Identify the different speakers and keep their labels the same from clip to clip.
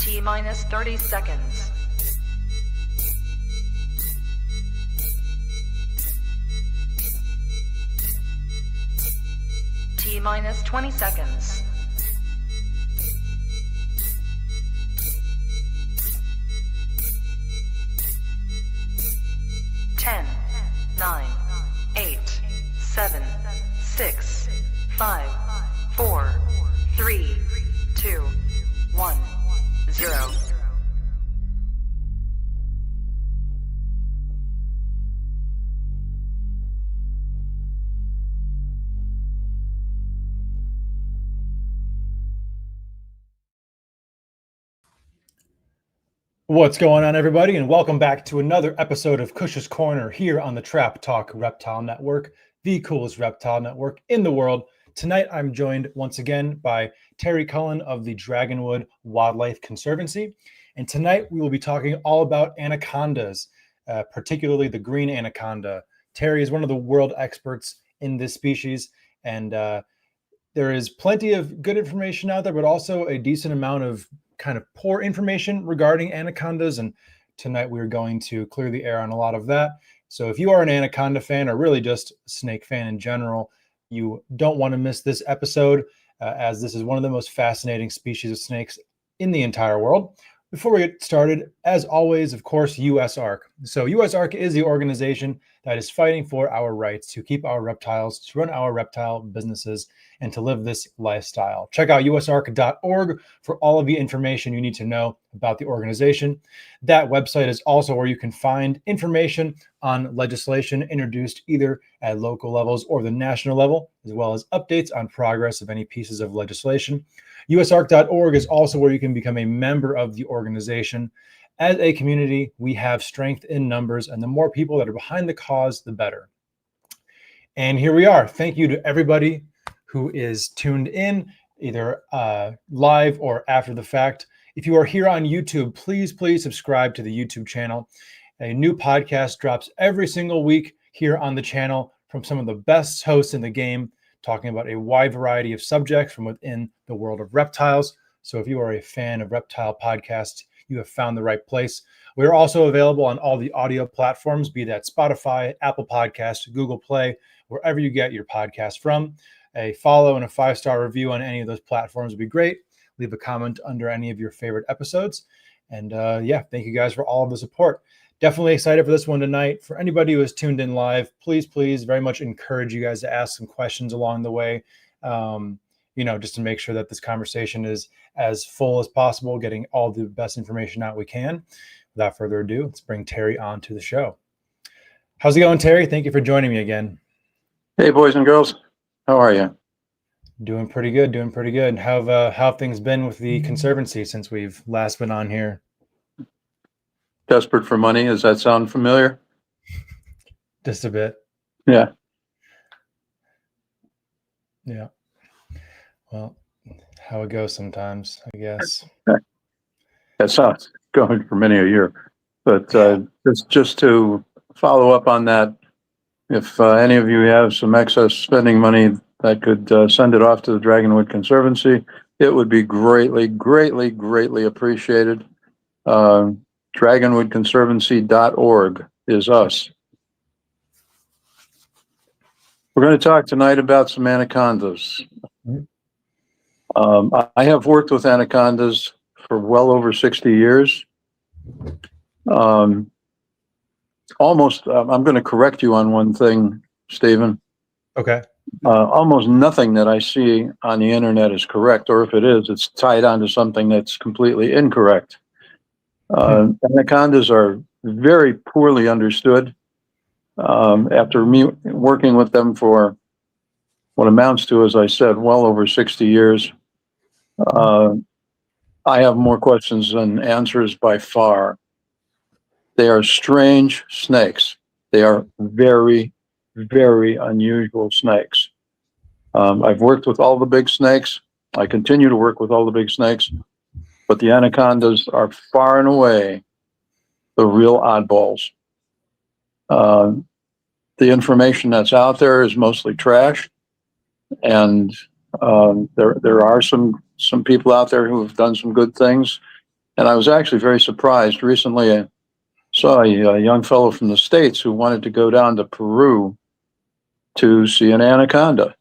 Speaker 1: T minus 30 seconds. T minus 20 seconds. Ten, 9, 8, 7, 6, 5, 4, 3, 2, 1, 0.
Speaker 2: What's going on, everybody, and welcome back to another episode of Kush's Corner here on the Trap Talk Reptile Network, the coolest reptile network in the world. Tonight, I'm joined once again by Terry Cullen of the Dragonwood Wildlife Conservancy, and tonight we will be talking all about anacondas, particularly the green anaconda. Terry is one of the world experts in this species, and there is plenty of good information out there, but also a decent amount of kind of poor information regarding anacondas, and tonight we're going to clear the air on a lot of that. So if you are an anaconda fan or really just a snake fan in general, you don't want to miss this episode, as this is one of the most fascinating species of snakes in the entire world. Before we get started, as always, of course, USARC. So USARC is the organization that is fighting for our rights to keep our reptiles, to run our reptile businesses, and to live this lifestyle. Check out usarc.org for all of the information you need to know about the organization. That website is also where you can find information on legislation introduced either at local levels or the national level, as well as updates on progress of any pieces of legislation. usarc.org is also where you can become a member of the organization. As a community, we have strength in numbers, and the more people that are behind the cause, the better. And here we are. Thank you to everybody who is tuned in, either live or after the fact. If you are here on YouTube, please subscribe to the YouTube channel. A new podcast drops every single week here on the channel from some of the best hosts in the game, talking about a wide variety of subjects from within the world of reptiles. So if you are a fan of reptile podcasts, you have found the right place. We're also available on all the audio platforms, be that Spotify, Apple Podcasts, Google Play, wherever you get your podcast from. A follow and a 5-star review on any of those platforms would be great. Leave a comment under any of your favorite episodes. And yeah, thank you guys for all of the support. Definitely excited for this one tonight. For anybody who has tuned in live, please very much encourage you guys to ask some questions along the way. Just to make sure that this conversation is as full as possible, getting all the best information out we can. Without further ado, let's bring Terry on to the show. How's it going, Terry? Thank you for joining me again.
Speaker 3: Hey, boys and girls. How are you?
Speaker 2: Doing pretty good. How have things been with the Conservancy since we've last been on here?
Speaker 3: Desperate for money. Does that sound familiar?
Speaker 2: Just a bit.
Speaker 3: Yeah.
Speaker 2: Yeah. Well, how it goes sometimes, I guess.
Speaker 3: That sounds going for many a year. But just to follow up on that, if any of you have some excess spending money that could send it off to the Dragonwood Conservancy, it would be greatly appreciated. Dragonwoodconservancy.org is us. We're going to talk tonight about some anacondas. I have worked with anacondas for well over 60 years. I'm going to correct you on one thing, Stephen.
Speaker 2: Okay.
Speaker 3: Almost nothing that I see on the internet is correct, or if it is, it's tied onto something that's completely incorrect. Anacondas are very poorly understood. After me working with them for what amounts to, as I said, well over 60 years, I have more questions than answers by far. They are strange snakes. They are very unusual snakes. I've worked with all the big snakes. I continue to work with all the big snakes, but the anacondas are far and away the real oddballs. The information that's out there is mostly trash, and there are some people out there who have done some good things, And I was actually very surprised. Recently, I saw a young fellow from the States who wanted to go down to Peru to see an anaconda.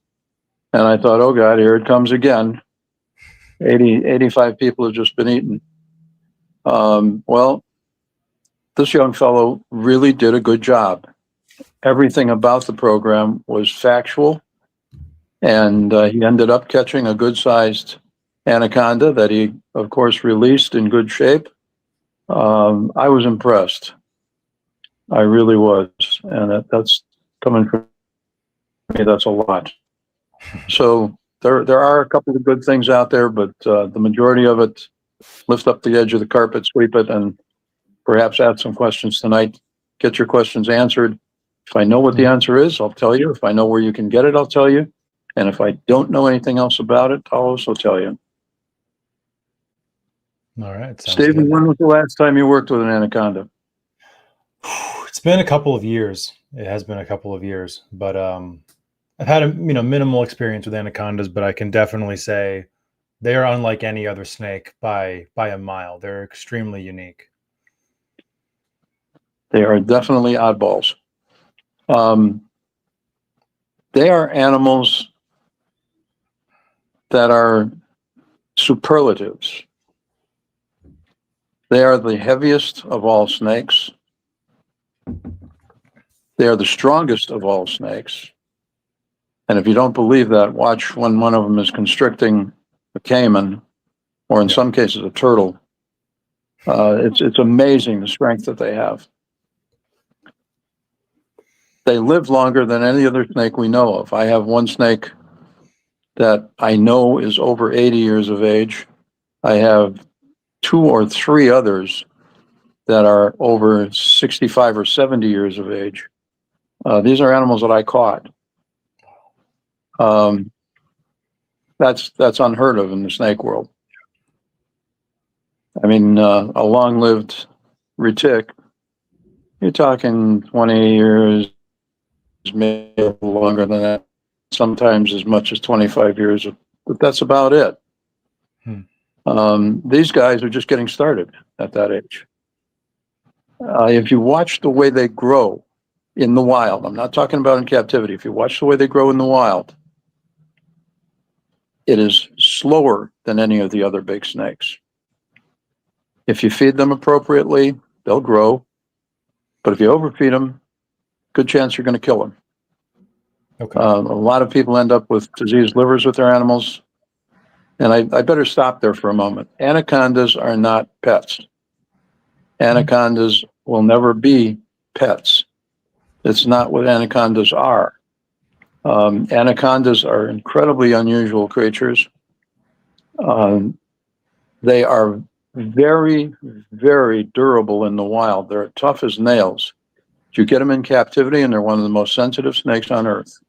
Speaker 3: And I thought, oh God, here it comes again. 85 people have just been eaten. Well, this young fellow really did a good job. Everything about the program was factual, and he ended up catching a good-sized anaconda that he, of course, released in good shape. I was impressed. I really was, and that's coming from me. That's a lot. So there are a couple of good things out there, but the majority of it, lift up the edge of the carpet, sweep it, and perhaps add some questions tonight. Get your questions answered. If I know what the answer is, I'll tell you. If I know where you can get it, I'll tell you. And if I don't know anything else about it, I'll also tell you.
Speaker 2: All right.
Speaker 3: Stephen, when was the last time you worked with an anaconda?
Speaker 2: It's been a couple of years. It has been a couple of years, but I've had a minimal experience with anacondas, but I can definitely say they are unlike any other snake by a mile. They're extremely unique.
Speaker 3: They are definitely oddballs. They are animals that are superlatives. They are the heaviest of all snakes. They are the strongest of all snakes. And if you don't believe that, watch when one of them is constricting a caiman, or in some cases a turtle. It's amazing the strength that they have. They live longer than any other snake we know of. I have one snake that I know is over 80 years of age. I have 2 or 3 others that are over 65 or 70 years of age. These are animals that I caught. That's unheard of in the snake world. I mean, a long-lived retic, you're talking 20 years, maybe longer than that, sometimes as much as 25 years, but that's about it. These guys are just getting started at that age. If you watch the way they grow in the wild, I'm not talking about in captivity, if you watch the way they grow in the wild, it is slower than any of the other big snakes. If you feed them appropriately, they'll grow. But if you overfeed them, good chance you're going to kill them.
Speaker 2: Okay.
Speaker 3: A lot of people end up with diseased livers with their animals. And I better stop there for a moment. Anacondas are not pets. Anacondas will never be pets. It's not what anacondas are. Anacondas are incredibly unusual creatures. They are very, very durable in the wild. They're tough as nails. You get them in captivity, and they're one of the most sensitive snakes on earth.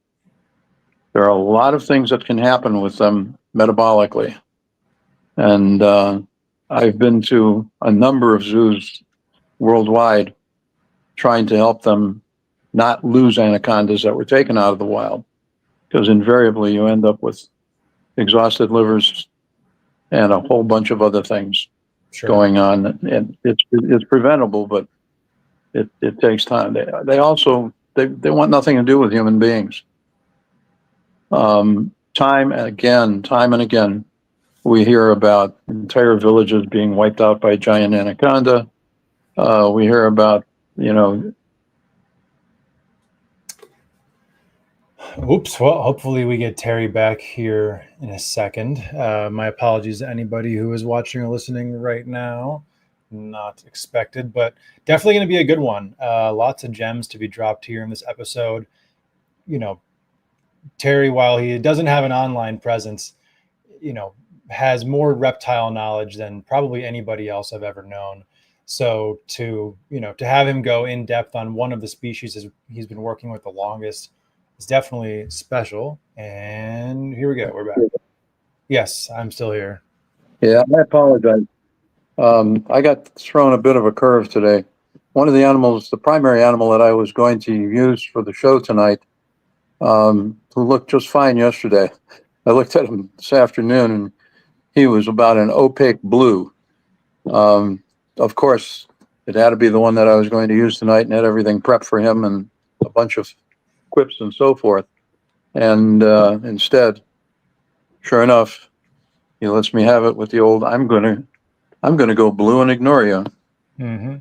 Speaker 3: There are a lot of things that can happen with them metabolically. And I've been to a number of zoos worldwide trying to help them not lose anacondas that were taken out of the wild, because invariably you end up with exhausted livers and a whole bunch of other things going on. And it's preventable, but it takes time. They also want nothing to do with human beings. Time and again, we hear about entire villages being wiped out by giant anaconda. We hear about,
Speaker 2: Oops. Well, hopefully we get Terry back here in a second. My apologies to anybody who is watching or listening right now. Not expected, but definitely going to be a good one. Lots of gems to be dropped here in this episode. Terry, while he doesn't have an online presence, has more reptile knowledge than probably anybody else I've ever known. So to have him go in depth on one of the species he's been working with the longest is definitely special. And here we go. We're back. Yes, I'm still here.
Speaker 3: Yeah, I apologize. I got thrown a bit of a curve today. One of the animals, the primary animal that I was going to use for the show tonight, who looked just fine yesterday, I looked at him this afternoon, and he was about an opaque blue. Of course, it had to be the one that I was going to use tonight, and had everything prepped for him and a bunch of quips and so forth. And instead, sure enough, he lets me have it with the old, I'm gonna go blue and ignore you.
Speaker 2: Mm-hmm.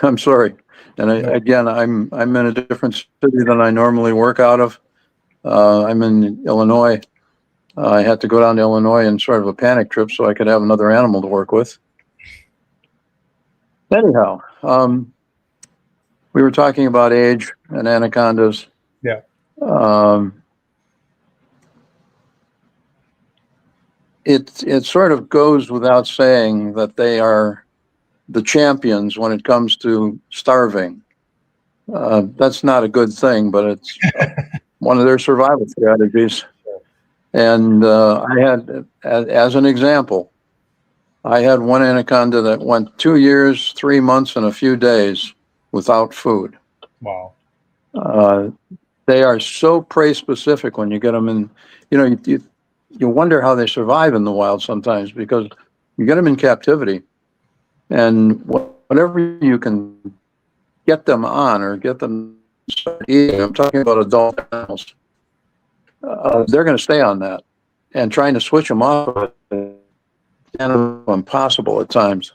Speaker 3: I'm sorry. And again, I'm in a different city than I normally work out of. I'm in Illinois. I had to go down to Illinois in sort of a panic trip so I could have another animal to work with. Anyhow, we were talking about age and anacondas.
Speaker 2: Yeah.
Speaker 3: It sort of goes without saying that they are the champions when it comes to starving. That's not a good thing, but it's one of their survival strategies. And I had, as an example, I had one anaconda that went 2 years, 3 months, and a few days without food.
Speaker 2: Wow.
Speaker 3: They are so prey specific when you get them in. You wonder how they survive in the wild sometimes, because you get them in captivity, and whatever you can get them on or get them eating, I'm talking about adult animals, they're going to stay on that, and trying to switch them off is kind of impossible at times.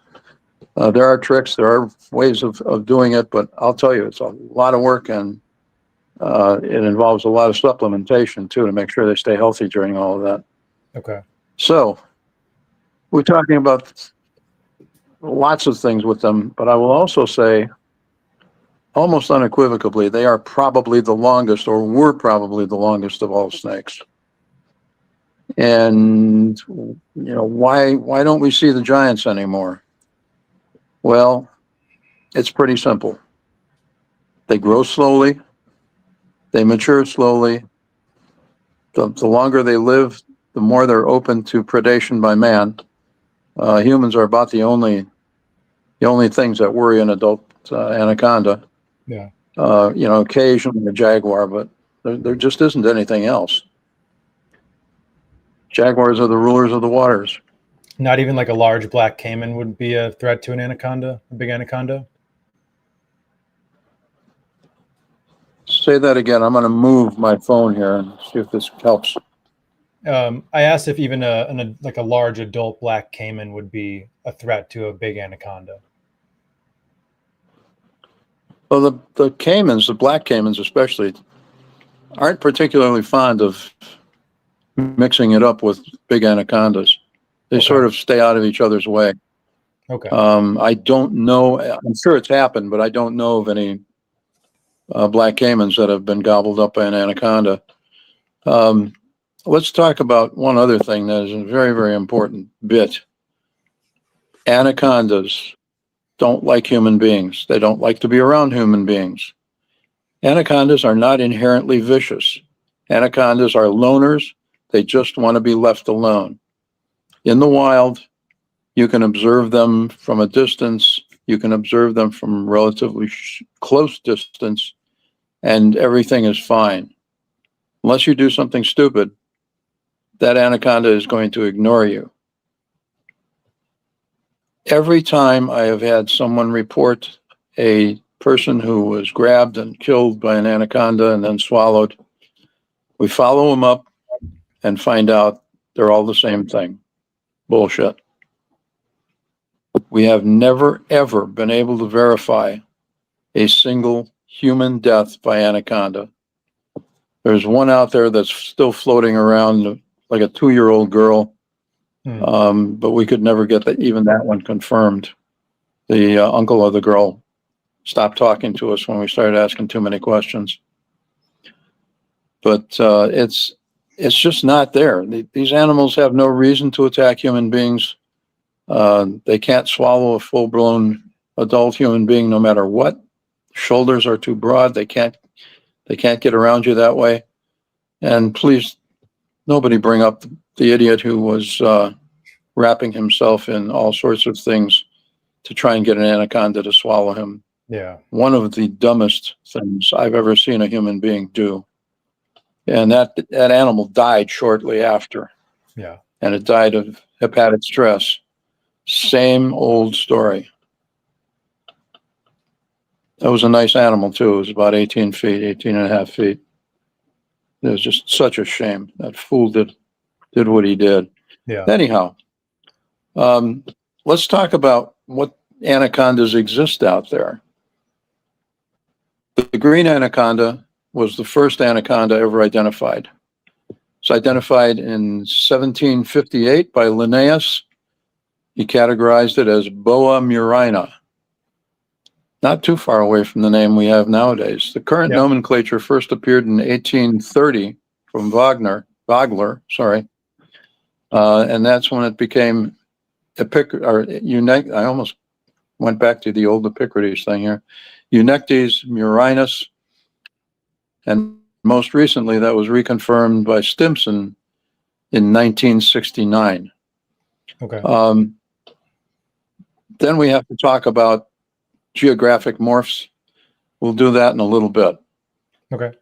Speaker 3: There are tricks, there are ways of doing it, but I'll tell you, it's a lot of work, and it involves a lot of supplementation too to make sure they stay healthy during all of that.
Speaker 2: Okay.
Speaker 3: So we're talking about lots of things with them, but I will also say, almost unequivocally, they are probably the longest, or were probably the longest of all snakes. And why don't we see the giants anymore? Well, it's pretty simple. They grow slowly, they mature slowly. The longer they live, the more they're open to predation by man. Humans are about the only things that worry an adult anaconda.
Speaker 2: Yeah.
Speaker 3: Occasionally a jaguar, but there just isn't anything else. Jaguars are the rulers of the waters.
Speaker 2: Not even like a large black caiman would be a threat to an anaconda, a big anaconda?
Speaker 3: Say that again. I'm going to move my phone here and see if this helps.
Speaker 2: I asked if even a large adult black caiman would be a threat to a big anaconda.
Speaker 3: Well, the caimans, the black caimans especially, aren't particularly fond of mixing it up with big anacondas. They sort of stay out of each other's way.
Speaker 2: Okay.
Speaker 3: I don't know. I'm sure it's happened, but I don't know of any black caimans that have been gobbled up by an anaconda. Let's talk about one other thing that is a very, very important bit. Anacondas don't like human beings. They don't like to be around human beings. Anacondas are not inherently vicious. Anacondas are loners. They just want to be left alone. In the wild, you can observe them from a distance. You can observe them from relatively close distance, and everything is fine. Unless you do something stupid, that anaconda is going to ignore you. Every time I have had someone report a person who was grabbed and killed by an anaconda and then swallowed, we follow them up and find out they're all the same thing. Bullshit. We have never, ever been able to verify a single human death by anaconda. There's one out there that's still floating around, like a 2-year-old girl, but we could never get even that one confirmed. The uncle of the girl stopped talking to us when we started asking too many questions. But it's just not there. These animals have no reason to attack human beings. They can't swallow a full-blown adult human being no matter what. Shoulders are too broad. They can't get around you that way. And please, nobody bring up the idiot who was wrapping himself in all sorts of things to try and get an anaconda to swallow him.
Speaker 2: Yeah.
Speaker 3: One of the dumbest things I've ever seen a human being do. And that animal died shortly after.
Speaker 2: Yeah.
Speaker 3: and it died of hepatic stress. Same old story. That was a nice animal too. It was about 18 feet, 18 and a half feet. It was just such a shame. That fool did what he did.
Speaker 2: Yeah.
Speaker 3: Anyhow, let's talk about what anacondas exist out there. The green anaconda was the first anaconda ever identified. It's identified in 1758 by Linnaeus. He categorized it as Boa murina. Not too far away from the name we have nowadays. The current nomenclature first appeared in 1830 from Wagner, and that's when it became I almost went back to the old Epicrates thing here. Eunectes murinus, and most recently that was reconfirmed by Stimson in 1969.
Speaker 2: Okay.
Speaker 3: Then we have to talk about geographic morphs. We'll do that in a little bit.
Speaker 2: Okay.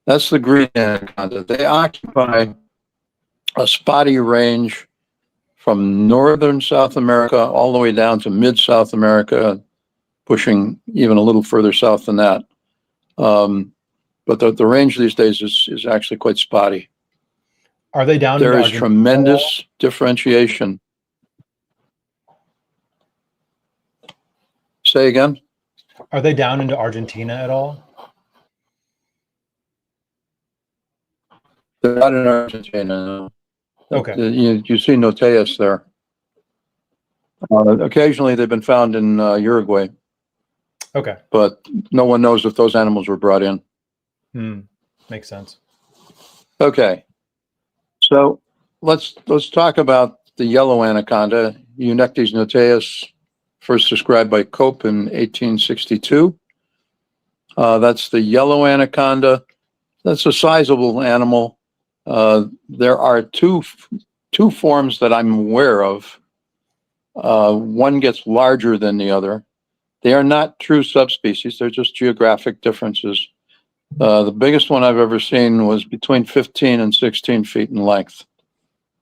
Speaker 3: That's the green anaconda. They occupy a spotty range from northern South America all the way down to mid-South America, pushing even a little further south than that. But the range these days is actually quite spotty.
Speaker 2: Are they down?
Speaker 3: There is tremendous differentiation. Say again?
Speaker 2: Are they down into Argentina at all?
Speaker 3: They're not in Argentina.
Speaker 2: Okay.
Speaker 3: You see Noteus there. Occasionally they've been found in Uruguay.
Speaker 2: Okay.
Speaker 3: But no one knows if those animals were brought in.
Speaker 2: Makes sense.
Speaker 3: Okay. So let's talk about the yellow anaconda, Eunectes noteus, first described by Cope in 1862. That's the yellow anaconda. That's a sizable animal. There are two forms that I'm aware of. One gets larger than the other. They are not true subspecies. They're just geographic differences. The biggest one I've ever seen was between 15 and 16 feet in length.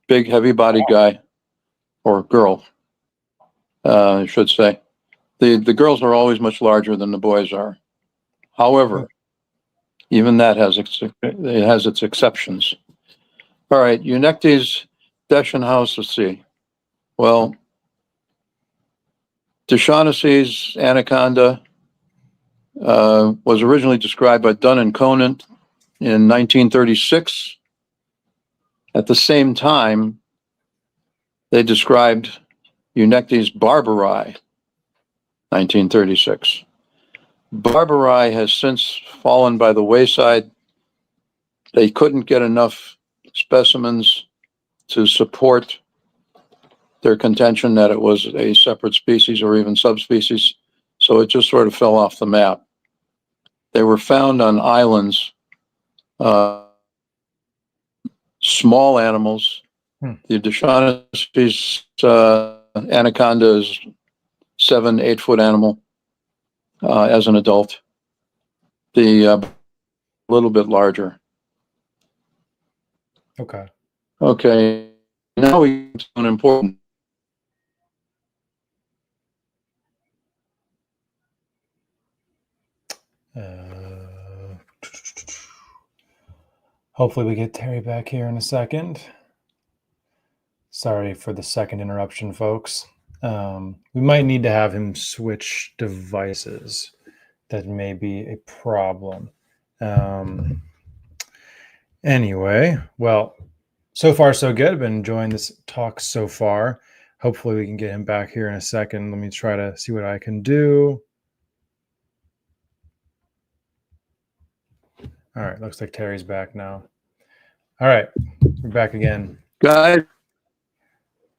Speaker 3: Big, heavy-bodied guy, or girl, I should say. The girls are always much larger than the boys are. However, even that has its exceptions. All right, Eunectes deschenhaus, let's see. Well, Deshaunessy's anaconda was originally described by Dunn and Conant in 1936. At the same time, they described Eunectes barbari, 1936. Barbari has since fallen by the wayside. They couldn't get enough specimens to support their contention that it was a separate species or even subspecies, so it just sort of fell off the map. They were found on islands, small animals. The Deshaunessy's anaconda is 7-8 foot animal as an adult. The little bit larger. Okay. Now we get to an important.
Speaker 2: Hopefully we get Terry back here in a second. Sorry for the second interruption, folks. We might need to have him switch devices. That may be a problem. Anyway, well, so far so good. I've been enjoying this talk so far. Hopefully we can get him back here in a second. Let me try to see what I can do. All right, looks like Terry's back now. All right, we're back again.
Speaker 3: Guys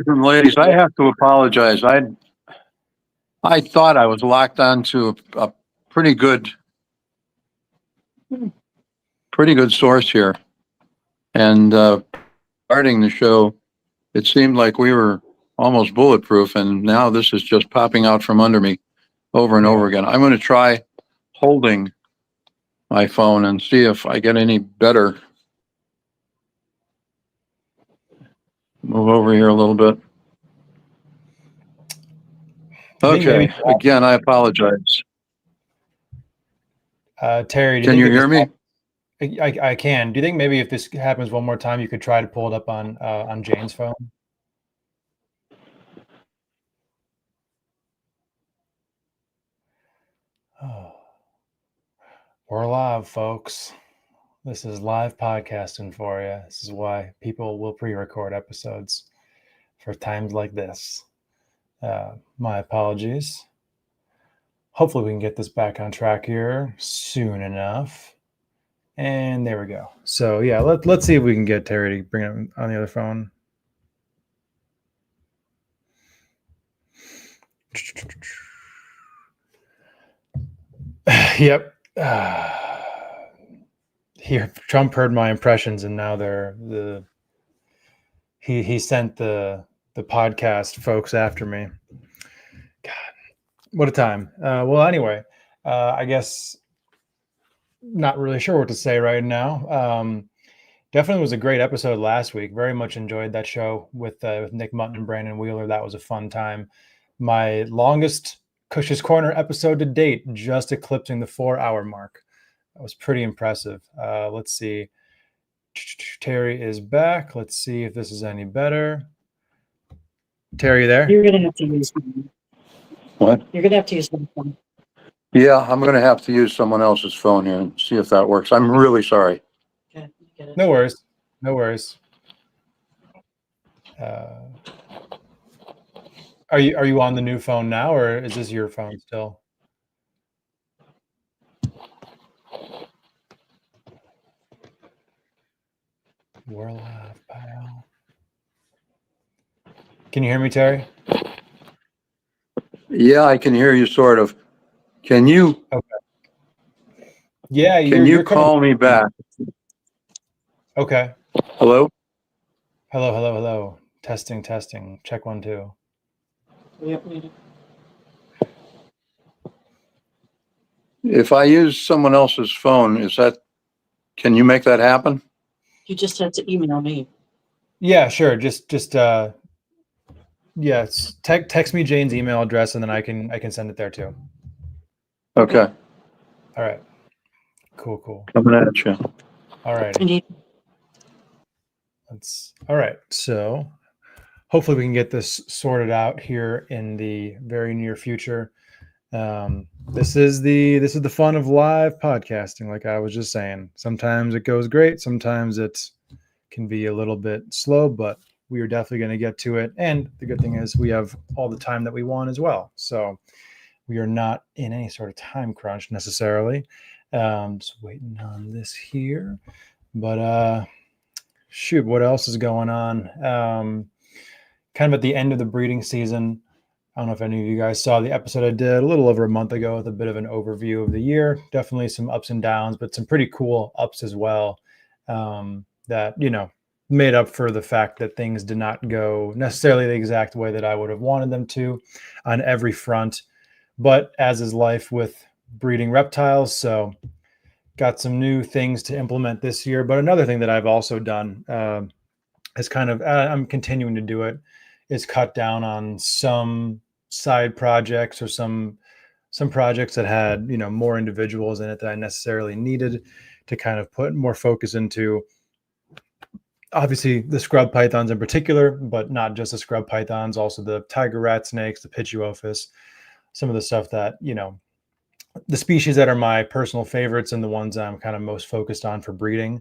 Speaker 3: and ladies, I have to apologize. I thought I was locked onto a pretty good source here. And starting the show, it seemed like we were almost bulletproof, and now this is just popping out from under me over and over again. I'm going to try holding my phone and see if I get any better. move over here a little bit.
Speaker 2: I think
Speaker 3: Okay,
Speaker 2: maybe,
Speaker 3: again, I apologize.
Speaker 2: Terry, do
Speaker 3: Can
Speaker 2: think
Speaker 3: you
Speaker 2: if
Speaker 3: hear me?
Speaker 2: I can. Do you think maybe if this happens one more time, you could try to pull it up on Jane's phone? Oh, we're live, folks. This is live podcasting for you. This is why people will pre-record episodes for times like this. My apologies. Hopefully we can get this back on track here soon enough. And there we go. So yeah, let's see if we can get Terry to bring it on the other phone. Yep. Here, Trump heard my impressions, and now he sent the podcast folks after me. God, what a time. Well, anyway, I guess not really sure what to say right now. Definitely was a great episode last week. Very much enjoyed that show with Nick Mutton and Brandon Wheeler. That was a fun time. My longest Kush's Corner episode to date, just eclipsing the 4-hour mark. That was pretty impressive. Let's see. Terry is back. Let's see if this is any better. Terry, you there?
Speaker 4: You're going to have to use one.
Speaker 3: What?
Speaker 4: You're going to have to use one phone.
Speaker 3: Yeah, I'm going to have to use someone else's phone here and see if that works. I'm really sorry.
Speaker 4: Okay, you get it.
Speaker 2: No worries. No worries. Are you on the new phone now, or is this your phone still? We're live, pal. Can you hear me, Terry?
Speaker 3: Yeah, I can hear you sort of. Can you
Speaker 2: Yeah,
Speaker 3: can you
Speaker 2: you're coming.
Speaker 3: call me back?
Speaker 2: Okay.
Speaker 3: Hello?
Speaker 2: Hello. Testing. Check 1 2.
Speaker 4: Yep, we do.
Speaker 3: If I use someone else's phone, can you make that happen?
Speaker 4: You just had to email me.
Speaker 2: Yeah, sure. Just yes. Text me Jane's email address, and then I can send it there too.
Speaker 3: Okay.
Speaker 2: All right. Cool.
Speaker 3: Coming at you.
Speaker 2: All right.
Speaker 4: I need
Speaker 2: All right. So hopefully we can get this sorted out here in the very near future. This is the fun of live podcasting, like I was just saying. Sometimes it goes great, sometimes it can be a little bit slow, but we are definitely going to get to it. And the good thing is we have all the time that we want as well. So we are not in any sort of time crunch necessarily. Just waiting on this here. But shoot, what else is going on? Kind of at the end of the breeding season. I don't know if any of you guys saw the episode I did a little over a month ago with a bit of an overview of the year. Definitely some ups and downs, but some pretty cool ups as well. That, made up for the fact that things did not go necessarily the exact way that I would have wanted them to on every front. But as is life with breeding reptiles, so got some new things to implement this year. But another thing that I've also done is kind of, I'm continuing to do it, is cut down on some side projects or some projects that had, more individuals in it that I necessarily needed to kind of put more focus into. Obviously the scrub pythons in particular, but not just the scrub pythons, also the tiger rat snakes, the pituophis, some of the stuff that, the species that are my personal favorites and the ones I'm kind of most focused on for breeding,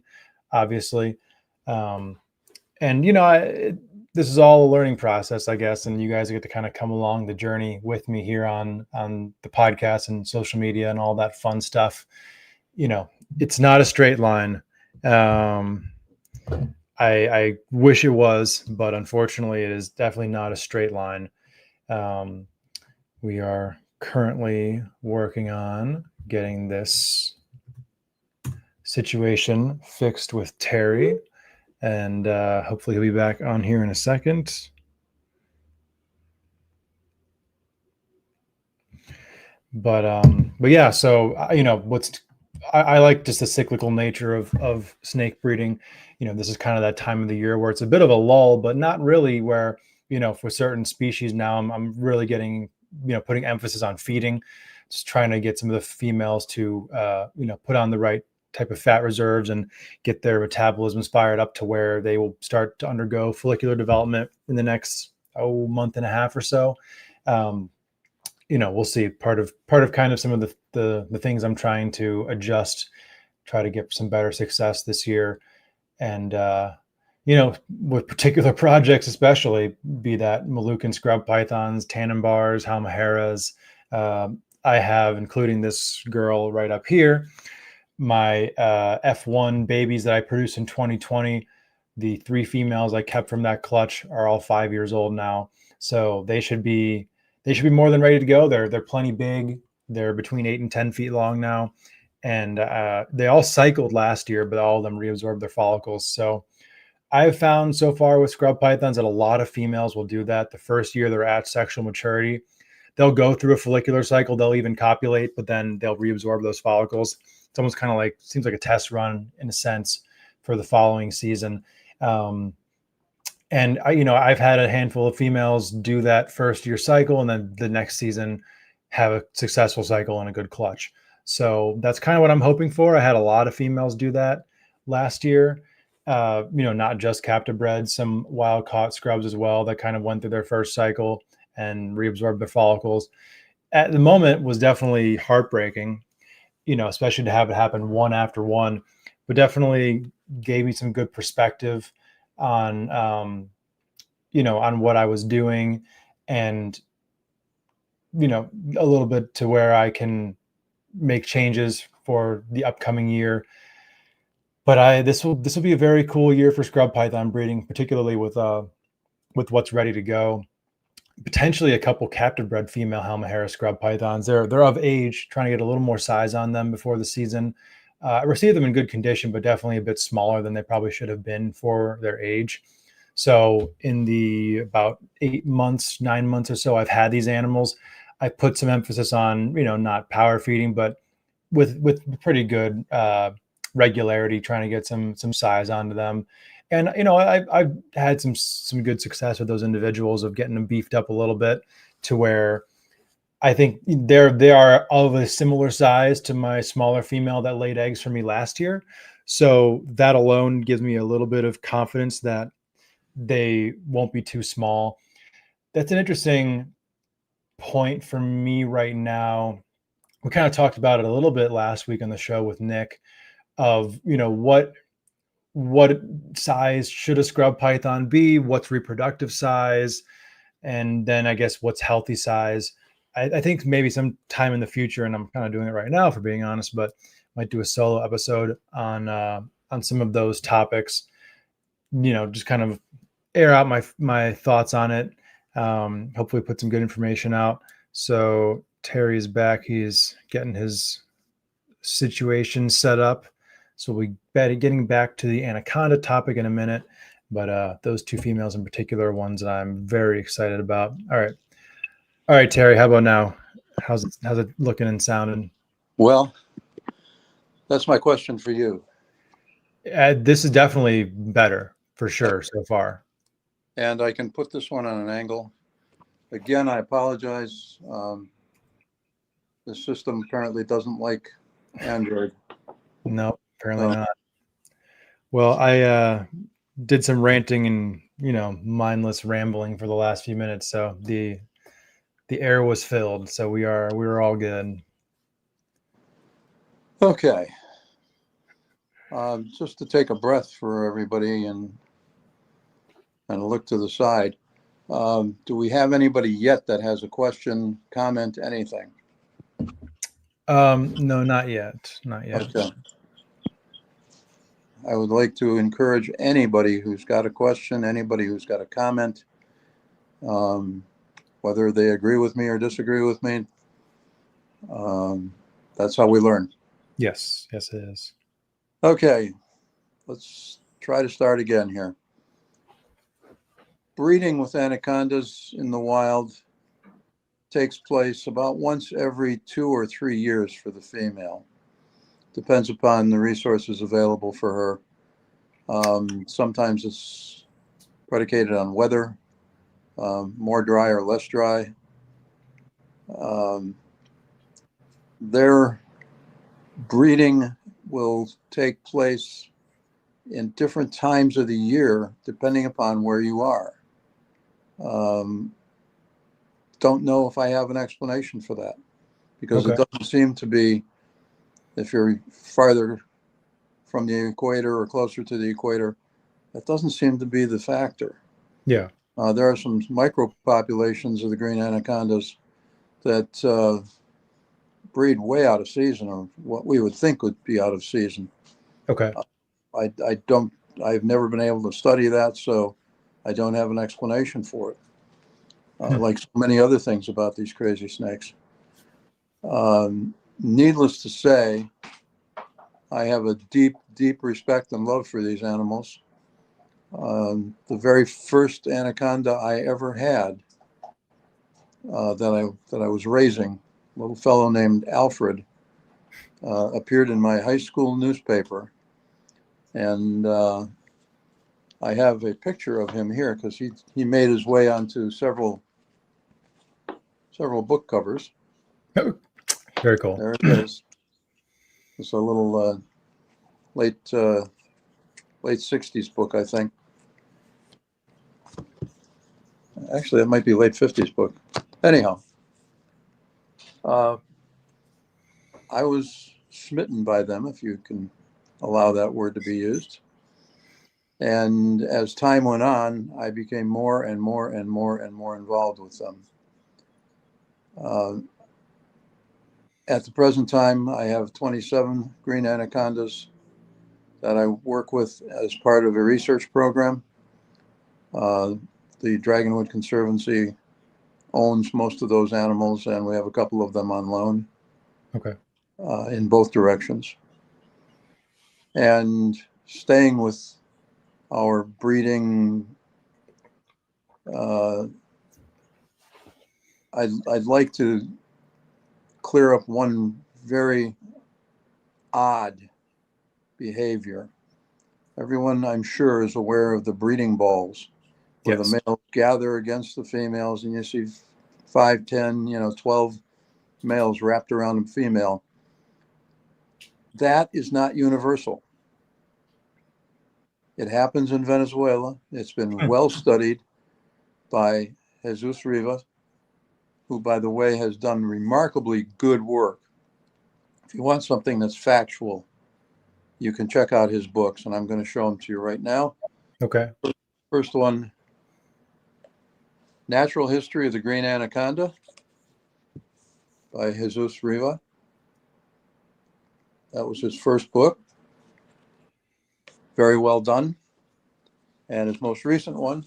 Speaker 2: obviously. And, this is all a learning process, I guess, and you guys get to kind of come along the journey with me here on the podcast and social media and all that fun stuff. It's not a straight line. I wish it was, but unfortunately it is definitely not a straight line. We are currently working on getting this situation fixed with Terry, and hopefully he'll be back on here in a second. But yeah, so what's I like just the cyclical nature of snake breeding. This is kind of that time of the year where it's a bit of a lull, but not really where, for certain species now, I'm really getting, putting emphasis on feeding, just trying to get some of the females to, put on the right type of fat reserves and get their metabolisms fired up to where they will start to undergo follicular development in the next month and a half or so. We'll see. Part of kind of some of the things I'm trying to adjust, try to get some better success this year. And with particular projects, especially, be that Moluccan scrub pythons, Tannenbars, Halmaheras. I have, including this girl right up here, my F1 babies that I produced in 2020. The 3 females I kept from that clutch are all 5 years old now, so they should be more than ready to go. They're plenty big. They're between 8 and 10 feet long now, and they all cycled last year, but all of them reabsorbed their follicles. So I've found so far with scrub pythons that a lot of females will do that. The first year they're at sexual maturity, they'll go through a follicular cycle. They'll even copulate, but then they'll reabsorb those follicles. It's almost kind of like, seems like a test run in a sense for the following season. And I've had a handful of females do that first year cycle, and then the next season have a successful cycle and a good clutch. So that's kind of what I'm hoping for. I had a lot of females do that last year. Not just captive bred, some wild caught scrubs as well that kind of went through their first cycle and reabsorbed their follicles. At the moment was definitely heartbreaking, especially to have it happen one after one, but definitely gave me some good perspective on, on what I was doing, and, a little bit to where I can make changes for the upcoming year. But this will be a very cool year for scrub python breeding, particularly with what's ready to go. Potentially a couple captive bred female Halmahera scrub pythons. They're of age, trying to get a little more size on them before the season. I received them in good condition, but definitely a bit smaller than they probably should have been for their age. So in the about 8 months, 9 months or so I've had these animals, I put some emphasis on, not power feeding, but with pretty good regularity, trying to get some size onto them. And, I've had some good success with those individuals of getting them beefed up a little bit to where I think they are of a similar size to my smaller female that laid eggs for me last year. So that alone gives me a little bit of confidence that they won't be too small. That's an interesting point for me right now. We kind of talked about it a little bit last week on the show with Nick of, what size should a scrub python be? What's reproductive size? And then I guess what's healthy size? I think maybe some time in the future, and I'm kind of doing it right now for being honest, but might do a solo episode on some of those topics, just kind of air out my thoughts on it. Hopefully put some good information out. So Terry is back. He's getting his situation set up. So we'll be getting back to the anaconda topic in a minute, but those 2 females in particular are ones that I'm very excited about. All right, Terry, how about now? How's it looking and sounding?
Speaker 3: Well, that's my question for you.
Speaker 2: This is definitely better for sure so far.
Speaker 3: And I can put this one on an angle. Again, I apologize. The system apparently doesn't like Android.
Speaker 2: No, apparently not. Well, I did some ranting and, mindless rambling for the last few minutes. So the air was filled. So we were all good.
Speaker 3: Okay. Just to take a breath for everybody and look to the side. Do we have anybody yet that has a question, comment, anything?
Speaker 2: No, not yet. Not yet.
Speaker 3: Okay. I would like to encourage anybody who's got a question, anybody who's got a comment, whether they agree with me or disagree with me. That's how we learn.
Speaker 2: Yes, it is.
Speaker 3: Okay, let's try to start again here. Breeding with anacondas in the wild takes place about once every 2 or 3 years for the female. depends upon the resources available for her. Sometimes it's predicated on weather, more dry or less dry. Their breeding will take place in different times of the year, depending upon where you are. Don't know if I have an explanation for that, because it doesn't seem to be, if you're farther from the equator or closer to the equator, that doesn't seem to be the factor.
Speaker 2: Yeah.
Speaker 3: There are some micro populations of the green anacondas that breed way out of season, or what we would think would be out of season.
Speaker 2: Okay.
Speaker 3: I've never been able to study that, so I don't have an explanation for it. Like so many other things about these crazy snakes. Needless to say, I have a deep, deep respect and love for these animals. The very first anaconda I ever had, that I was raising, a little fellow named Alfred, appeared in my high school newspaper, and I have a picture of him here because he made his way onto several book covers.
Speaker 2: Very cool.
Speaker 3: There it is. It's a little late 60s book, I think. Actually, it might be late 50s book. Anyhow, I was smitten by them, if you can allow that word to be used. And as time went on, I became more and more and more and more involved with them. At the present time, I have 27 green anacondas that I work with as part of a research program. The Dragonwood Conservancy owns most of those animals, and we have a couple of them on loan.
Speaker 2: Okay.
Speaker 3: In both directions. And staying with our breeding, I'd like to clear up one very odd behavior. Everyone, I'm sure, is aware of the breeding balls, where
Speaker 2: Yes.
Speaker 3: the males gather against the females, and you see 5, 10, 12 males wrapped around a female. That is not universal. It happens in Venezuela. It's been well studied by Jesus Rivas, who, by the way, has done remarkably good work. If you want something that's factual, you can check out his books, and I'm going to show them to you right now.
Speaker 2: Okay.
Speaker 3: First one, Natural History of the Green Anaconda by Jesus Rivas. That was his first book. Very well done. And his most recent one,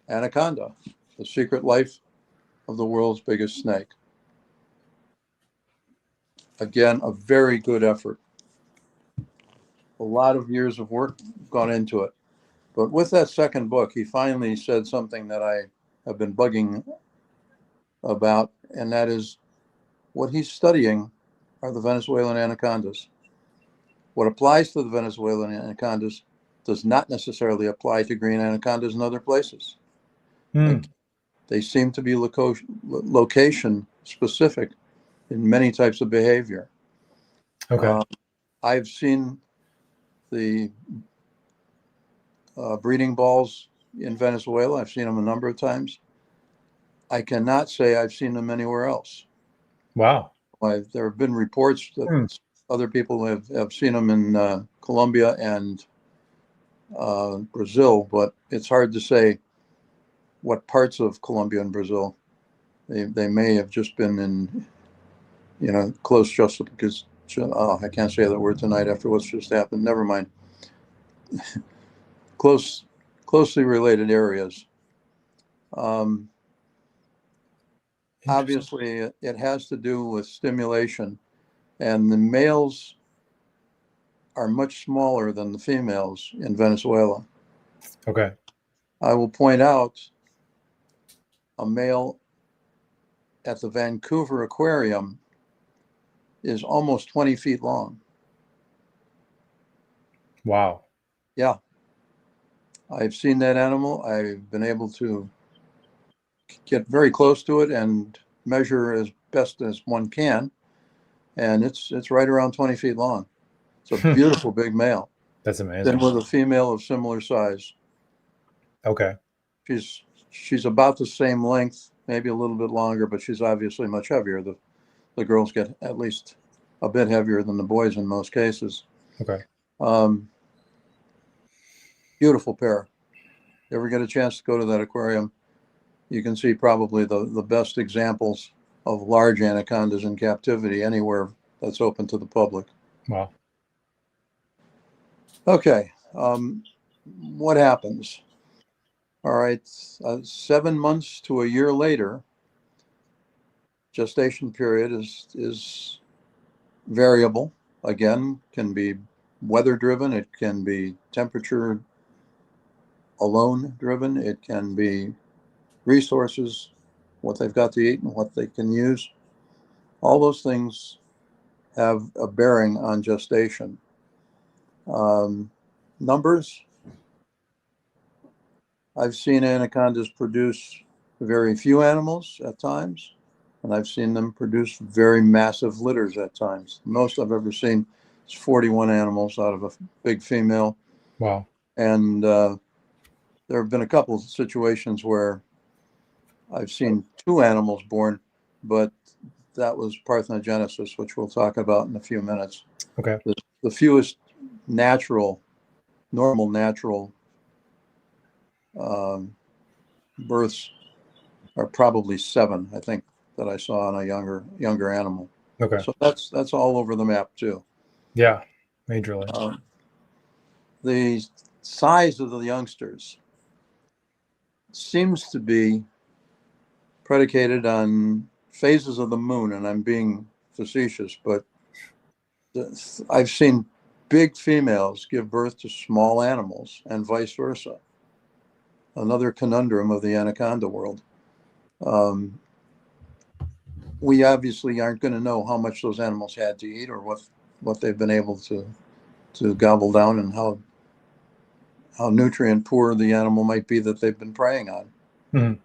Speaker 3: Anaconda, The Secret Life of the World's Biggest Snake. Again, a very good effort. A lot of years of work gone into it. But with that second book, he finally said something that I have been bugging about, and that is what he's studying are the Venezuelan anacondas. What applies to the Venezuelan anacondas does not necessarily apply to green anacondas in other places. They seem to be location specific in many types of behavior.
Speaker 2: Okay.
Speaker 3: I've seen the breeding balls in Venezuela. I've seen them a number of times. I cannot say I've seen them anywhere else.
Speaker 2: Wow.
Speaker 3: There have been reports that other people have seen them in Colombia and Brazil, but it's hard to say what parts of Colombia and Brazil. They may have just been in, close just because, I can't say that word tonight after what's just happened. Never mind. Closely related areas. Obviously, it has to do with stimulation, and the males are much smaller than the females in Venezuela.
Speaker 2: Okay.
Speaker 3: I will point out a male at the Vancouver Aquarium is almost 20 feet long.
Speaker 2: Wow.
Speaker 3: Yeah. I've seen that animal. I've been able to get very close to it and measure as best as one can. And it's right around 20 feet long. It's a beautiful big male.
Speaker 2: That's amazing.
Speaker 3: Then with a female of similar size.
Speaker 2: Okay.
Speaker 3: She's about the same length, maybe a little bit longer, but she's obviously much heavier. The girls get at least a bit heavier than the boys in most cases.
Speaker 2: Okay.
Speaker 3: Beautiful pair. You ever get a chance to go to that aquarium, you can see probably the best examples of large anacondas in captivity anywhere that's open to the public.
Speaker 2: Wow.
Speaker 3: Okay. What happens? All right. 7 months to a year later, gestation period is variable. Again, can be weather driven. It can be temperature alone driven. It can be resources, what they've got to eat and what they can use. All those things have a bearing on gestation. Numbers. I've seen anacondas produce very few animals at times, and I've seen them produce very massive litters at times. Most I've ever seen is 41 animals out of a big female.
Speaker 2: Wow.
Speaker 3: And there have been a couple of situations where I've seen 2 animals born, but that was parthenogenesis, which we'll talk about in a few minutes.
Speaker 2: Okay.
Speaker 3: The fewest normal natural births are probably 7, I think, that I saw on a younger animal.
Speaker 2: Okay.
Speaker 3: So that's all over the map too.
Speaker 2: Yeah, majorly.
Speaker 3: The size of the youngsters seems to be predicated on phases of the moon, and I'm being facetious, but I've seen big females give birth to small animals and vice versa. Another conundrum of the anaconda world. We obviously aren't going to know how much those animals had to eat or what they've been able to gobble down and how nutrient poor the animal might be that they've been preying on.
Speaker 2: Mm-hmm.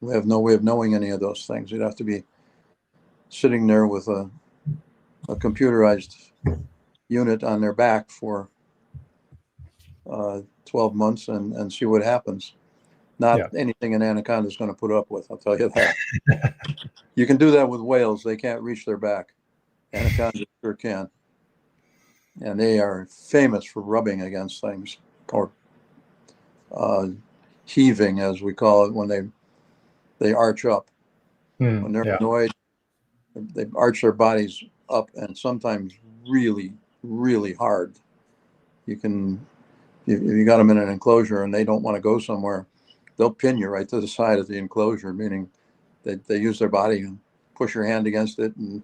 Speaker 3: We have no way of knowing any of those things. You'd have to be sitting there with a computerized unit on their back for 12 months and see what happens. Not anything an anaconda is going to put up with, I'll tell you that. You can do that with whales. They can't reach their back. Anacondas sure can. And they are famous for rubbing against things, or heaving, as we call it, when they arch up. When they're annoyed, they arch their bodies up, and sometimes really, really hard. If you got them in an enclosure and they don't want to go somewhere, they'll pin you right to the side of the enclosure, meaning they use their body and push your hand against it, and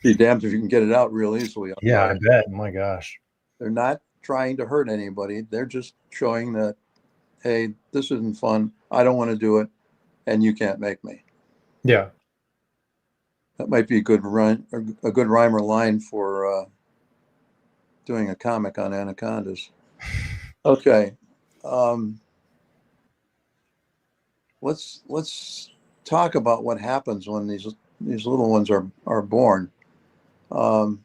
Speaker 3: be damned if you can get it out real easily.
Speaker 2: Yeah, I bet. My gosh.
Speaker 3: They're not trying to hurt anybody. They're just showing that, hey, this isn't fun. I don't want to do it, and you can't make me.
Speaker 2: Yeah.
Speaker 3: That might be a good rhyme or line for doing a comic on anacondas. Okay. Let's talk about what happens when these little ones are born. The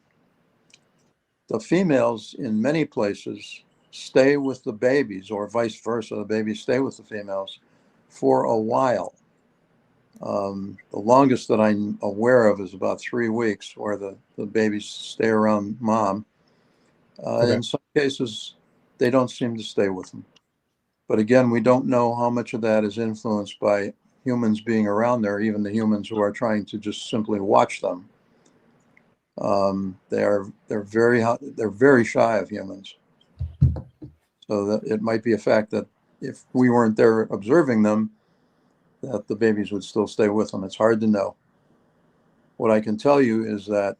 Speaker 3: females in many places stay with the babies, or vice versa. The babies stay with the females for a while. The longest that I'm aware of is about 3 weeks, where the babies stay around mom.
Speaker 2: Okay.
Speaker 3: In some cases, they don't seem to stay with them. But again, we don't know how much of that is influenced by humans being around there, even the humans who are trying to just simply watch them. They're very shy of humans. So that it might be a fact that if we weren't there observing them, that the babies would still stay with them. It's hard to know. What I can tell you is that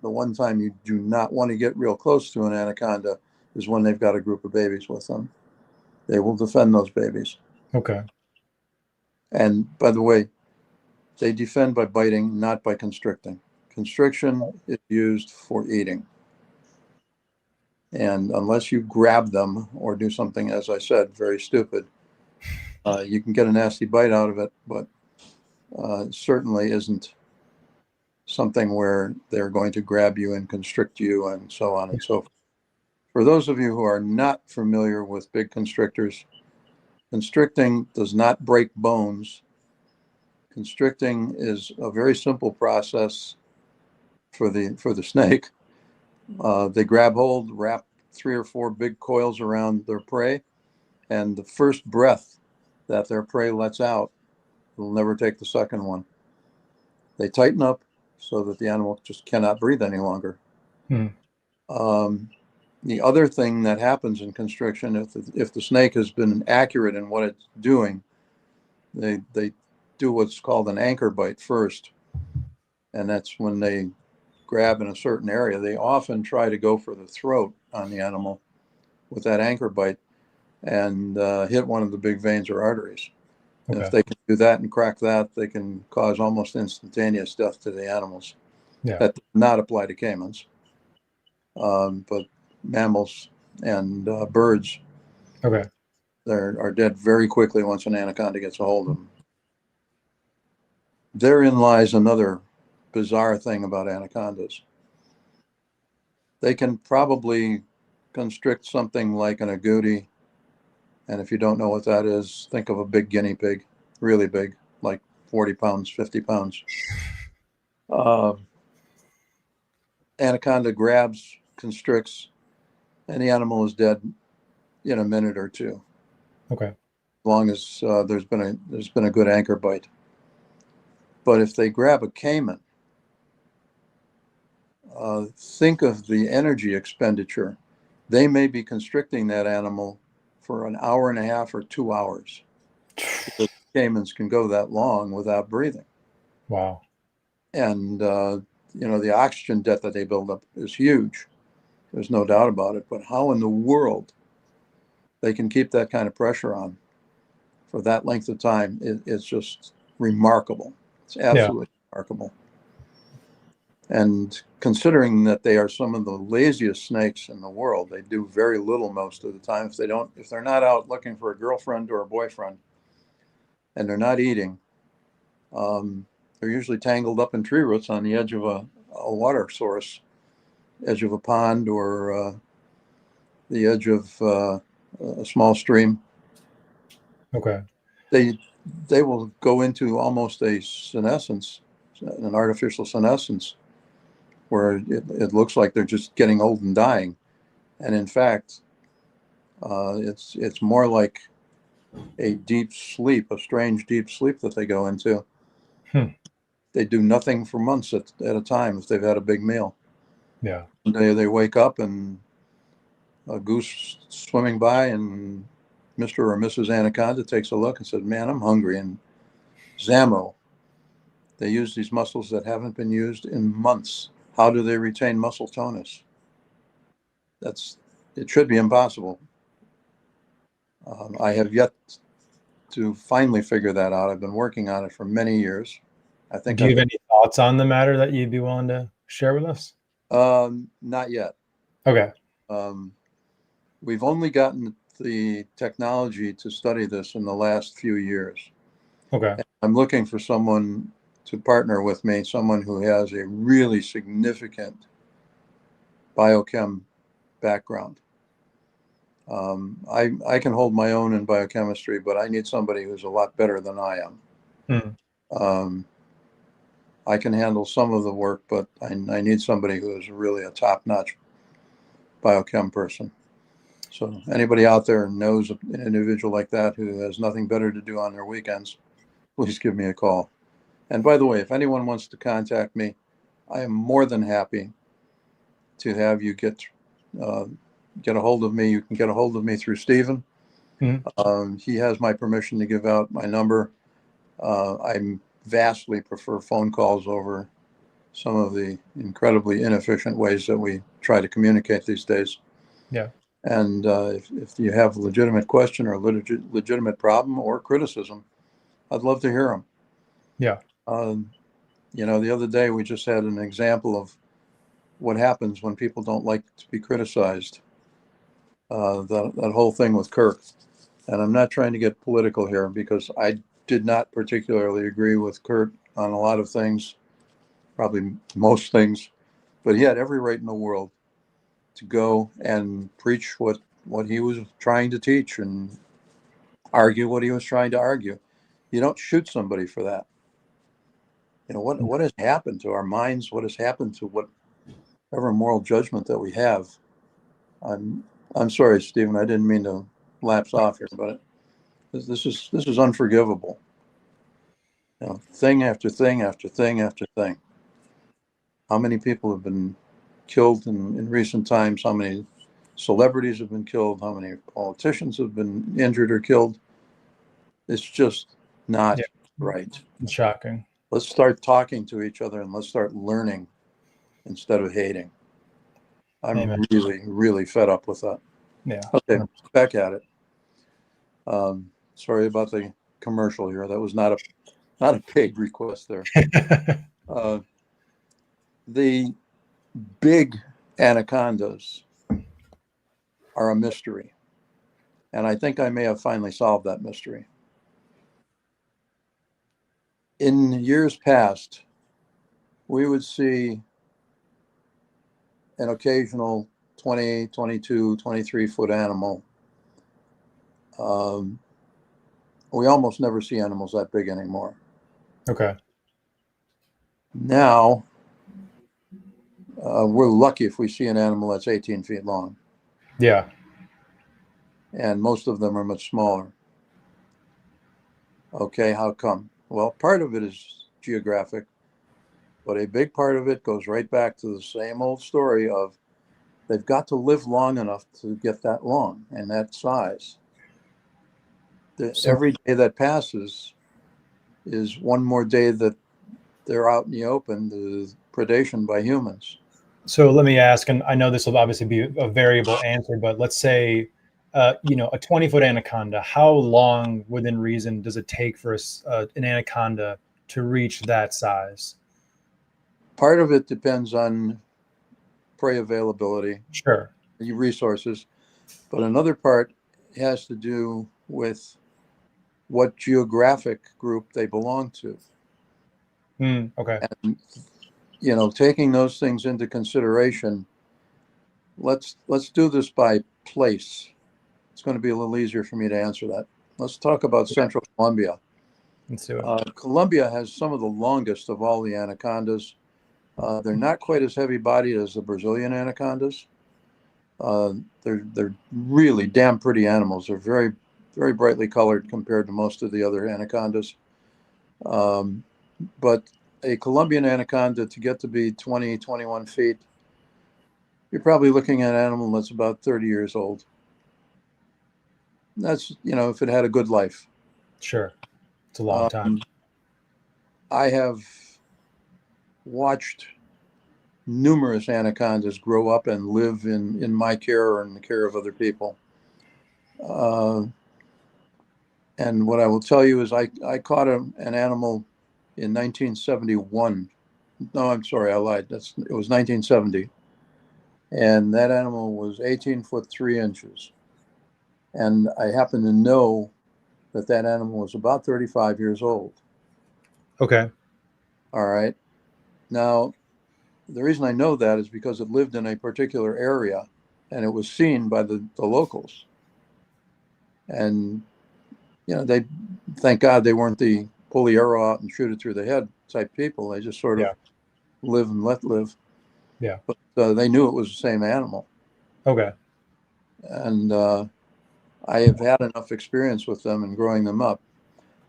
Speaker 3: the one time you do not want to get real close to an anaconda is when they've got a group of babies with them. They will defend those babies.
Speaker 2: Okay.
Speaker 3: And by the way, they defend by biting, not by constricting. constriction is used for eating. And unless you grab them or do something, as I said, very stupid, you can get a nasty bite out of it, but it certainly isn't something where they're going to grab you and constrict you and so on and so forth. For those of you who are not familiar with big constrictors, constricting does not break bones. Constricting is a very simple process for the snake. They grab hold, wrap 3 or 4 big coils around their prey, and the first breath that their prey lets out will never take the second one. They tighten up so that the animal just cannot breathe any longer. The other thing that happens in constriction, if the snake has been accurate in what it's doing, they do what's called an anchor bite first, and that's when they grab in a certain area. They often try to go for the throat on the animal with that anchor bite and hit one of the big veins or arteries. Okay. If they can do that and crack that, they can cause almost instantaneous death to the animals. Yeah. That does not apply to caimans, but mammals and birds, okay, are dead very quickly once an anaconda gets a hold of them. Therein lies another bizarre thing about anacondas. They can probably constrict something like an agouti, and if you don't know what that is, think of a big guinea pig, really big, like 40 pounds, 50 pounds. Anaconda grabs, constricts, and the animal is dead in a minute or two. Okay. As long as there's been a good anchor bite. But if they grab a caiman, think of the energy expenditure. They may be constricting that animal for an hour and a half or 2 hours. Because caimans can go that long without breathing. Wow. And the oxygen debt that they build up is huge. There's no doubt about it. But how in the world they can keep that kind of pressure on for that length of time, it's just remarkable. It's absolutely remarkable. And considering that they are some of the laziest snakes in the world, they do very little most of the time. If they're not out looking for a girlfriend or a boyfriend, and they're not eating, they're usually tangled up in tree roots on the edge of a water source, edge of a pond, or the edge of a small stream. Okay. They will go into almost a senescence, an artificial senescence, where it looks like they're just getting old and dying. And in fact, it's more like a deep sleep, a strange deep sleep that they go into. They do nothing for months at a time if they've had a big meal. Yeah. They wake up and a goose swimming by, and Mr. or Mrs. Anaconda takes a look and says, "Man, I'm hungry." And Zammo, they use these muscles that haven't been used in months. How do they retain muscle tonus? It should be impossible. I have yet to finally figure that out. I've been working on it for many years. Do you have any thoughts on the matter that you'd be willing to share with us? Not yet. Okay. We've only gotten the technology to study this in the last few years. Okay. And I'm looking for someone to partner with me, someone who has a really significant biochem background. I can hold my own in biochemistry, but I need somebody who's a lot better than I am. I can handle some of the work, but I need somebody who is really a top-notch biochem person. So anybody out there knows an individual like that who has nothing better to do on their weekends, please give me a call. And by the way, if anyone wants to contact me, I am more than happy to have you get a hold of me. You can get a hold of me through Stephen. He has my permission to give out my number. I vastly prefer phone calls over some of the incredibly inefficient ways that we try to communicate these days. Yeah. And if you have a legitimate question or a legitimate problem or criticism, I'd love to hear them. Yeah. You know, the other day we just had an example of what happens when people don't like to be criticized. That whole thing with Kirk. And I'm not trying to get political here because I did not particularly agree with Kurt on a lot of things, probably most things, but he had every right in the world to go and preach what he was trying to teach and argue what he was trying to argue. You don't shoot somebody for that. You know, what has happened to our minds? What has happened to whatever moral judgment that we have? I'm sorry, Stephen, I didn't mean to lapse off here, but this is unforgivable. You know, thing after thing after thing after thing. How many people have been killed in recent times? How many celebrities have been killed? How many politicians have been injured or killed? It's just not right.
Speaker 2: It's shocking.
Speaker 3: Let's start talking to each other and let's start learning instead of hating. I'm
Speaker 2: Amen.
Speaker 3: really, really fed up with that.
Speaker 2: Yeah.
Speaker 3: Okay, back at it. Sorry about the commercial here. That was not a paid request there. The big anacondas are a mystery. And I think I may have finally solved that mystery. In years past, we would see an occasional 20, 22, 23 foot animal. We almost never see animals that big anymore.
Speaker 2: Okay.
Speaker 3: Now, we're lucky if we see an animal that's 18 feet long.
Speaker 2: Yeah.
Speaker 3: And most of them are much smaller. Okay, how come? Well, part of it is geographic, but a big part of it goes right back to the same old story of they've got to live long enough to get that long and that size. Every day that passes is one more day that they're out in the open to predation by humans.
Speaker 2: So let me ask, and I know this will obviously be a variable answer, but let's say, a 20-foot anaconda, how long within reason does it take for an anaconda to reach that size?
Speaker 3: Part of it depends on prey availability,
Speaker 2: Sure.
Speaker 3: resources, but another part has to do with what geographic group they belong to.
Speaker 2: Okay.
Speaker 3: And, taking those things into consideration, let's do this by place. It's going to be a little easier for me to answer that. Let's talk about Central Colombia.
Speaker 2: Let's do it.
Speaker 3: Colombia has some of the longest of all the anacondas. They're not quite as heavy-bodied as the Brazilian anacondas. They're really damn pretty animals. They're very, very brightly colored compared to most of the other anacondas. But a Colombian anaconda, to get to be 20, 21 feet, you're probably looking at an animal that's about 30 years old. That's, if it had a good life.
Speaker 2: Sure. It's a long time.
Speaker 3: I have watched numerous anacondas grow up and live in my care or in the care of other people. And what I will tell you is I caught an animal in 1971. No, I'm sorry, I lied. It was 1970. And that animal was 18 foot 3 inches. And I happen to know that animal was about 35 years old.
Speaker 2: Okay.
Speaker 3: All right. Now, the reason I know that is because it lived in a particular area and it was seen by the locals. And, they, thank God they weren't the pull the arrow out and shoot it through the head type people. They just sort of live and let live.
Speaker 2: Yeah.
Speaker 3: But they knew it was the same animal.
Speaker 2: Okay.
Speaker 3: And I have had enough experience with them and growing them up.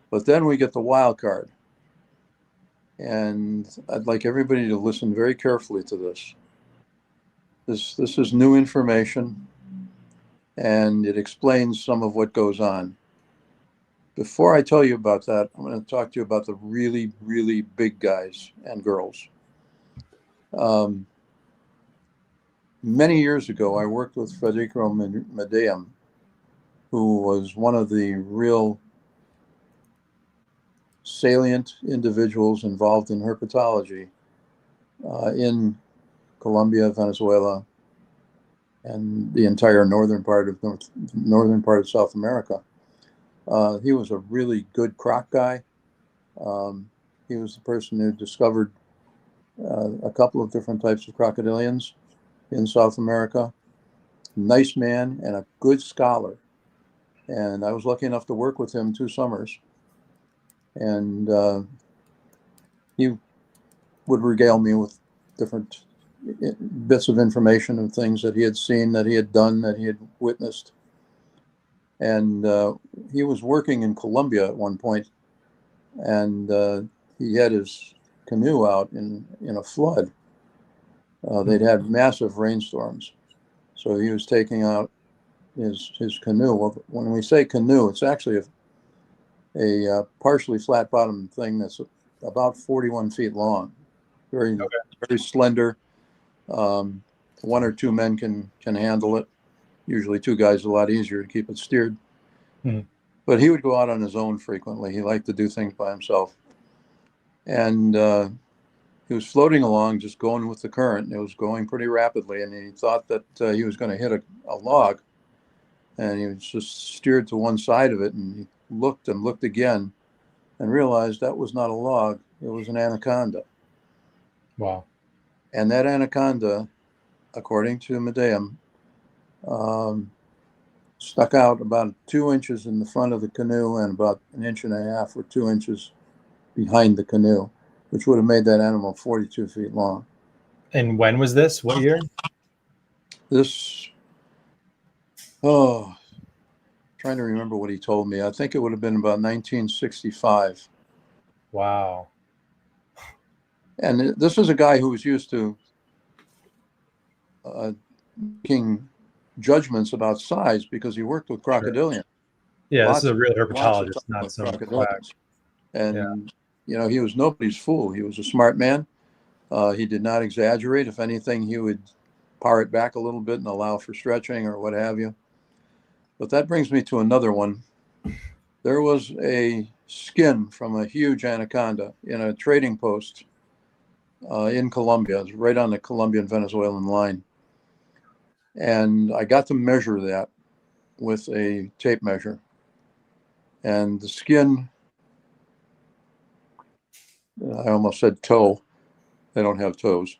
Speaker 3: But then we get the wild card. And I'd like everybody to listen very carefully to this. This is new information, and it explains some of what goes on. Before I tell you about that, I'm going to talk to you about the really, really big guys and girls. Many years ago, I worked with Federico Medellin, who was one of the real salient individuals involved in herpetology in Colombia, Venezuela, and the entire northern part of South America. He was a really good croc guy. He was the person who discovered a couple of different types of crocodilians in South America. Nice man and a good scholar. And I was lucky enough to work with him 2 summers. And he would regale me with different bits of information and things that he had seen, that he had done, that he had witnessed. And he was working in Colombia at one point, and he had his canoe out in a flood. They'd had massive rainstorms, so he was taking out his canoe. Well, when we say canoe, it's actually a partially flat bottomed thing that's about 41 feet long, very slender. 1 or 2 men can handle it. Usually 2 guys is a lot easier to keep it steered.
Speaker 2: Mm-hmm.
Speaker 3: But he would go out on his own frequently. He liked to do things by himself. And he was floating along, just going with the current. It was going pretty rapidly, and he thought that he was going to hit a log. And he was just steered to one side of it, and he looked and looked again and realized that was not a log. It was an anaconda.
Speaker 2: Wow.
Speaker 3: And that anaconda, according to Medem, stuck out about 2 inches in the front of the canoe and about 1.5 inches or 2 inches behind the canoe, which would have made that animal 42 feet long.
Speaker 2: And when was this? What year?
Speaker 3: This, trying to remember what he told me. I think it would have been about 1965.
Speaker 2: Wow.
Speaker 3: And this is a guy who was used to making judgments about size because he worked with crocodilians.
Speaker 2: Yeah,
Speaker 3: Lots
Speaker 2: this is a real
Speaker 3: of
Speaker 2: herpetologist,
Speaker 3: time
Speaker 2: not
Speaker 3: with
Speaker 2: some quack.
Speaker 3: crocodilians. And, you know, he was nobody's fool. He was a smart man. He did not exaggerate. If anything, he would power it back a little bit and allow for stretching or what have you. But that brings me to another one. There was a skin from a huge anaconda in a trading post in Colombia. It was right on the Colombian-Venezuelan line. And I got to measure that with a tape measure. And the skin, I almost said toe. They don't have toes.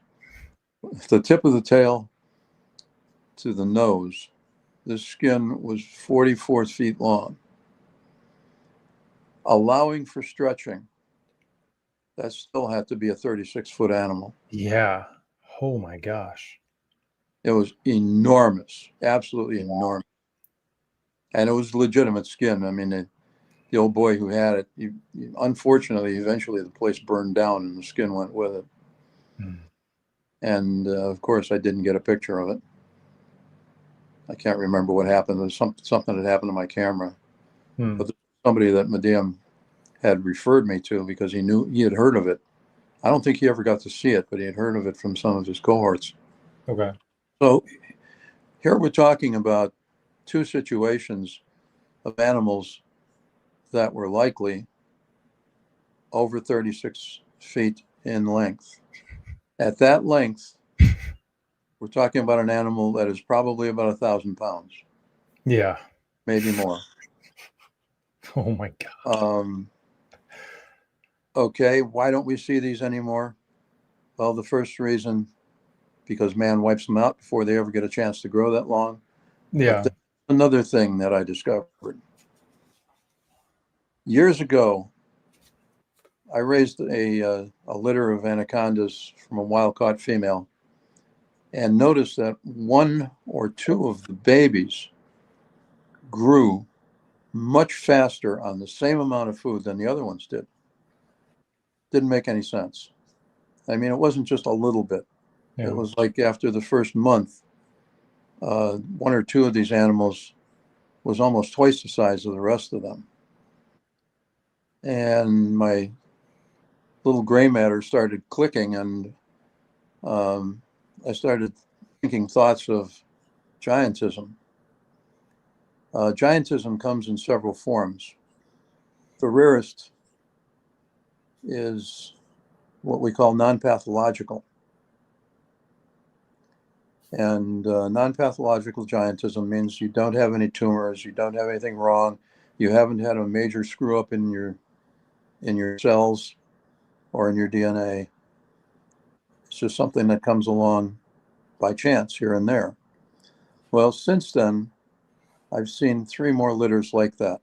Speaker 3: The tip of the tail to the nose, the skin was 44 feet long. Allowing for stretching, that still had to be a 36-foot animal.
Speaker 2: Yeah. Oh my gosh.
Speaker 3: It was enormous, absolutely enormous. And it was legitimate skin. I mean, the old boy who had it, unfortunately, eventually the place burned down and the skin went with it.
Speaker 2: Mm.
Speaker 3: And of course, I didn't get a picture of it. I can't remember what happened. There was something that happened to my camera.
Speaker 2: Mm.
Speaker 3: But somebody that Medem had referred me to because he knew he had heard of it. I don't think he ever got to see it, but he had heard of it from some of his cohorts.
Speaker 2: Okay.
Speaker 3: So here we're talking about 2 situations of animals that were likely over 36 feet in length. At that length, we're talking about an animal that is probably about 1,000 pounds.
Speaker 2: Yeah.
Speaker 3: Maybe more.
Speaker 2: Oh my God.
Speaker 3: Okay, why don't we see these anymore? Well, the first reason, because man wipes them out before they ever get a chance to grow that long.
Speaker 2: Yeah.
Speaker 3: But another thing that I discovered. Years ago, I raised a litter of anacondas from a wild-caught female and noticed that 1 or 2 of the babies grew much faster on the same amount of food than the other ones did. Didn't make any sense. I mean, it wasn't just a little bit.
Speaker 2: Yeah.
Speaker 3: It was like after the first month, 1 or 2 of these animals was almost twice the size of the rest of them. And my little gray matter started clicking, and I started thinking thoughts of giantism. Giantism comes in several forms. The rarest is what we call non-pathological. And non-pathological giantism means you don't have any tumors, you don't have anything wrong, you haven't had a major screw up in your cells or in your DNA. It's just something that comes along by chance here and there. Well, since then, I've seen 3 more litters like that.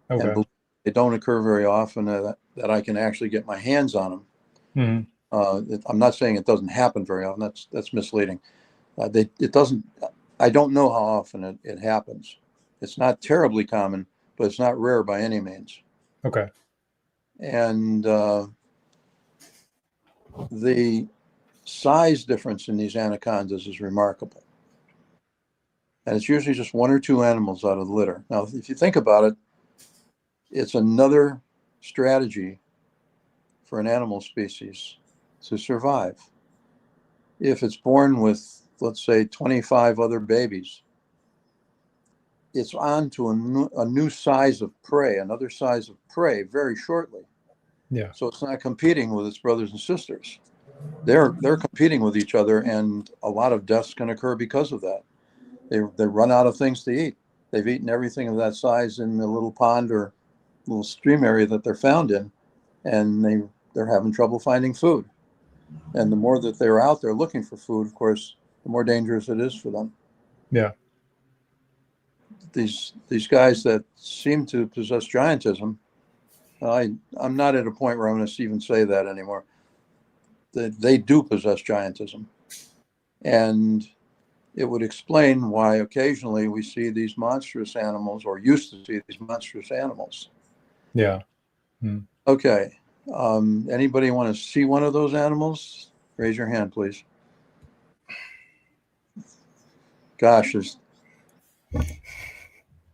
Speaker 2: Okay.
Speaker 3: And they don't occur very often that I can actually get my hands on them.
Speaker 2: Mm-hmm.
Speaker 3: I'm not saying it doesn't happen very often. That's misleading. It doesn't. I don't know how often it happens. It's not terribly common, but it's not rare by any means.
Speaker 2: Okay.
Speaker 3: And the size difference in these anacondas is remarkable. And it's usually just 1 or 2 animals out of the litter. Now, if you think about it, it's another strategy for an animal species to survive. If it's born with, let's say, 25 other babies, it's on to a new size of prey, another size of prey very shortly.
Speaker 2: Yeah.
Speaker 3: So it's not competing with its brothers and sisters. They're competing with each other, and a lot of deaths can occur because of that. They run out of things to eat. They've eaten everything of that size in the little pond or little stream area that they're found in, and they're having trouble finding food. And the more that they're out there looking for food, of course, the more dangerous it is for them.
Speaker 2: Yeah.
Speaker 3: These guys that seem to possess giantism, I'm not at a point where I'm going to even say that anymore. They do possess giantism. And it would explain why occasionally we see these monstrous animals, or used to see these monstrous animals.
Speaker 2: Yeah.
Speaker 3: Okay. Anybody want to see one of those animals? Raise your hand, please. Gosh,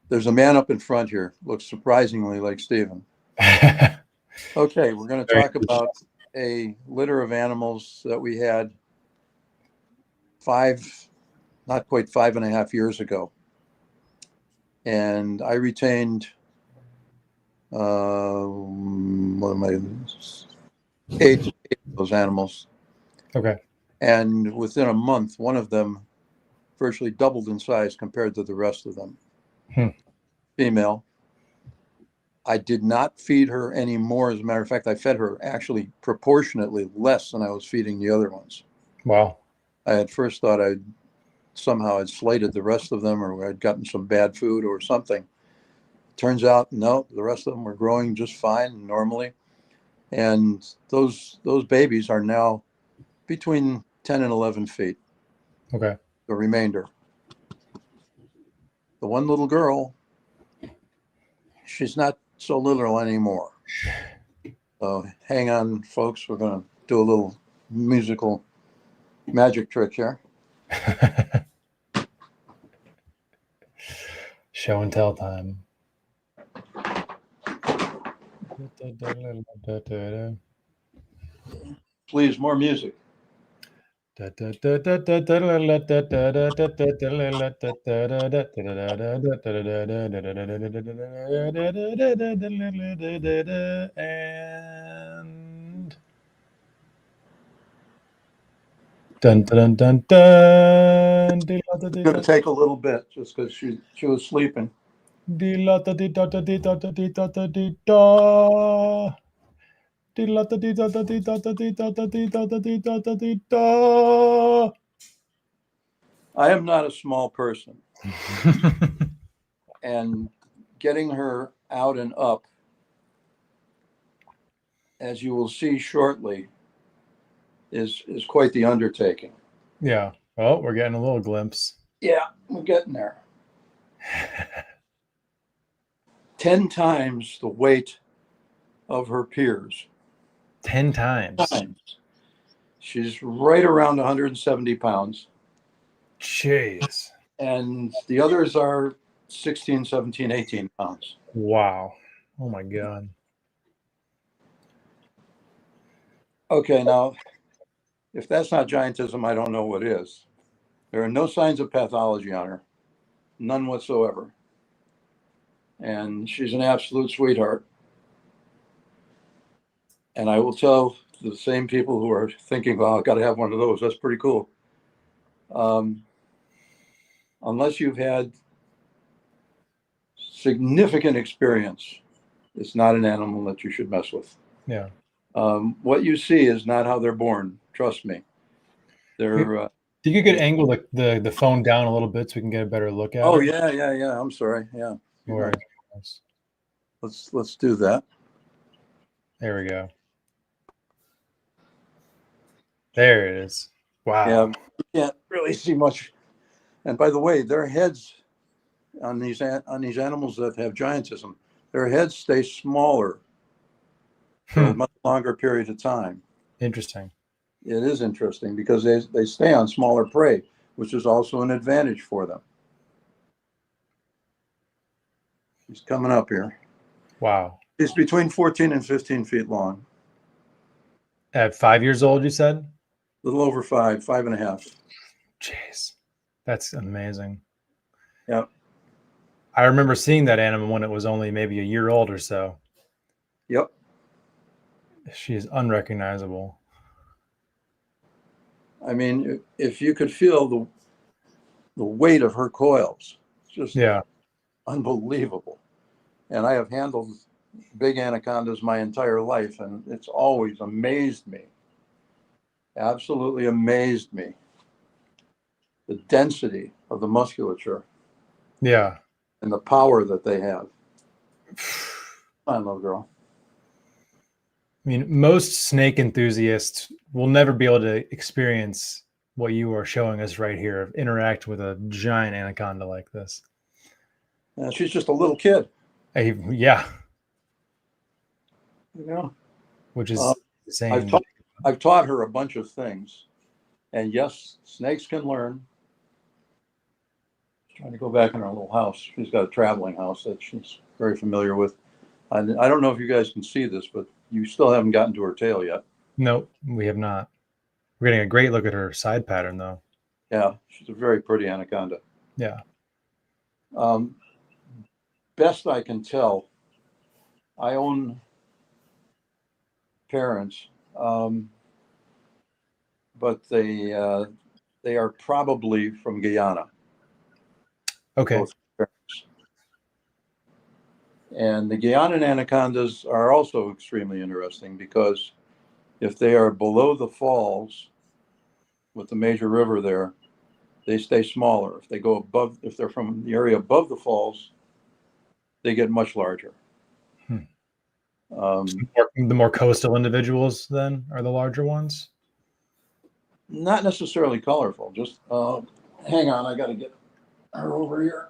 Speaker 3: there's a man up in front here. Looks surprisingly like Stephen. Okay, we're going to talk about a litter of animals that we had not quite 5.5 years ago. And I retained, 8 of those animals.
Speaker 2: Okay.
Speaker 3: And within a month, one of them virtually doubled in size compared to the rest of them. Female. I did not feed her any more. As a matter of fact, I fed her actually proportionately less than I was feeding the other ones.
Speaker 2: Wow.
Speaker 3: I at first thought I'd slated the rest of them, or I'd gotten some bad food or something. Turns out, no, the rest of them were growing just fine normally. And those babies are now between 10 and 11 feet.
Speaker 2: Okay.
Speaker 3: The remainder. The one little girl, she's not so little anymore. So hang on, folks. We're going to do a little musical magic trick here.
Speaker 2: Show and tell time.
Speaker 3: Please, more music.
Speaker 2: And dun dun dun dun.
Speaker 3: It's going to take a little bit just because she was sleeping. I am not a small person. And getting her out and up, as you will see shortly, is quite the undertaking.
Speaker 2: Yeah. Oh, we're getting a little glimpse.
Speaker 3: Yeah, we're getting there. 10 times the weight of her peers.
Speaker 2: 10 times.
Speaker 3: She's right around 170 pounds.
Speaker 2: Jeez.
Speaker 3: And the others are 16, 17, 18 pounds.
Speaker 2: Wow. Oh my God.
Speaker 3: Okay, now, if that's not giantism, I don't know what is. There are no signs of pathology on her. None whatsoever. And she's an absolute sweetheart. And I will tell the same people who are thinking, well, I've got to have one of those. That's pretty cool. Unless you've had significant experience, it's not an animal that you should mess with.
Speaker 2: Yeah.
Speaker 3: What you see is not how they're born. Trust me. They're.
Speaker 2: Do you could angle the phone down a little bit so we can get a better look at
Speaker 3: Oh
Speaker 2: it?
Speaker 3: yeah. I'm sorry. Yeah.
Speaker 2: Or,
Speaker 3: Let's do that.
Speaker 2: there we go. There it is. Wow.
Speaker 3: Yeah, you can't really see much. And by the way, their heads on these animals that have giantism, their heads stay smaller for a much longer period of time.
Speaker 2: Interesting.
Speaker 3: It is interesting because they stay on smaller prey, which is also an advantage for them. He's coming up here.
Speaker 2: Wow.
Speaker 3: He's between 14 and 15 feet long.
Speaker 2: At 5 years old, you said?
Speaker 3: A little over 5.5.
Speaker 2: Jeez. That's amazing.
Speaker 3: Yep.
Speaker 2: I remember seeing that animal when it was only maybe a year old or so.
Speaker 3: Yep.
Speaker 2: She is unrecognizable.
Speaker 3: I mean, if you could feel the weight of her coils, it's just unbelievable. And I have handled big anacondas my entire life, and it's always amazed me. Absolutely amazed me. The density of the musculature.
Speaker 2: Yeah.
Speaker 3: And the power that they have. Come on, little girl.
Speaker 2: I mean, most snake enthusiasts will never be able to experience what you are showing us right here, interact with a giant anaconda like this.
Speaker 3: She's just a little kid.
Speaker 2: Yeah.
Speaker 3: You know,
Speaker 2: which is insane.
Speaker 3: I've taught her a bunch of things. And yes, snakes can learn. She's trying to go back in her little house. She's got a traveling house that she's very familiar with. I don't know if you guys can see this, but you still haven't gotten to her tail yet.
Speaker 2: Nope, we have not. We're getting a great look at her side pattern, though.
Speaker 3: Yeah, she's a very pretty anaconda.
Speaker 2: Yeah.
Speaker 3: Best I can tell, I own parents, but they are probably from Guyana.
Speaker 2: Okay.
Speaker 3: Both parents. And the Guianan anacondas are also extremely interesting because if they are below the falls with the major river there, they stay smaller. If they go above, if they're from the area above the falls, they get much larger.
Speaker 2: The more coastal individuals then are the larger ones?
Speaker 3: Not necessarily colorful, just hang on, I got to get her over here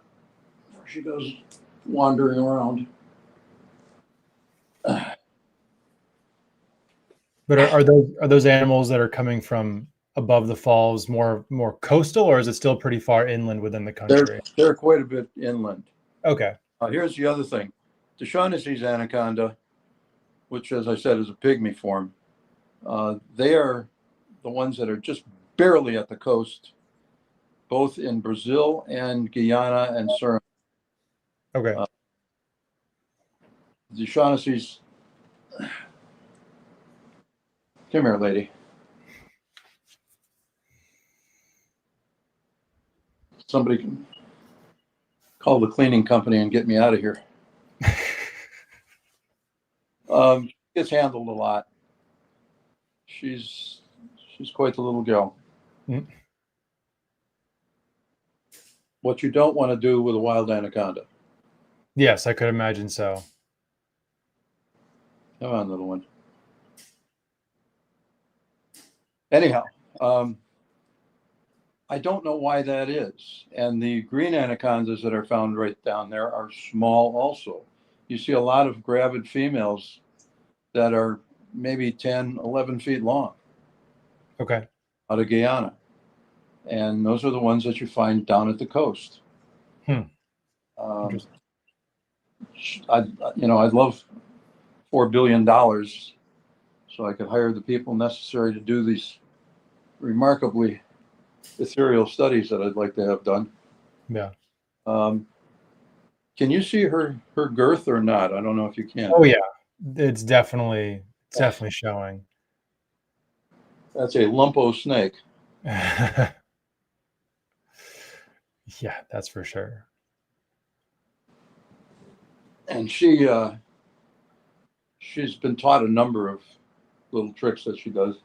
Speaker 3: before she goes wandering around.
Speaker 2: But are those animals that are coming from above the falls more coastal, or is it still pretty far inland within the country?
Speaker 3: They're quite a bit inland.
Speaker 2: Okay.
Speaker 3: Here's the other thing. The Shaughnessy's anaconda, which, as I said, is a pygmy form, they are the ones that are just barely at the coast, both in Brazil and Guyana and Suriname.
Speaker 2: Okay.
Speaker 3: The Shaughnessy's. Come here, lady. Somebody can call the cleaning company and get me out of here. Gets handled a lot. She's quite the little girl.
Speaker 2: Mm.
Speaker 3: What you don't want to do with a wild anaconda.
Speaker 2: Yes, I could imagine so.
Speaker 3: Come on, little one. Anyhow, I don't know why that is. And the green anacondas that are found right down there are small also. You see a lot of gravid females that are maybe 10, 11 feet long.
Speaker 2: Okay.
Speaker 3: Out of Guyana. And those are the ones that you find down at the coast. I'd love $4 billion so I could hire the people necessary to do these remarkably ethereal studies that I'd like to have done.
Speaker 2: Yeah.
Speaker 3: Can you see her girth or not? I don't know if you can.
Speaker 2: Oh yeah, it's definitely showing.
Speaker 3: That's a lumpo snake.
Speaker 2: Yeah, that's for sure.
Speaker 3: And she's been taught a number of little tricks that she does.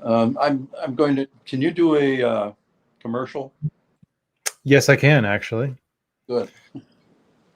Speaker 3: I'm going to. Can you do a commercial?
Speaker 2: Yes, I can actually.
Speaker 3: Good.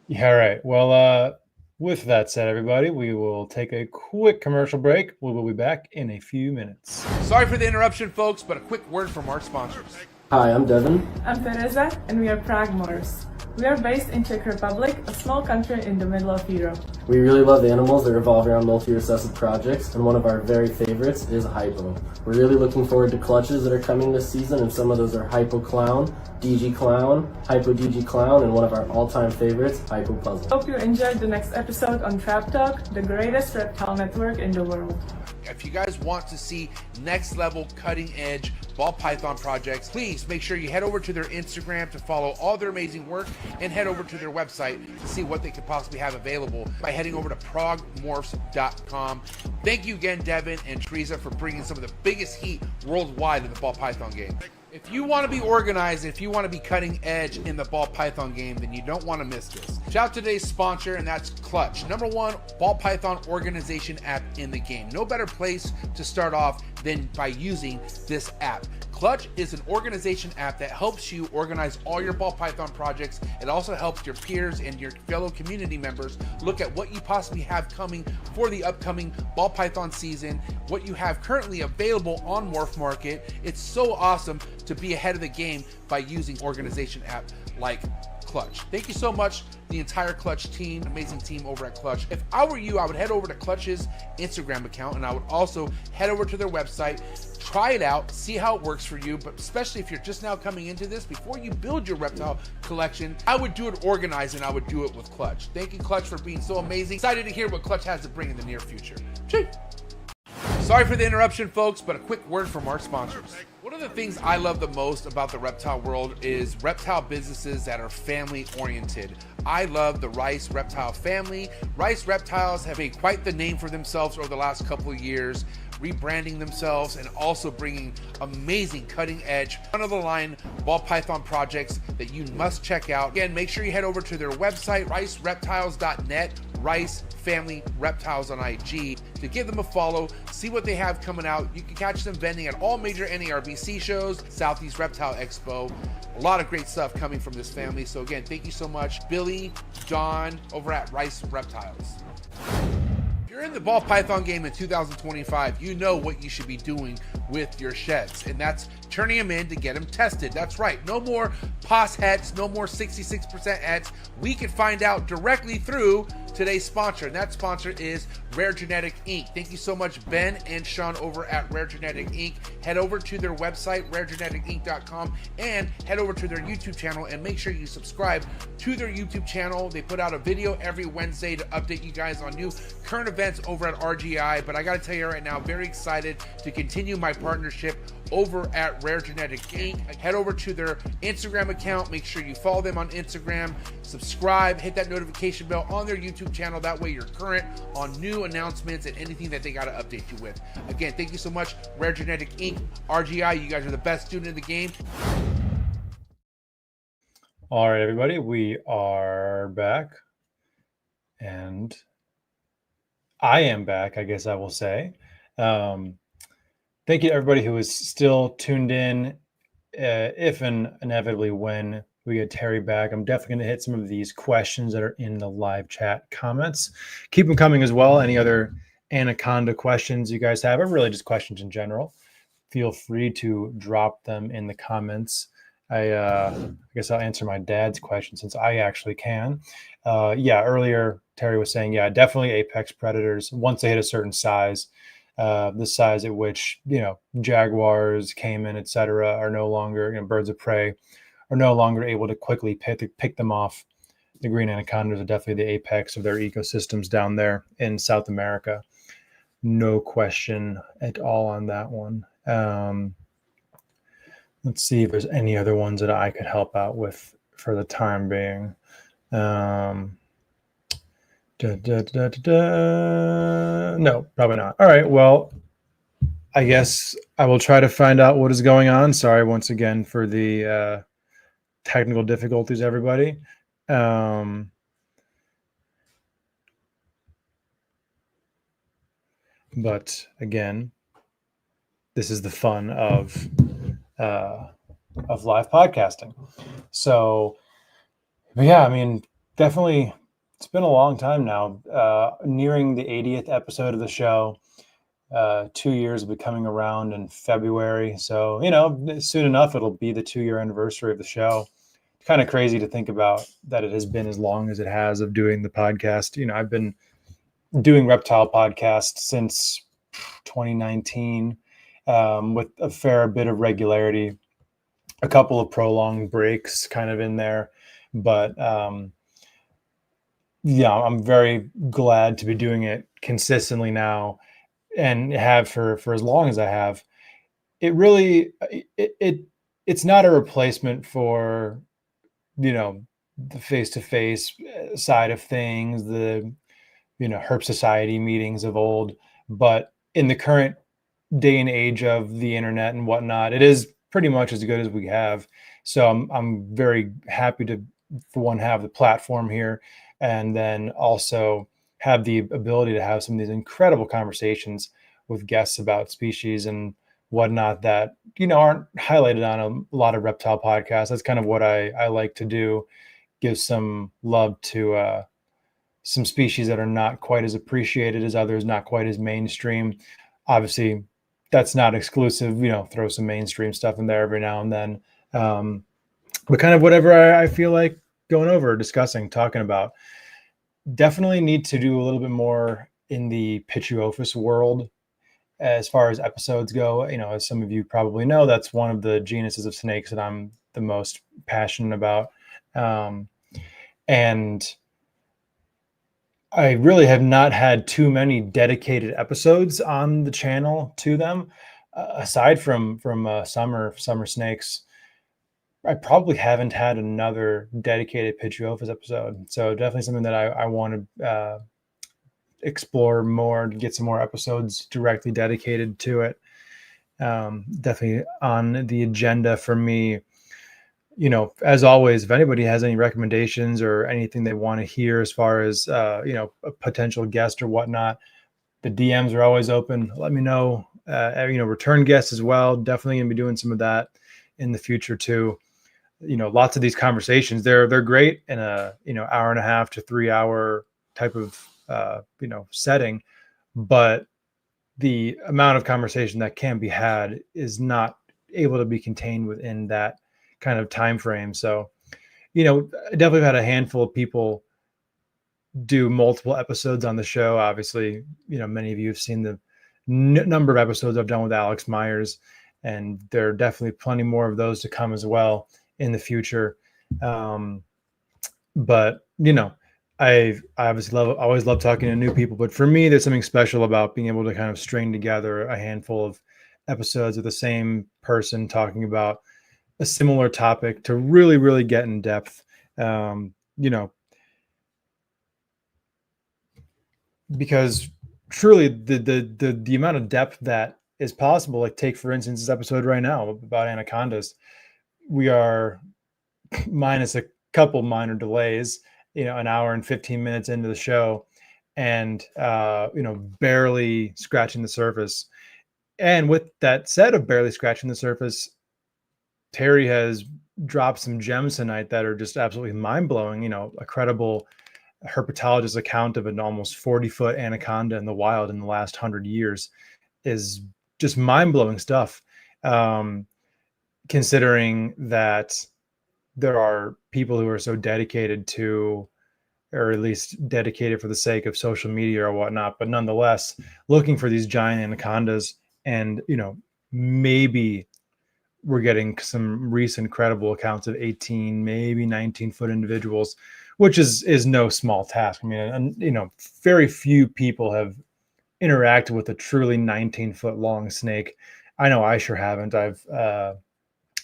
Speaker 2: Yeah, all right. Well, with that said, everybody, we will take a quick commercial break. We will be back in a few minutes.
Speaker 5: Sorry for the interruption, folks, but a quick word from our sponsors.
Speaker 6: Hi, I'm Devin.
Speaker 7: I'm Teresa, and we are MORPH. We are based in Czech Republic, a small country in the middle of Europe.
Speaker 6: We really love animals that revolve around multi-recessive projects, and one of our very favorites is Hypo. We're really looking forward to clutches that are coming this season, and some of those are Hypo Clown, DG Clown, Hypo DG Clown, and one of our all-time favorites, Hypo Puzzle.
Speaker 7: Hope you enjoyed the next episode on Trap Talk, the greatest reptile network in the world.
Speaker 5: If you guys want to see next level cutting edge ball python projects, please make sure you head over to their Instagram to follow all their amazing work, and head over to their website to see what they could possibly have available by heading over to progmorphs.com. Thank you again, Devin and Teresa, for bringing some of the biggest heat worldwide in the ball python game. If you want to be organized, if you want to be cutting edge in the ball python game, then you don't want to miss this. Shout out to today's sponsor, and that's Clutch, #1 ball python organization app in the game. No better place to start off than by using this app. Clutch is an organization app that helps you organize all your ball python projects. It also helps your peers and your fellow community members look at what you possibly have coming for the upcoming ball python season, what you have currently available on Morph Market. It's so awesome to be ahead of the game by using organization app like Clutch. Thank you so much, the entire Clutch team, amazing team over at Clutch. If I were you, I would head over to Clutch's Instagram account, and I would also head over to their website, try it out, see how it works for you, but especially if you're just now coming into this, before you build your reptile collection, I would do it organized, and I would do it with Clutch. Thank you, Clutch, for being so amazing. Excited to hear what Clutch has to bring in the near future. Chee! Sorry for the interruption, folks, but a quick word from our sponsors. One of the things I love the most about the reptile world is reptile businesses that are family oriented. I love the Rice Reptile family. Rice Reptiles have made quite the name for themselves over the last couple of years, rebranding themselves and also bringing amazing cutting edge, front of the line ball python projects that you must check out. Again, make sure you head over to their website, ricereptiles.net, Rice Family Reptiles on IG, to give them a follow, see what they have coming out. You can catch them vending at all major NARBC shows, Southeast Reptile Expo. A lot of great stuff coming from this family. So again, thank you so much, Billy, John, over at Rice Reptiles. If you're in the ball python game in 2025, you know what you should be doing with your sheds, and that's turning them in to get them tested. That's right, no more POS hets, no more 66% hets. We can find out directly through today's sponsor, and that sponsor is Rare Genetic Inc. Thank you so much, Ben and Sean over at Rare Genetic Inc. Head over to their website, raregeneticinc.com, and head over to their YouTube channel, and make sure you subscribe to their YouTube channel. They put out a video every Wednesday to update you guys on new current events over at RGI. But I gotta tell you right now, very excited to continue my partnership over at Rare Genetic Inc. Head over to their Instagram account, make sure you follow them on Instagram, subscribe, hit that notification bell on their YouTube channel. That way you're current on new announcements and anything that they got to update you with. Again, thank you so much, Rare Genetic Inc. RGI, you guys are the best student in the game.
Speaker 2: All right, everybody, we are back, and I am back, I guess I will say. Thank you to everybody who is still tuned in. If and inevitably when we get Terry back, I'm definitely going to hit some of these questions that are in the live chat comments. Keep them coming as well. Any other Anaconda questions you guys have, or really just questions in general, feel free to drop them in the comments. I guess I'll answer my dad's question since I actually can. Yeah, earlier Terry was saying, yeah, definitely apex predators. Once they hit a certain size, the size at which, jaguars, caiman, etc., are no longer, birds of prey, are no longer able to quickly pick them off. The green anacondas are definitely the apex of their ecosystems down there in South America. No question at all on that one. Let's see if there's any other ones that I could help out with for the time being. No, probably not. All right. Well, I guess I will try to find out what is going on. Sorry once again for the technical difficulties, everybody. But again, this is the fun of live podcasting. So, but yeah, I mean, definitely, it's been a long time now. Nearing the 80th episode of the show. 2 years will be coming around in February. So, soon enough, it'll be the 2-year anniversary of the show. It's kind of crazy to think about that it has been as long as it has of doing the podcast. I've been doing Reptile podcast since 2019 with a fair bit of regularity, a couple of prolonged breaks kind of in there. But yeah, I'm very glad to be doing it consistently now and have for as long as I have. It really, it's not a replacement for, the face-to-face side of things, the, Herp Society meetings of old, but in the current day and age of the internet and whatnot, it is pretty much as good as we have. So I'm very happy to, for one, have the platform here, and then also have the ability to have some of these incredible conversations with guests about species and whatnot that, aren't highlighted on a lot of reptile podcasts. That's kind of what I like to do, give some love to some species that are not quite as appreciated as others, not quite as mainstream. Obviously, that's not exclusive, throw some mainstream stuff in there every now and then. But kind of whatever I feel like going over, discussing, talking about. Definitely need to do a little bit more in the Pituophis world as far as episodes go. As some of you probably know, that's one of the genuses of snakes that I'm the most passionate about. And I really have not had too many dedicated episodes on the channel to them, aside from summer snakes. I probably haven't had another dedicated Pituophis episode. So definitely something that I want to explore more, to get some more episodes directly dedicated to it. Definitely on the agenda for me. As always, if anybody has any recommendations or anything they want to hear as far as, a potential guest or whatnot, the DMs are always open. Let me know. Return guests as well. Definitely going to be doing some of that in the future too. Lots of these conversations, they're great in a, hour and a half to 3 hour type of, setting, but the amount of conversation that can be had is not able to be contained within that kind of time frame. So, I definitely had a handful of people do multiple episodes on the show. Obviously, many of you have seen the number of episodes I've done with Alex Myers, and there are definitely plenty more of those to come as well in the future. But I obviously always love talking to new people, but for me, there's something special about being able to kind of string together a handful of episodes with the same person talking about a similar topic to really, really get in depth. Because truly the amount of depth that is possible, like take for instance this episode right now about anacondas, we are minus a couple minor delays, an hour and 15 minutes into the show, and barely scratching the surface. And with that said of barely scratching the surface, Terry has dropped some gems tonight that are just absolutely mind-blowing. A credible herpetologist account of an almost 40-foot anaconda in the wild in the last 100 years is just mind-blowing stuff. Considering that there are people who are so dedicated to, or at least dedicated for the sake of social media or whatnot, but nonetheless looking for these giant anacondas. And, maybe we're getting some recent credible accounts of 18, maybe 19-foot individuals, which is no small task. I mean, and, very few people have interacted with a truly 19-foot long snake. I know I sure haven't.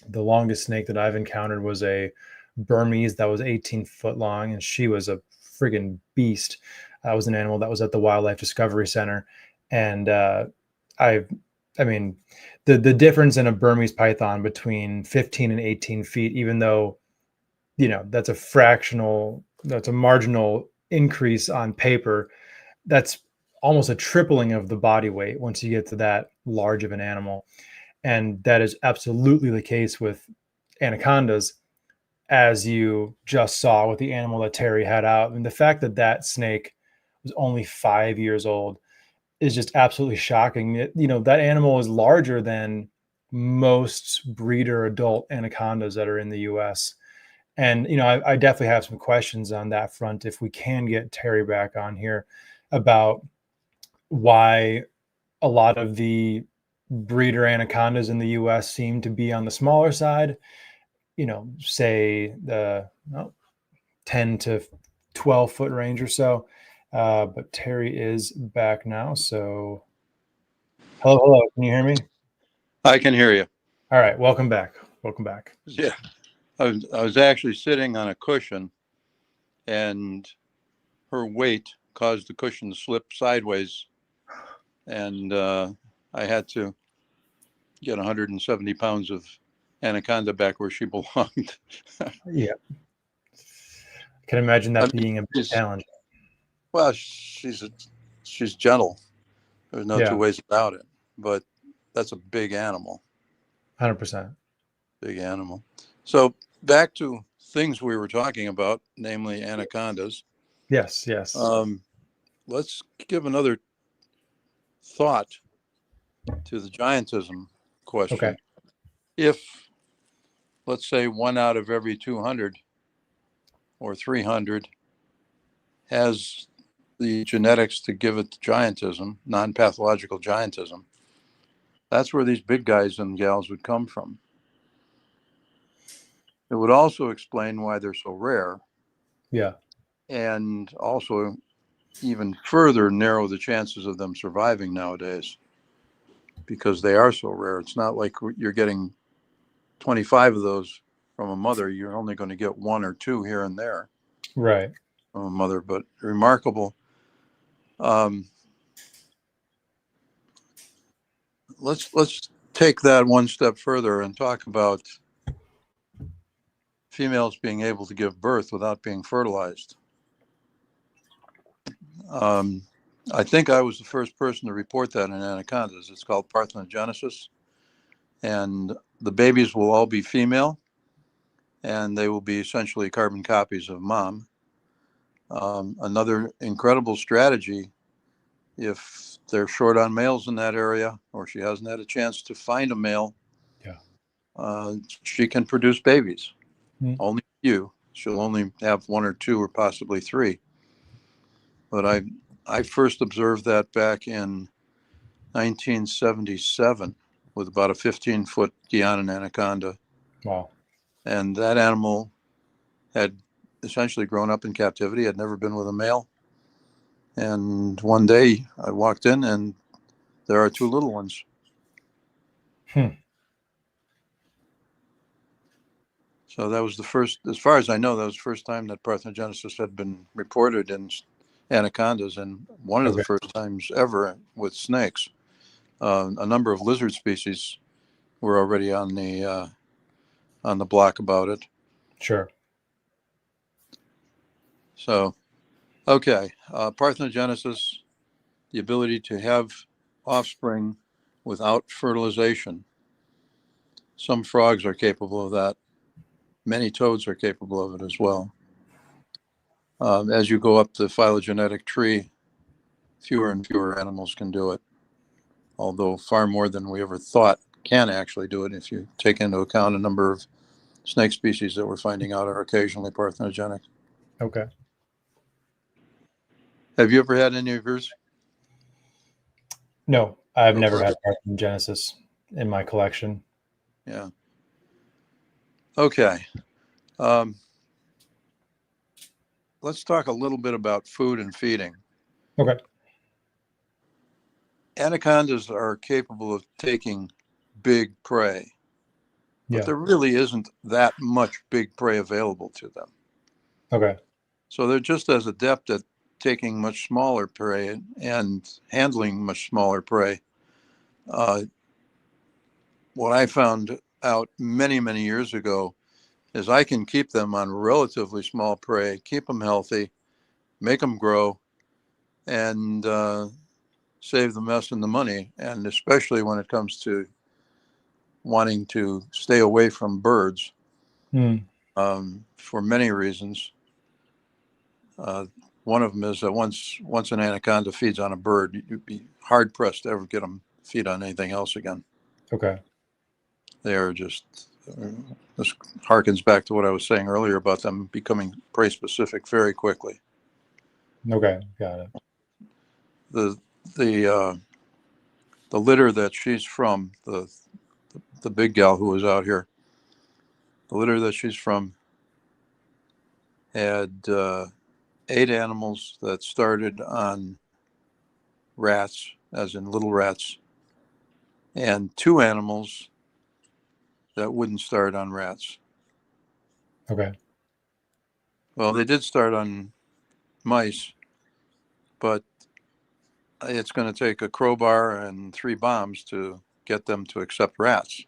Speaker 2: The longest snake that I've encountered was a Burmese that was 18 foot long, and she was a friggin' beast. Was an animal that was at the Wildlife Discovery Center, and I mean, the difference in a Burmese python between 15 and 18 feet, even though, you know, that's a marginal increase on paper, that's almost a tripling of the body weight once you get to that large of an animal. And that is absolutely the case with anacondas, as you just saw with the animal that Terry had out. And the fact that that snake was only 5 years old is just absolutely shocking. You know, that animal is larger than most breeder adult anacondas that are in the US. And, you know, I definitely have some questions on that front if we can get Terry back on here about why a lot of the breeder anacondas in the US seem to be on the smaller side, you know, say the 10 to 12 foot range or so. But Terry is back now. So hello. Can you hear me?
Speaker 3: I can hear you.
Speaker 2: All right. Welcome back.
Speaker 3: Yeah. I was actually sitting on a cushion, and her weight caused the cushion to slip sideways, and I had to get 170 pounds of anaconda back where she belonged.
Speaker 2: Yeah. I can imagine that
Speaker 3: I mean,
Speaker 2: being a big challenge.
Speaker 3: Well, she's gentle. There's no two ways about it. But that's a big animal.
Speaker 2: 100%.
Speaker 3: Big animal. So back to things we were talking about, namely anacondas.
Speaker 2: Yes.
Speaker 3: Let's give another thought to the giantism question.
Speaker 2: Okay.
Speaker 3: If, let's say, 1 out of every 200 or 300 has the genetics to give it giantism, non-pathological giantism, that's where these big guys and gals would come from. It would also explain why they're so rare.
Speaker 2: Yeah.
Speaker 3: And also even further narrow the chances of them surviving nowadays, because they are so rare. It's not like you're getting 25 of those from a mother. You're only going to get 1 or 2 here and there.
Speaker 2: Right.
Speaker 3: From a mother, but remarkable. Let's take that one step further and talk about females being able to give birth without being fertilized. I think I was the first person to report that in anacondas. It's called parthenogenesis, and the babies will all be female, and they will be essentially carbon copies of mom. Another incredible strategy, if they're short on males in that area, or she hasn't had a chance to find a male, she can produce babies. Only a few. She'll only have 1 or 2 or possibly 3. But I first observed that back in 1977 with about a 15-foot Guianan anaconda.
Speaker 2: Wow.
Speaker 3: And that animal had essentially grown up in captivity, had never been with a male. And one day I walked in and there are 2 little ones. So that was the first, as far as I know, that was the first time that parthenogenesis had been reported in anacondas, and one of the first times ever with snakes. A number of lizard species were already on the block about it.
Speaker 2: Sure.
Speaker 3: So, okay, parthenogenesis, the ability to have offspring without fertilization. Some frogs are capable of that. Many toads are capable of it as well. As you go up the phylogenetic tree, fewer and fewer animals can do it, although far more than we ever thought can actually do it if you take into account a number of snake species that we're finding out are occasionally parthenogenic.
Speaker 2: Okay.
Speaker 3: Have you ever had any of yours?
Speaker 2: No, I've never had parthenogenesis in my collection.
Speaker 3: Yeah. Okay. Let's talk a little bit about food and feeding.
Speaker 2: Okay.
Speaker 3: Anacondas are capable of taking big prey, but there really isn't that much big prey available to them.
Speaker 2: Okay.
Speaker 3: So they're just as adept at taking much smaller prey and handling much smaller prey. What I found out many, many years ago is I can keep them on relatively small prey, keep them healthy, make them grow, and save the mess and the money. And especially when it comes to wanting to stay away from birds, for many reasons. One of them is that once an anaconda feeds on a bird, you'd be hard pressed to ever get them feed on anything else again.
Speaker 2: Okay.
Speaker 3: They are just, this harkens back to what I was saying earlier about them becoming prey specific very quickly.
Speaker 2: Okay, got it.
Speaker 3: The litter that she's from, the big gal who was out here, the litter that she's from had 8 animals that started on rats, as in little rats, and 2 animals that wouldn't start on rats.
Speaker 2: Okay.
Speaker 3: Well, they did start on mice, but it's going to take a crowbar and 3 bombs to get them to accept rats.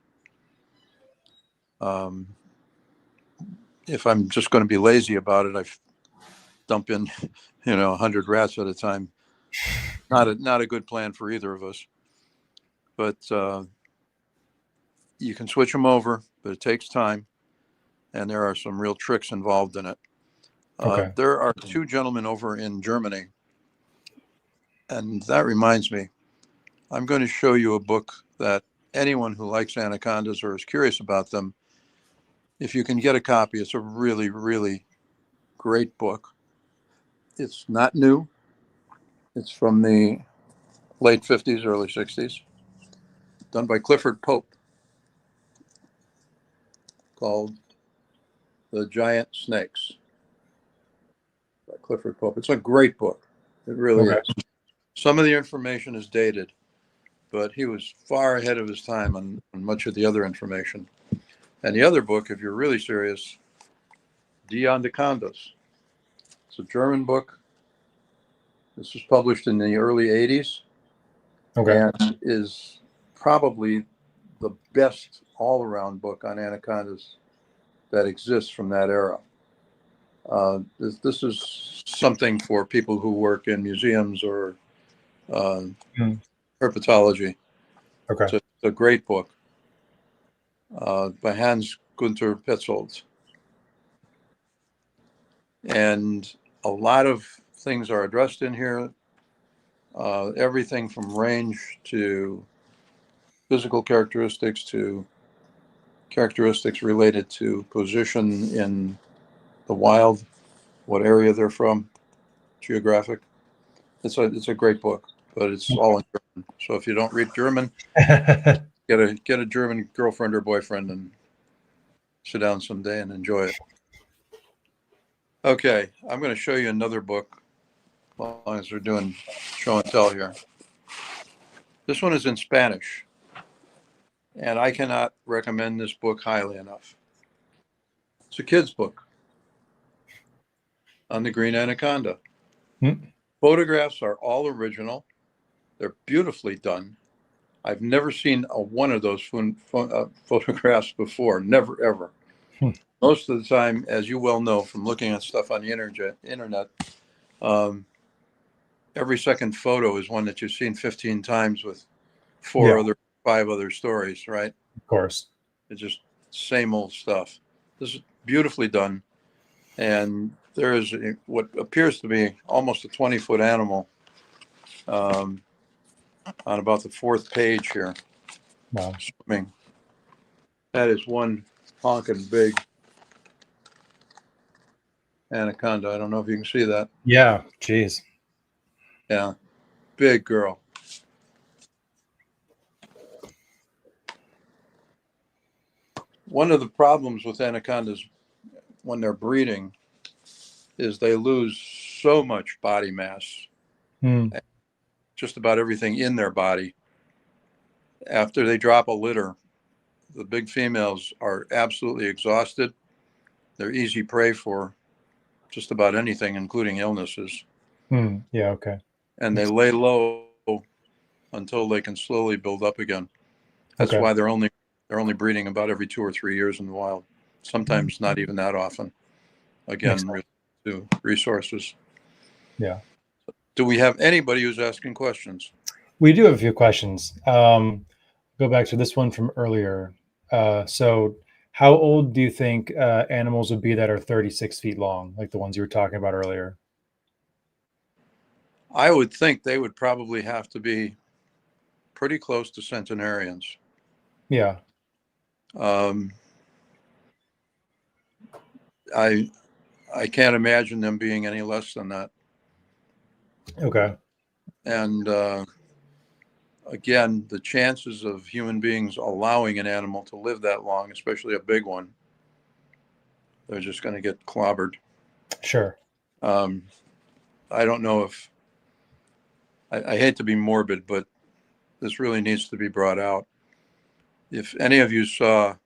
Speaker 3: If I'm just going to be lazy about it, I dump in, 100 rats at a time. Not a good plan for either of us. But you can switch them over, but it takes time, and there are some real tricks involved in it.
Speaker 2: Okay.
Speaker 3: There are 2 gentlemen over in Germany, and that reminds me, I'm going to show you a book that anyone who likes anacondas or is curious about them, if you can get a copy, it's a really, really great book. It's not new. It's from the late 50s, early 60s, done by Clifford Pope, called The Giant Snakes by Clifford Pope. It's a great book. It really is. Some of the information is dated, but he was far ahead of his time on much of the other information. And the other book, if you're really serious, Die Anacondas. It's a German book. This was published in the early 80s.
Speaker 2: Okay.
Speaker 3: And is probably the best all-around book on anacondas that exists from that era. This is something for people who work in museums or herpetology.
Speaker 2: Okay.
Speaker 3: It's a great book by Hans Gunther Petzold. And a lot of things are addressed in here. Everything from range to physical characteristics to characteristics related to position in the wild, what area they're from, geographic. It's a great book, but it's all in German. So if you don't read German, get a German girlfriend or boyfriend and sit down someday and enjoy it. Okay, I'm going to show you another book as long as we're doing show and tell here. This one is in Spanish, and I cannot recommend this book highly enough. It's a kid's book on the green anaconda. Photographs are all original. They're beautifully done. I've never seen one of those photographs before. Never, ever. Most of the time, as you well know from looking at stuff on the internet, every second photo is one that you've seen 15 times with 5 other stories, right?
Speaker 2: Of course.
Speaker 3: It's just same old stuff. This is beautifully done. And there is what appears to be almost a 20-foot animal on about the 4th page here.
Speaker 2: Wow.
Speaker 3: Swimming. That is one honking big anaconda. I don't know if you can see that.
Speaker 2: Yeah. Jeez.
Speaker 3: Yeah. Big girl. One of the problems with anacondas when they're breeding is they lose so much body mass, just about everything in their body. After they drop a litter, the big females are absolutely exhausted. They're easy prey for just about anything, including illnesses.
Speaker 2: Yeah, okay.
Speaker 3: And they lay low until they can slowly build up again. That's
Speaker 2: Okay.
Speaker 3: why they're only breeding about every 2 or 3 years in the wild. Sometimes not even that often. Again, to resources.
Speaker 2: Yeah.
Speaker 3: Do we have anybody who's asking questions?
Speaker 2: We do have a few questions. Go back to this one from earlier. So how old do you think animals would be that are 36 feet long, like the ones you were talking about earlier?
Speaker 3: I would think they would probably have to be pretty close to centenarians.
Speaker 2: Yeah.
Speaker 3: I can't imagine them being any less than that.
Speaker 2: Okay.
Speaker 3: And again, the chances of human beings allowing an animal to live that long, especially a big one, they're just going to get clobbered.
Speaker 2: Sure.
Speaker 3: I don't know if I hate to be morbid, but this really needs to be brought out. If any of you saw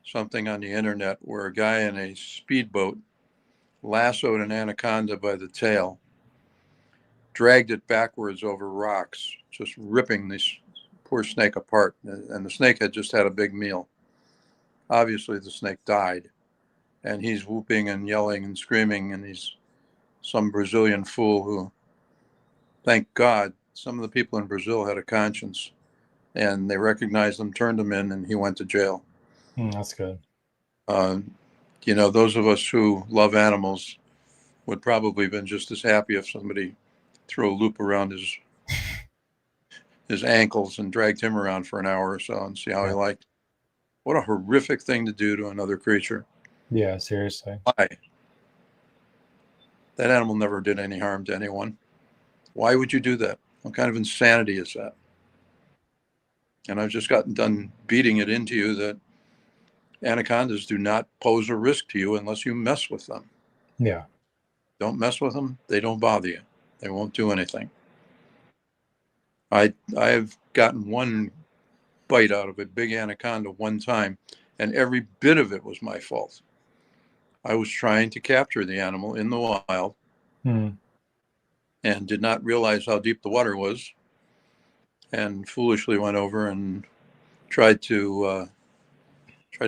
Speaker 3: something on the internet where a guy in a speedboat lassoed an anaconda by the tail, dragged it backwards over rocks, just ripping this poor snake apart, and the snake had just had a big meal. Obviously, the snake died, and he's whooping and yelling and screaming, and he's some Brazilian fool who, thank God, some of the people in Brazil had a conscience, and they recognized him, turned him in, and he went to jail.
Speaker 2: That's good.
Speaker 3: You know, those of us who love animals would probably have been just as happy if somebody threw a loop around his ankles and dragged him around for an hour or so and see how he liked it. What a horrific thing to do to another creature.
Speaker 2: Yeah, seriously.
Speaker 3: Why? That animal never did any harm to anyone. Why would you do that? What kind of insanity is that? And I've just gotten done beating it into you that anacondas do not pose a risk to you unless you mess with them.
Speaker 2: Yeah.
Speaker 3: Don't mess with them. They don't bother you. They won't do anything. I've gotten one bite out of a big anaconda one time, and every bit of it was my fault. I was trying to capture the animal in the wild and did not realize how deep the water was, and foolishly went over and tried to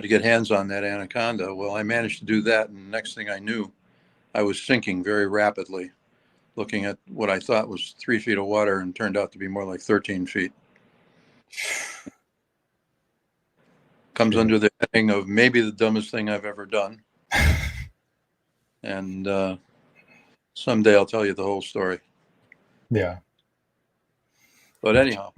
Speaker 3: get hands on that anaconda. Well, I managed to do that, and the next thing I knew, I was sinking very rapidly, looking at what I thought was 3 feet of water and turned out to be more like 13 feet. Comes under the heading of maybe the dumbest thing I've ever done. And someday I'll tell you the whole story.
Speaker 2: Yeah.
Speaker 3: But anyhow,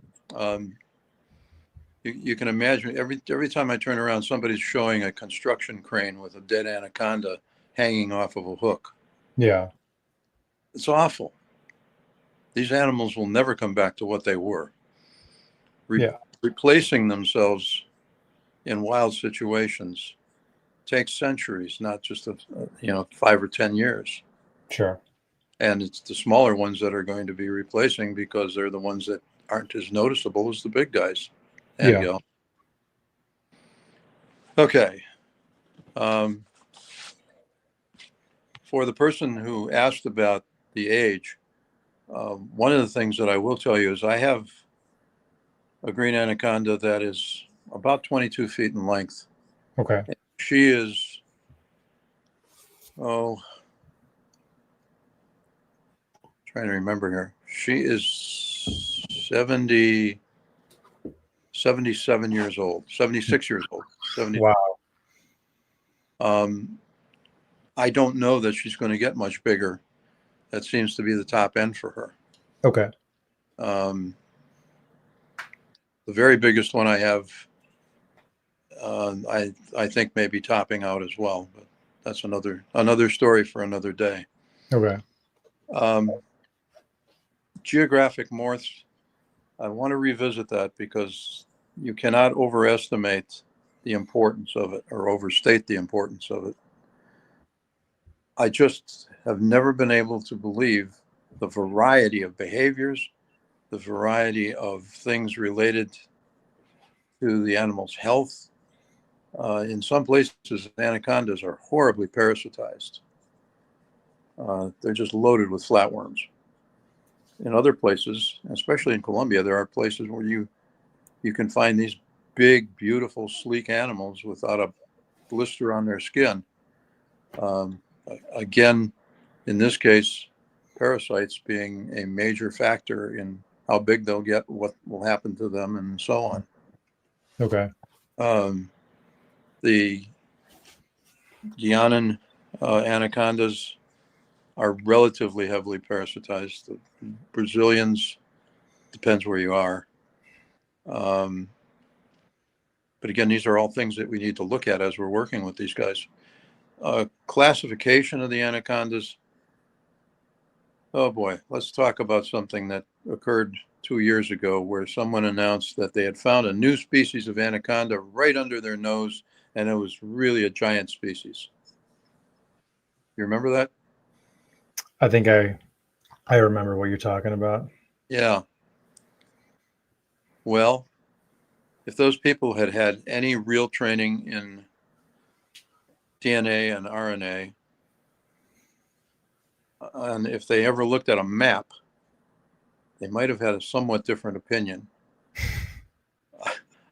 Speaker 3: you can imagine every time I turn around, somebody's showing a construction crane with a dead anaconda hanging off of a hook.
Speaker 2: Yeah.
Speaker 3: It's awful. These animals will never come back to what they were. Replacing themselves in wild situations takes centuries, not just 5 or 10 years.
Speaker 2: Sure.
Speaker 3: And it's the smaller ones that are going to be replacing because they're the ones that aren't as noticeable as the big guys. And go. Okay. For the person who asked about the age, one of the things that I will tell you is I have a green anaconda that is about 22 feet in length.
Speaker 2: Okay.
Speaker 3: She is, trying to remember here. She is 77 years old, 76 years old. 70.
Speaker 2: Wow.
Speaker 3: I don't know that she's going to get much bigger. That seems to be the top end for her.
Speaker 2: Okay.
Speaker 3: The very biggest one I have, I think may be topping out as well, but that's another story for another day.
Speaker 2: Okay.
Speaker 3: Geographic morphs, I want to revisit that because you cannot overestimate the importance of it or overstate the importance of it. I just have never been able to believe the variety of behaviors, the variety of things related to the animal's health. In some places, anacondas are horribly parasitized. They're just loaded with flatworms. In other places, especially in Colombia, there are places where you can find these big, beautiful, sleek animals without a blister on their skin. Again, in this case, parasites being a major factor in how big they'll get, what will happen to them, and so on.
Speaker 2: Okay.
Speaker 3: The Guianan anacondas are relatively heavily parasitized. The Brazilians, depends where you are. But again, these are all things that we need to look at as we're working with these guys. Classification of the anacondas. Oh boy, let's talk about something that occurred 2 years ago where someone announced that they had found a new species of anaconda right under their nose, and it was really a giant species. You remember that?
Speaker 2: I think I remember what you're talking about.
Speaker 3: Yeah. Well, if those people had had any real training in DNA and RNA, and if they ever looked at a map, they might have had a somewhat different opinion.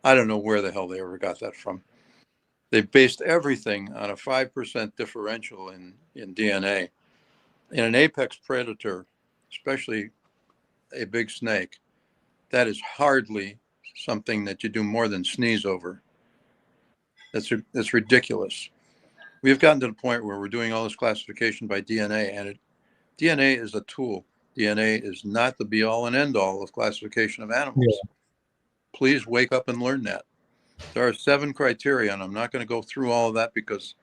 Speaker 3: I don't know where the hell they ever got that from. They based everything on a 5% differential in DNA. In an apex predator, especially a big snake, that is hardly something that you do more than sneeze over. That's ridiculous. We've gotten to the point where we're doing all this classification by DNA, and DNA is a tool. DNA is not the be-all and end-all of classification of animals. Yeah. Please wake up and learn that. There are 7 criteria, and I'm not going to go through all of that because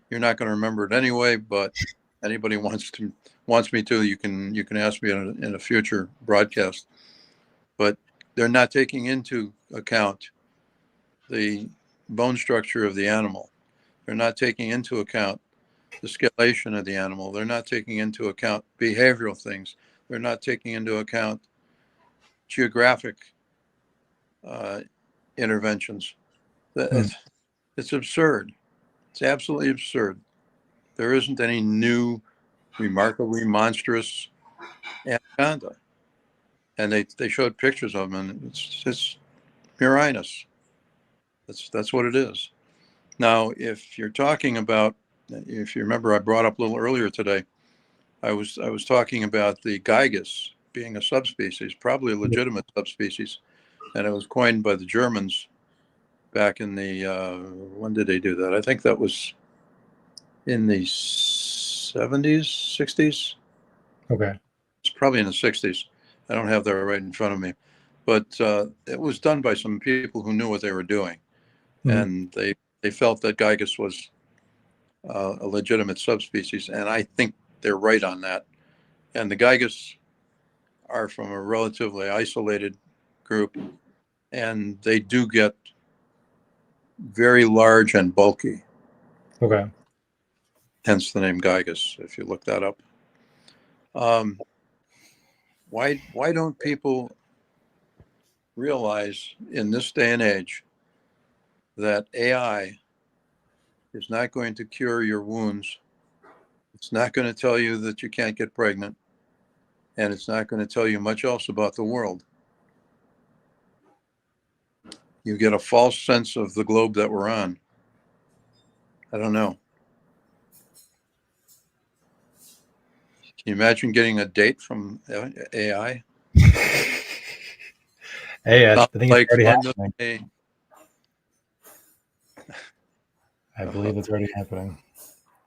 Speaker 3: you're not going to remember it anyway. But anybody wants me to, you can ask me in a future broadcast. But they're not taking into account the bone structure of the animal. They're not taking into account the scalation of the animal. They're not taking into account behavioral things. They're not taking into account geographic interventions. It's absurd. It's absolutely absurd. There isn't any new, remarkably monstrous anaconda. And they showed pictures of them, and it's Murinus. That's what it is. Now, if you're talking about, if you remember, I brought up a little earlier today, I was talking about the Gygus being a subspecies, probably a legitimate subspecies, and it was coined by the Germans back in the, when did they do that? I think that was in the 70s, 60s.
Speaker 2: Okay.
Speaker 3: It's probably in the 60s. I don't have that right in front of me. But it was done by some people who knew what they were doing. And they felt that Gygus was a legitimate subspecies. And I think they're right on that. And the Gygus are from a relatively isolated group. And they do get very large and bulky.
Speaker 2: Okay.
Speaker 3: Hence the name Gygus, if you look that up. Why don't people realize in this day and age that AI is not going to cure your wounds? It's not going to tell you that you can't get pregnant, and it's not going to tell you much else about the world. You get a false sense of the globe that we're on. I don't know. Can you imagine getting a date from AI?
Speaker 2: Hey, I think
Speaker 3: like
Speaker 2: it's already happening. I believe it's already happening.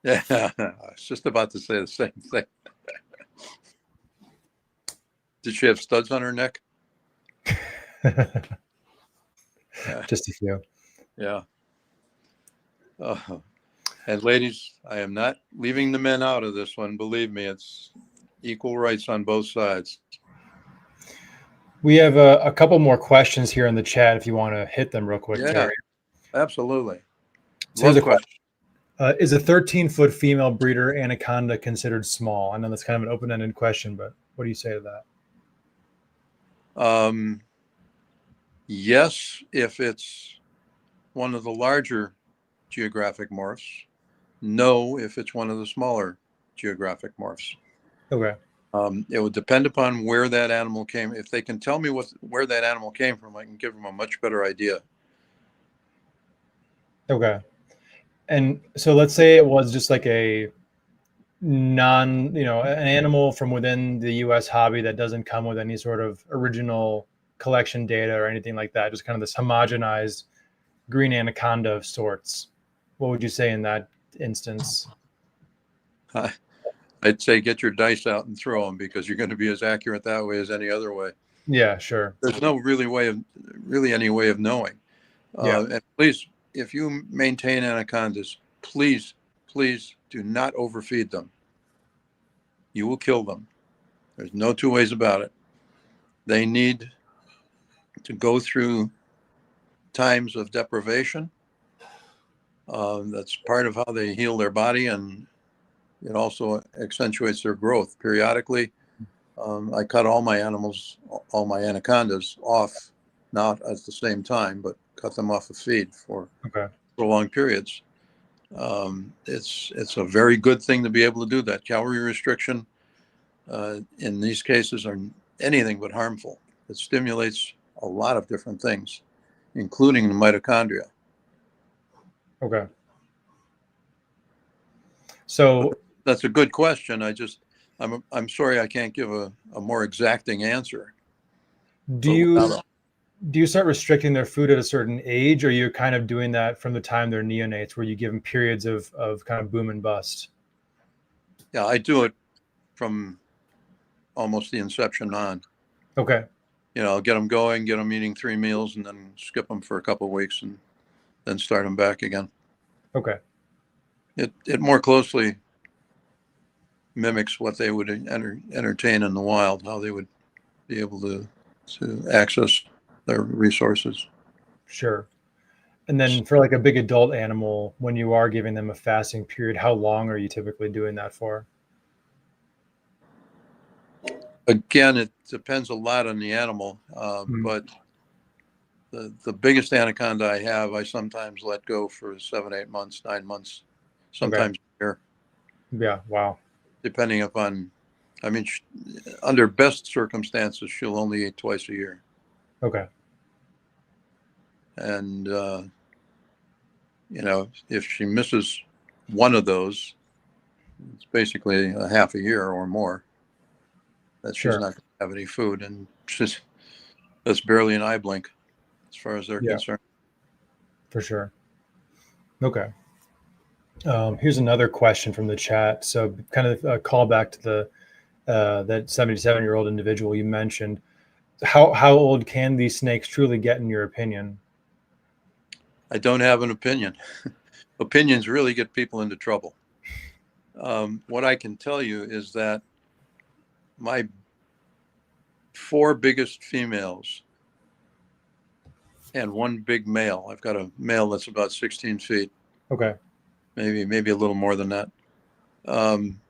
Speaker 3: Yeah, I was just about to say the same thing. Did she have studs on her neck?
Speaker 2: Just a few.
Speaker 3: Yeah. And ladies, I am not leaving the men out of this one. Believe me, it's equal rights on both sides.
Speaker 2: We have a couple more questions here in the chat if you want to hit them real quick,
Speaker 3: Yeah,
Speaker 2: Terry.
Speaker 3: Absolutely.
Speaker 2: So here's a question. Is a 13-foot female breeder anaconda considered small? I know that's kind of an open-ended question, but what do you say to that?
Speaker 3: Yes, if it's one of the larger geographic morphs. No, if it's one of the smaller geographic morphs.
Speaker 2: Okay.
Speaker 3: It would depend upon where that animal came. If they can tell me where that animal came from, I can give them a much better idea.
Speaker 2: Okay. And so let's say it was just like a an animal from within the U.S. hobby that doesn't come with any sort of original collection data or anything like that, just kind of this homogenized green anaconda of sorts. What would you say in that instance?
Speaker 3: I'd say get your dice out and throw them, because you're going to be as accurate that way as any other way.
Speaker 2: Yeah, sure.
Speaker 3: There's no really any way of knowing. And please, if you maintain anacondas, please do not overfeed them. You will kill them. There's no two ways about it. They need to go through times of deprivation. That's part of how they heal their body, and it also accentuates their growth periodically. I cut all my anacondas off, not at the same time, but cut them off of feed for prolonged periods. It's a very good thing to be able to do that. Calorie restriction in these cases are anything but harmful. It stimulates a lot of different things, including the mitochondria.
Speaker 2: Okay. So
Speaker 3: that's a good question. I'm sorry I can't give a more exacting answer.
Speaker 2: Do you start restricting their food at a certain age, or you're kind of doing that from the time they're neonates, where you give them periods of kind of boom and bust?
Speaker 3: Yeah, I do it from almost the inception on.
Speaker 2: Okay.
Speaker 3: I'll get them going, get them eating 3 meals, and then skip them for a couple of weeks and then start them back again.
Speaker 2: Okay.
Speaker 3: It more closely mimics what they would entertain in the wild, how they would be able to access their resources.
Speaker 2: Sure. And then for like a big adult animal, when you are giving them a fasting period, how long are you typically doing that for?
Speaker 3: Again, it depends a lot on the animal, but the biggest anaconda I have, I sometimes let go for 7, 8 months, 9 months, sometimes a year.
Speaker 2: Yeah, wow.
Speaker 3: Depending upon, under best circumstances, she'll only eat twice a year.
Speaker 2: Okay.
Speaker 3: And, if she misses one of those, it's basically a half a year or more that she's not going to have any food. And that's barely an eye blink as far as they're concerned.
Speaker 2: For sure. Okay. Here's another question from the chat. So kind of a callback to that 77-year-old individual you mentioned. How old can these snakes truly get, in your opinion?
Speaker 3: I don't have an opinion. Opinions really get people into trouble. What I can tell you is that my 4 biggest females and 1 big male. I've got a male that's about 16 feet.
Speaker 2: Okay.
Speaker 3: Maybe a little more than that. And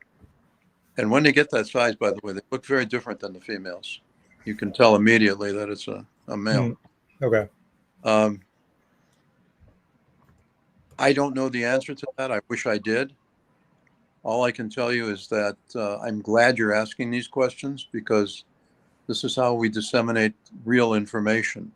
Speaker 3: when they get that size, by the way, they look very different than the females. You can tell immediately that it's a male.
Speaker 2: Okay.
Speaker 3: I don't know the answer to that. I wish I did. All I can tell you is that I'm glad you're asking these questions, because this is how we disseminate real information.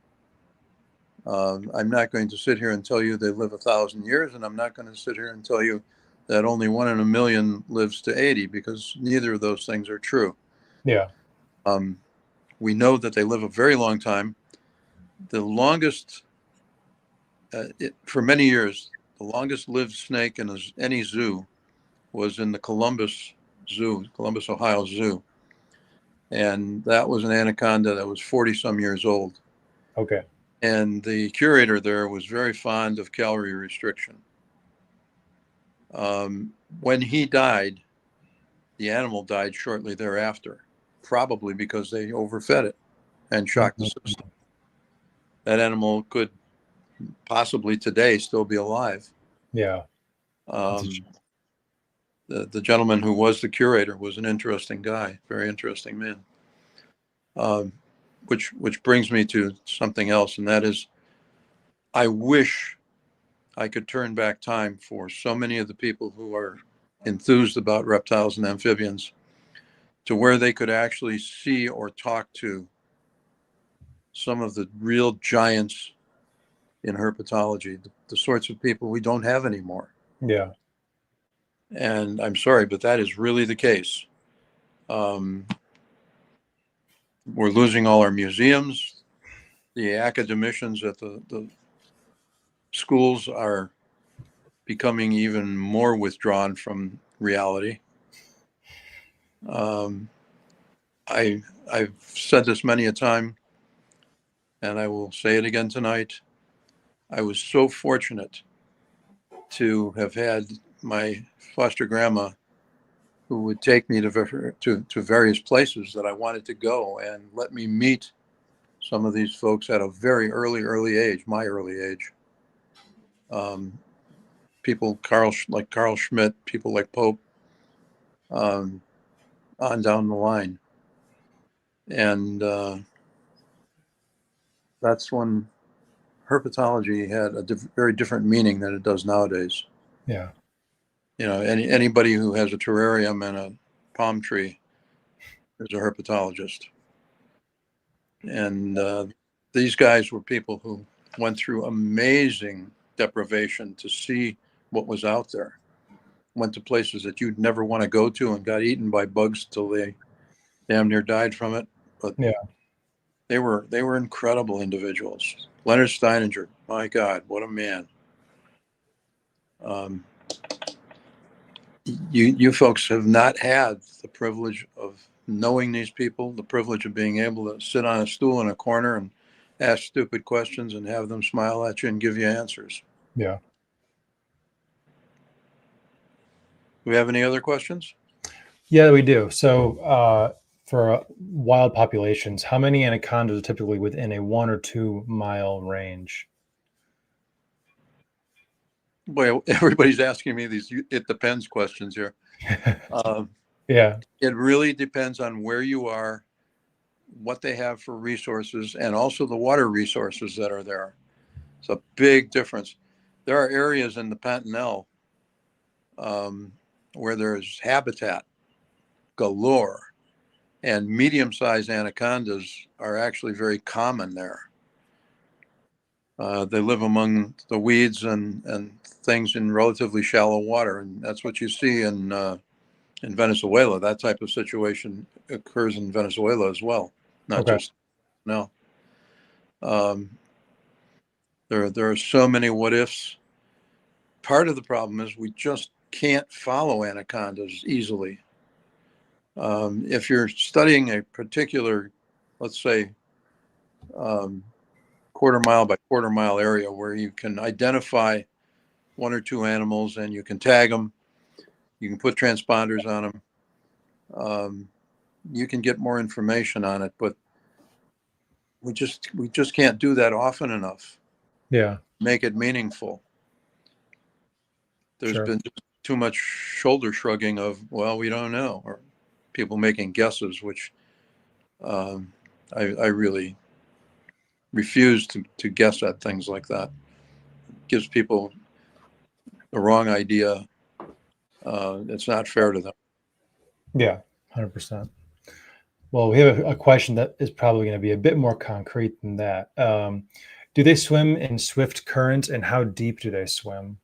Speaker 3: I'm not going to sit here and tell you they live 1,000 years, and I'm not going to sit here and tell you that only 1 in a million lives to 80, because neither of those things are true.
Speaker 2: Yeah.
Speaker 3: We know that they live a very long time. The longest, for many years, the longest lived snake in any zoo was in the Columbus, Ohio Zoo. And that was an anaconda that was 40-some years old.
Speaker 2: Okay.
Speaker 3: And the curator there was very fond of calorie restriction. When he died, the animal died shortly thereafter, probably because they overfed it and shocked the system. That animal could possibly today still be alive.
Speaker 2: Yeah.
Speaker 3: The gentleman who was the curator was an interesting guy, very interesting man. Which brings me to something else, and that is, I wish I could turn back time for so many of the people who are enthused about reptiles and amphibians, to where they could actually see or talk to some of the real giants in herpetology, the sorts of people we don't have anymore.
Speaker 2: Yeah.
Speaker 3: And I'm sorry, but that is really the case. We're losing all our museums. The academicians at the schools are becoming even more withdrawn from reality. I've said this many a time, and I will say it again tonight. I was so fortunate to have had my foster grandma who would take me to various places that I wanted to go and let me meet some of these folks at a very early age, my early age. People like Carl Schmidt, people like Pope, on down the line. And that's when herpetology had a very different meaning than it does nowadays.
Speaker 2: Yeah.
Speaker 3: You know, anybody who has a terrarium and a palm tree is a herpetologist. And these guys were people who went through amazing deprivation to see what was out there. Went to places that you'd never want to go to and got eaten by bugs till they damn near died from it. But
Speaker 2: Yeah.
Speaker 3: they were incredible individuals. Leonard Steininger, my God, what a man. You folks have not had the privilege of knowing these people, the privilege of being able to sit on a stool in a corner and ask stupid questions and have them smile at you and give you answers.
Speaker 2: Yeah.
Speaker 3: Do we have any other questions?
Speaker 2: Yeah, we do. So for wild populations, how many anacondas are typically within a 1 or 2 mile range?
Speaker 3: Boy, everybody's asking me these it depends questions here.
Speaker 2: Yeah.
Speaker 3: It really depends on where you are, what they have for resources, and also the water resources that are there. It's a big difference. There are areas in the Pantanal where there's habitat galore, and medium-sized anacondas are actually very common there. They live among the weeds and things in relatively shallow water, and that's what you see in Venezuela. That type of situation occurs in Venezuela as well, not
Speaker 2: Okay.
Speaker 3: just no. There are so many what ifs. Part of the problem is we just can't follow anacondas easily. If you're studying a particular, let's say, quarter mile by quarter mile area where you can identify 1 or 2 animals and you can tag them, you can put transponders on them, you can get more information on it, but we just can't do that often enough.
Speaker 2: Yeah.
Speaker 3: Make it meaningful. There's been just too much shoulder shrugging of, well, we don't know, or people making guesses, which I really refuse to guess at things like that. It gives people the wrong idea. It's not fair to them.
Speaker 2: Yeah, 100%. Well, we have a question that is probably going to be a bit more concrete than that. Do they swim in swift currents, and how deep do they swim?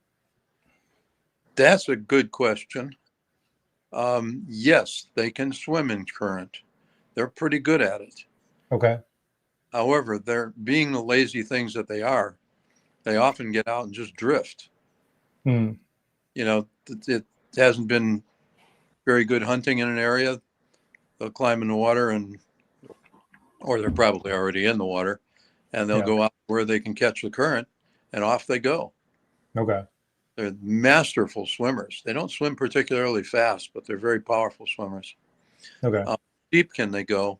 Speaker 3: That's a good question. Yes, they can swim in current. They're pretty good at it.
Speaker 2: Okay.
Speaker 3: However, they're being the lazy things that they are, they often get out and just drift.
Speaker 2: Hmm.
Speaker 3: You know, it hasn't been very good hunting in an area. They'll climb in the water or they're probably already in the water, and they'll go out where they can catch the current, and off they go.
Speaker 2: Okay.
Speaker 3: They're masterful swimmers. They don't swim particularly fast, but they're very powerful swimmers.
Speaker 2: Okay.
Speaker 3: Deep can they go?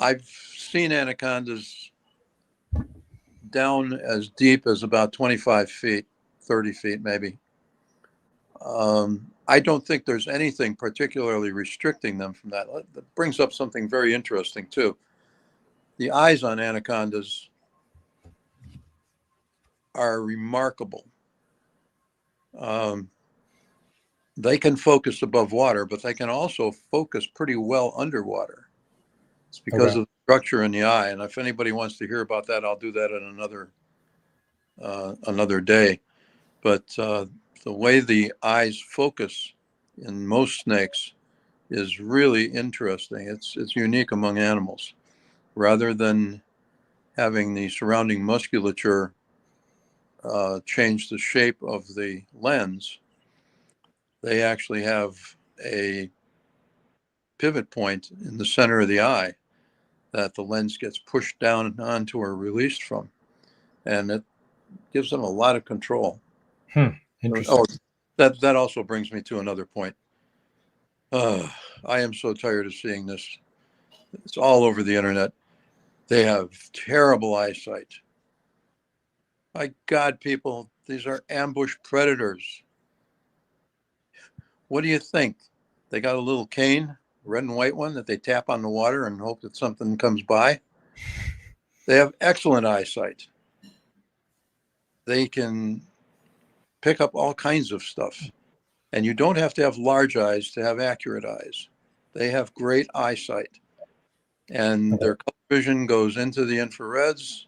Speaker 3: I've seen anacondas down as deep as about 25 feet, 30 feet maybe. I don't think there's anything particularly restricting them from that. That brings up something very interesting too. The eyes on anacondas are remarkable. they can focus above water, but they can also focus pretty well underwater. It's because
Speaker 2: Okay.
Speaker 3: of the structure in the eye. And if anybody wants to hear about that, I'll do that in another day. But the way the eyes focus in most snakes is really interesting. It's unique among animals. Rather than having the surrounding musculature change the shape of the lens, they actually have a pivot point in the center of the eye that the lens gets pushed down onto or released from. And it gives them a lot of control.
Speaker 2: Interesting.
Speaker 3: Oh, that also brings me to another point. I am so tired of seeing this. It's all over the internet. They have terrible eyesight. My God, people, these are ambush predators. What do you think? They got a little cane, red and white one, that they tap on the water and hope that something comes by. They have excellent eyesight. They can pick up all kinds of stuff. And you don't have to have large eyes to have accurate eyes. They have great eyesight. And their color vision goes into the infrareds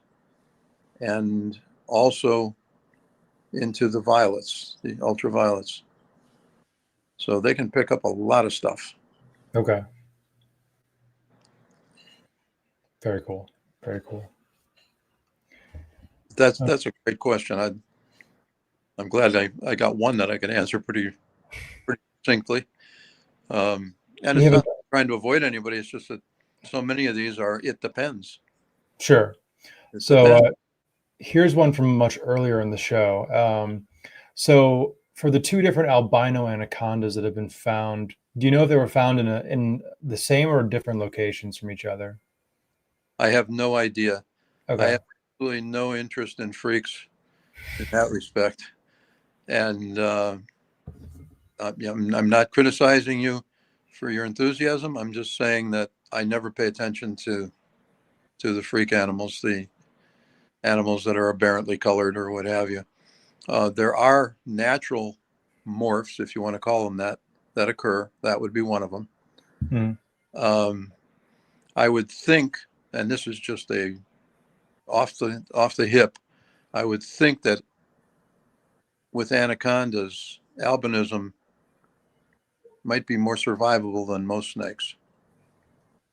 Speaker 3: and also into the violets, the ultraviolets. So they can pick up a lot of stuff.
Speaker 2: Okay. Very cool. Very cool.
Speaker 3: That's a great question. I'm glad I got one that I can answer pretty succinctly. And it's not trying to avoid anybody. It's just that so many of these are, it depends.
Speaker 2: Sure.
Speaker 3: It
Speaker 2: So
Speaker 3: depends.
Speaker 2: here's one from much earlier in the show. So for the two different albino anacondas that have been found, do you know if they were found in the same or different locations from each other?
Speaker 3: I have no idea.
Speaker 2: Okay.
Speaker 3: I have absolutely no interest in freaks in that respect. And I'm not criticizing you for your enthusiasm. I'm just saying that I never pay attention to the freak animals, the animals that are aberrantly colored or what have you. There are natural morphs, if you want to call them that occur. That would be one of them. I would think, and this is just a off the hip, I would think that with anacondas, albinism might be more survivable than most snakes.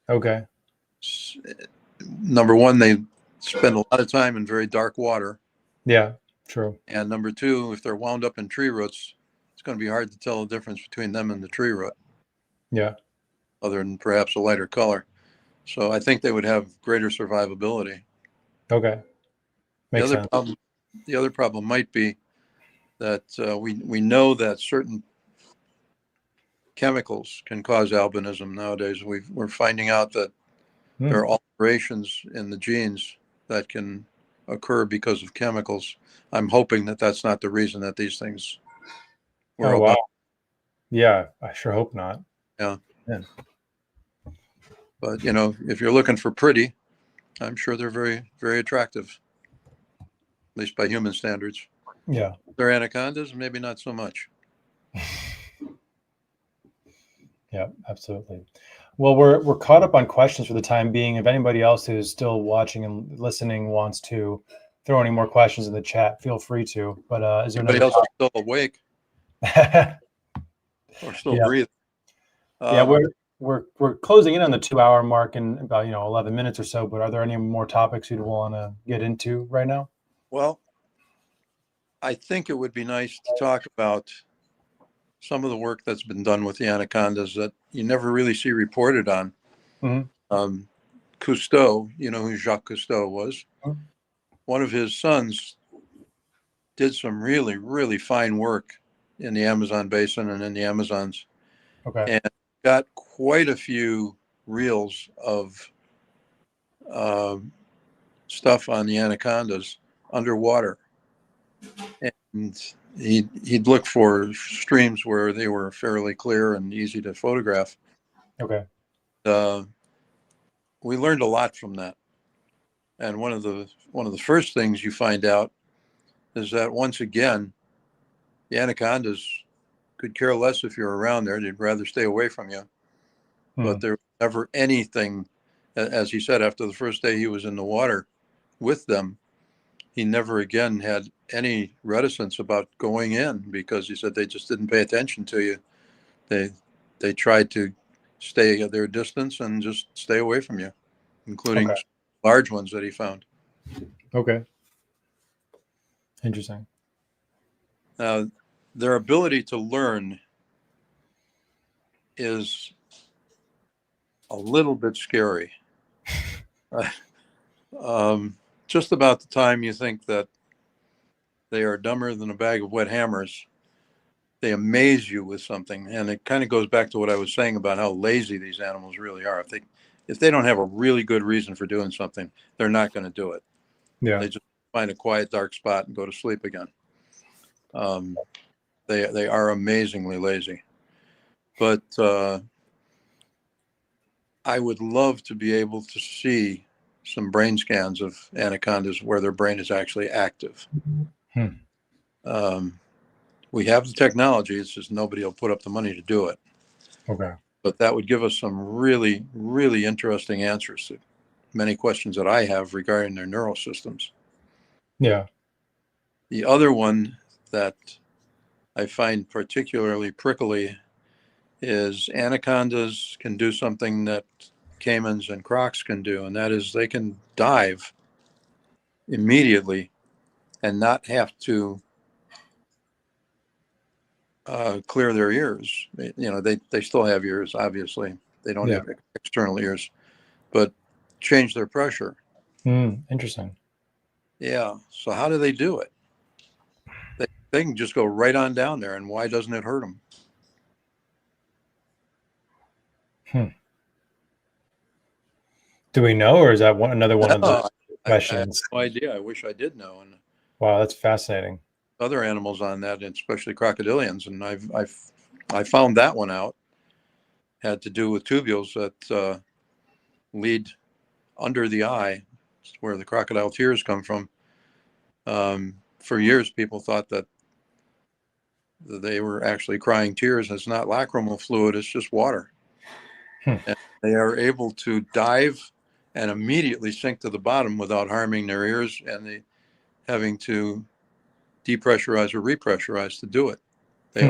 Speaker 2: Okay.
Speaker 3: Number one, they spend a lot of time in very dark water.
Speaker 2: Yeah, true.
Speaker 3: And number two, if they're wound up in tree roots, it's going to be hard to tell the difference between them and the tree root.
Speaker 2: Yeah.
Speaker 3: Other than perhaps a lighter color. So I think they would have greater survivability.
Speaker 2: Okay. Makes sense.
Speaker 3: The other problem might be that we know that certain chemicals can cause albinism nowadays. We're finding out that there are alterations in the genes that can occur because of chemicals. I'm hoping that that's not the reason that these things were
Speaker 2: Oh, wow. Yeah, I sure hope not.
Speaker 3: Yeah.
Speaker 2: Yeah.
Speaker 3: But, if you're looking for pretty, I'm sure they're very, very attractive, at least by human standards.
Speaker 2: Yeah.
Speaker 3: They're anacondas, maybe not so much.
Speaker 2: Yeah, absolutely. Well, we're caught up on questions for the time being. If anybody else who's still watching and listening wants to throw any more questions in the chat, feel free to. But is there
Speaker 3: anybody else still awake or still breathing?
Speaker 2: Yeah, we're closing in on the 2-hour mark in about 11 minutes or so. But are there any more topics you'd want to get into right now?
Speaker 3: Well, I think it would be nice to talk about some of the work that's been done with the anacondas that you never really see reported on.
Speaker 2: Mm-hmm.
Speaker 3: Cousteau, you know who Jacques Cousteau was? Mm-hmm. One of his sons did some really, really fine work in the Amazon basin and in the Amazons.
Speaker 2: Okay.
Speaker 3: And got quite a few reels of stuff on the anacondas underwater. And he'd look for streams where they were fairly clear and easy to photograph.
Speaker 2: Okay.
Speaker 3: We learned a lot from that. And one of the first things you find out is that once again, the anacondas could care less if you're around there. They'd rather stay away from you. But
Speaker 2: Hmm.
Speaker 3: there was never anything, as he said, after the first day he was in the water with them, he never again had any reticence about going in, because he said they just didn't pay attention to you. They tried to stay at their distance and just stay away from you, including
Speaker 2: Okay.
Speaker 3: large ones that he found.
Speaker 2: Okay. Interesting.
Speaker 3: Now, their ability to learn is a little bit scary. Just about the time you think that they are dumber than a bag of wet hammers, they amaze you with something. And it kind of goes back to what I was saying about how lazy these animals really are. If they don't have a really good reason for doing something, they're not going to do it.
Speaker 2: Yeah.
Speaker 3: They just find a quiet, dark spot and go to sleep again. They are amazingly lazy. But I would love to be able to see some brain scans of anacondas where their brain is actually active. We have the technology. It's just nobody will put up the money to do it.
Speaker 2: Okay.
Speaker 3: But that would give us some really, really interesting answers to many questions that I have regarding their neural systems.
Speaker 2: Yeah.
Speaker 3: The other one that I find particularly prickly is anacondas can do something that caimans and crocs can do, and that is they can dive immediately and not have to clear their ears. They still have ears, obviously. They don't have external ears, but change their pressure.
Speaker 2: Interesting.
Speaker 3: Yeah. So how do they do it? They can just go right on down there, and why doesn't it hurt them?
Speaker 2: Do we know, or is that another one of the
Speaker 3: I have
Speaker 2: questions?
Speaker 3: no idea. I wish I did know. And
Speaker 2: Wow, that's fascinating.
Speaker 3: other animals on that, especially crocodilians, and I found that one out. Had to do with tubules that lead under the eye, where the crocodile tears come from. For years, people thought that they were actually crying tears. It's not lacrimal fluid; it's just water. And they are able to dive and immediately sink to the bottom without harming their ears, and they having to depressurize or repressurize to do it. They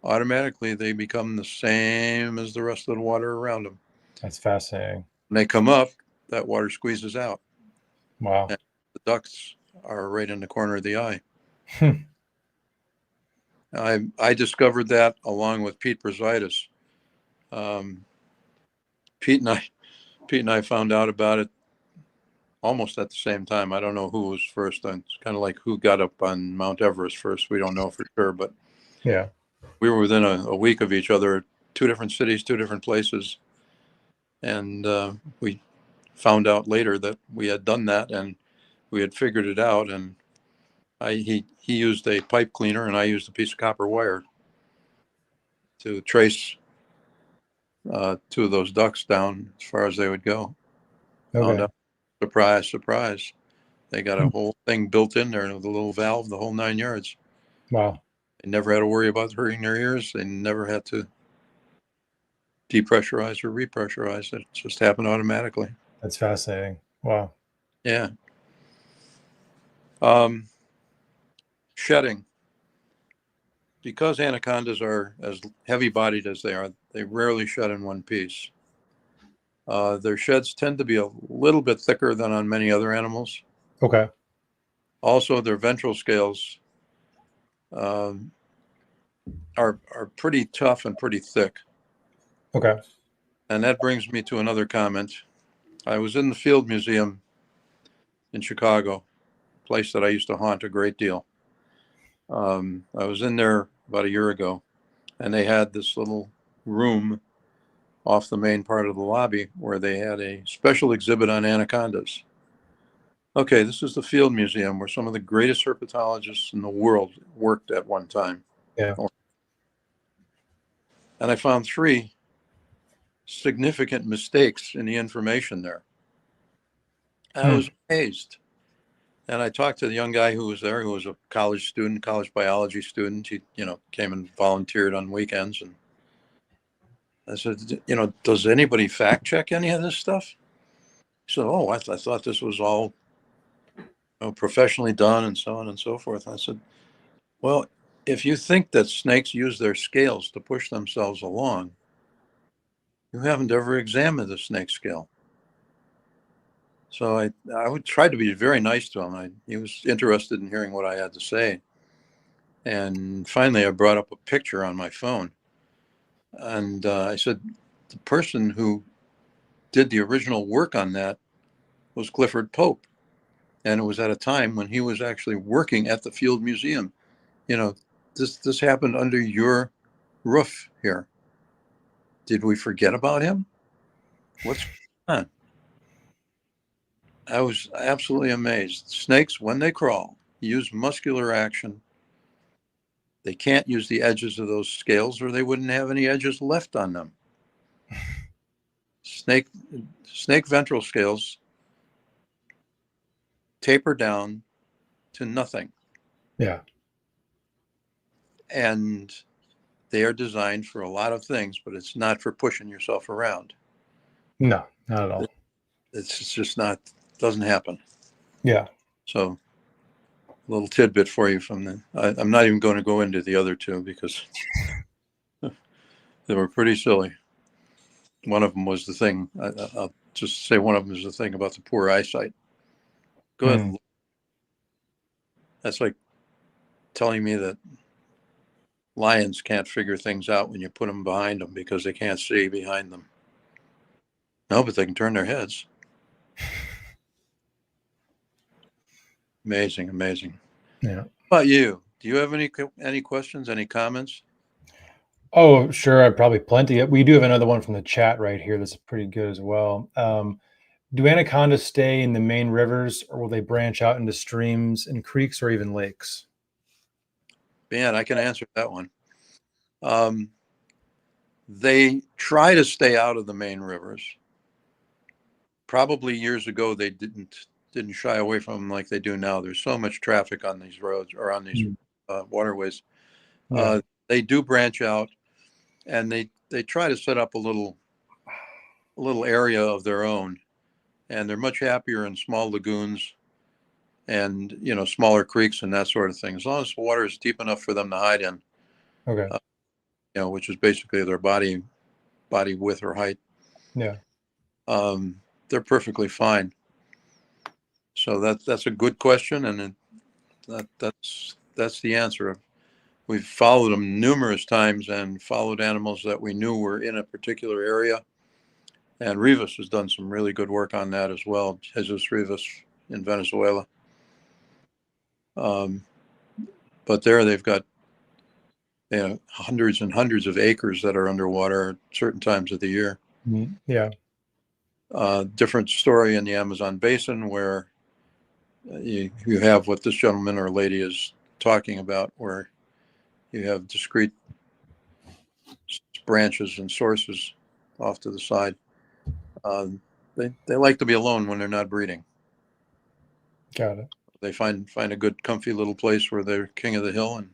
Speaker 3: automatically they become the same as the rest of the water around them.
Speaker 2: That's fascinating.
Speaker 3: When they come up, that water squeezes out.
Speaker 2: Wow.
Speaker 3: And the ducts are right in the corner of the eye. I discovered that along with Pete Brasitis. Pete and I found out about it almost at the same time. I don't know who was first. It's kind of like who got up on Mount Everest first. We don't know for sure, but
Speaker 2: Yeah.
Speaker 3: we were within a week of each other, 2 different cities, 2 different places. And we found out later that we had done that and we had figured it out. And he used a pipe cleaner and I used a piece of copper wire to trace 2 of those ducks down as far as they would go. Found
Speaker 2: Okay.
Speaker 3: out, surprise, surprise. They got a whole thing built in there with a little valve, the whole 9 yards.
Speaker 2: Wow.
Speaker 3: They never had to worry about hurting their ears. They never had to depressurize or repressurize. It just happened automatically.
Speaker 2: That's fascinating. Wow.
Speaker 3: Yeah. Shedding. Because anacondas are as heavy-bodied as they are, they rarely shed in one piece. Their sheds tend to be a little bit thicker than on many other animals.
Speaker 2: Okay.
Speaker 3: Also, their ventral scales are pretty tough and pretty thick.
Speaker 2: Okay.
Speaker 3: And that brings me to another comment. I was in the Field Museum in Chicago, a place that I used to haunt a great deal. I was in there about a year ago, and they had this little room off the main part of the lobby where they had a special exhibit on anacondas. Okay, this is the Field Museum where some of the greatest herpetologists in the world worked at one time.
Speaker 2: Yeah.
Speaker 3: And I found 3 significant mistakes in the information there. I was amazed. And I talked to the young guy who was there, who was a college student, college biology student. He, came and volunteered on weekends. And I said, does anybody fact check any of this stuff? He said, oh, I thought this was all professionally done and so on and so forth. I said, well, if you think that snakes use their scales to push themselves along, you haven't ever examined the snake scale. So I would try to be very nice to him. He was interested in hearing what I had to say. And finally, I brought up a picture on my phone. And I said, the person who did the original work on that was Clifford Pope. And it was at a time when he was actually working at the Field Museum. This happened under your roof here. Did we forget about him? What's going on? I was absolutely amazed. Snakes, when they crawl, use muscular action. They can't use the edges of those scales or they wouldn't have any edges left on them. Snake ventral scales taper down to nothing.
Speaker 2: Yeah.
Speaker 3: And they are designed for a lot of things, but it's not for pushing yourself around.
Speaker 2: No, not at all.
Speaker 3: It's just not, doesn't happen.
Speaker 2: Yeah.
Speaker 3: So a little tidbit for you from I'm not even going to go into the other two because they were pretty silly. One of them was the thing, I'll just say one of them is the thing about the poor eyesight. Go ahead. That's like telling me that lions can't figure things out when you put them behind them because they can't see behind them. No, but they can turn their heads. Amazing, amazing.
Speaker 2: Yeah.
Speaker 3: How about you? Do you have any questions, any comments?
Speaker 2: Oh, sure. Probably plenty. We do have another one from the chat right here that's pretty good as well. Do anacondas stay in the main rivers or will they branch out into streams and creeks or even lakes?
Speaker 3: Man, I can answer that one. They try to stay out of the main rivers. Probably years ago, they didn't shy away from them like they do now. There's so much traffic on these roads or on these waterways.
Speaker 2: Yeah.
Speaker 3: They do branch out, and they try to set up a little area of their own, and they're much happier in small lagoons and smaller creeks and that sort of thing. As long as the water is deep enough for them to hide in.
Speaker 2: Okay.
Speaker 3: Which is basically their body width or height.
Speaker 2: Yeah.
Speaker 3: They're perfectly fine. So that's a good question, and that's the answer. We've followed them numerous times and followed animals that we knew were in a particular area. And Rivas has done some really good work on that as well. Jesus Rivas in Venezuela. But there they've got hundreds and hundreds of acres that are underwater at certain times of the year.
Speaker 2: Yeah.
Speaker 3: Different story in the Amazon basin where you have what this gentleman or lady is talking about, where you have discrete branches and sources off to the side. They like to be alone when they're not breeding.
Speaker 2: Got it.
Speaker 3: They find a good comfy little place where they're king of the hill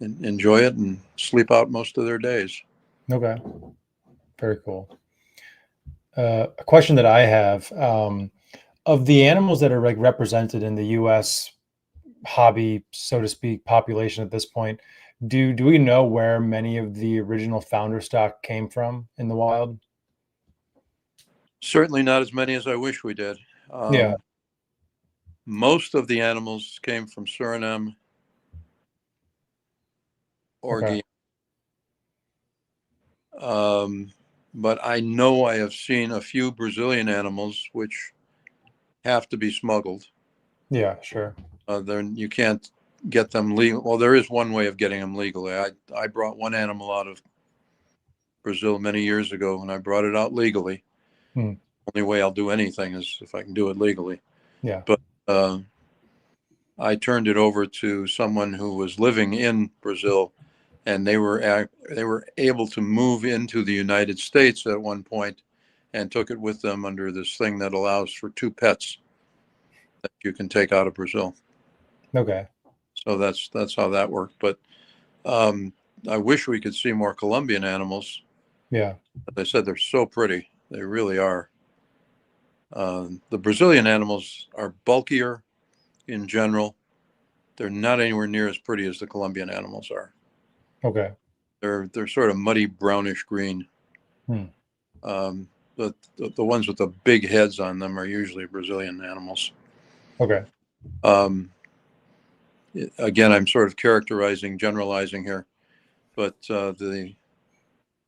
Speaker 3: and enjoy it and sleep out most of their days.
Speaker 2: Okay. Very cool. A question that I have, of the animals that are like represented in the U.S. hobby, so to speak, population at this point, do we know where many of the original founder stock came from in the wild?
Speaker 3: Certainly not as many as I wish we did.
Speaker 2: Yeah.
Speaker 3: Most of the animals came from Suriname or Guyana. But I know I have seen a few Brazilian animals which have to be smuggled.
Speaker 2: Yeah, sure.
Speaker 3: Then you can't get them legal. Well, there is one way of getting them legally. I brought one animal out of Brazil many years ago, and I brought it out legally. Only way I'll do anything is if I can do it legally.
Speaker 2: Yeah.
Speaker 3: But I turned it over to someone who was living in Brazil, and they were able to move into the United States at one point and took it with them under this thing that allows for 2 pets. that you can take out of Brazil.
Speaker 2: Okay.
Speaker 3: So that's how that worked. But I wish we could see more Colombian animals.
Speaker 2: Yeah.
Speaker 3: As I said, they're so pretty. They really are. The Brazilian animals are bulkier in general. They're not anywhere near as pretty as the Colombian animals are.
Speaker 2: Okay.
Speaker 3: They're sort of muddy brownish green.
Speaker 2: Hmm.
Speaker 3: The ones with the big heads on them are usually Brazilian animals.
Speaker 2: Okay.
Speaker 3: Again, I'm sort of generalizing here, but the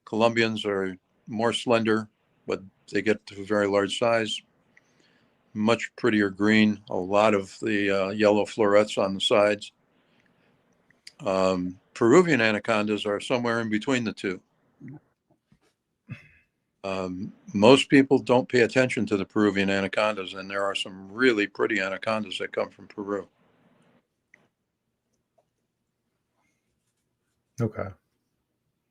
Speaker 3: Colombians are more slender, but they get to a very large size. Much prettier green, a lot of the yellow florets on the sides. Peruvian anacondas are somewhere in between the two. Most people don't pay attention to the Peruvian anacondas, and there are some really pretty anacondas that come from Peru.
Speaker 2: Okay.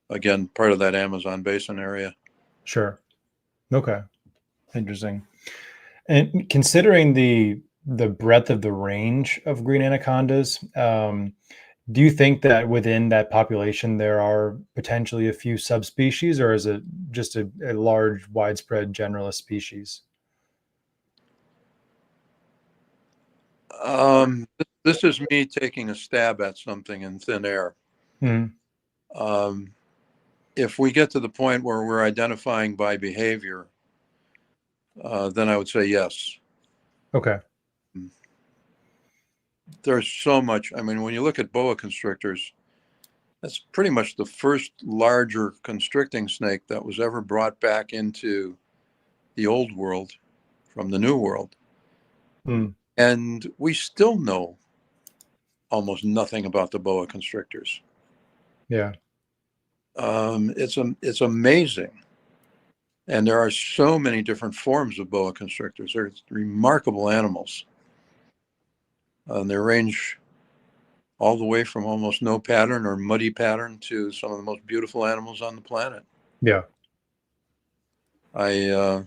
Speaker 3: Again, part of that Amazon basin area.
Speaker 2: Sure. Okay. Interesting. And considering the breadth of the range of green anacondas, do you think that within that population there are potentially a few subspecies, or is it just a large, widespread generalist species?
Speaker 3: This is me taking a stab at something in thin air.
Speaker 2: Mhm.
Speaker 3: If we get to the point where we're identifying by behavior, then I would say yes.
Speaker 2: Okay.
Speaker 3: There's so much. I mean, when you look at boa constrictors, that's pretty much the first larger constricting snake that was ever brought back into the old world from the new world.
Speaker 2: Mm.
Speaker 3: And we still know almost nothing about the boa constrictors.
Speaker 2: Yeah.
Speaker 3: It's amazing. And there are so many different forms of boa constrictors. They're remarkable animals. They range all the way from almost no pattern or muddy pattern to some of the most beautiful animals on the planet.
Speaker 2: Yeah.
Speaker 3: I,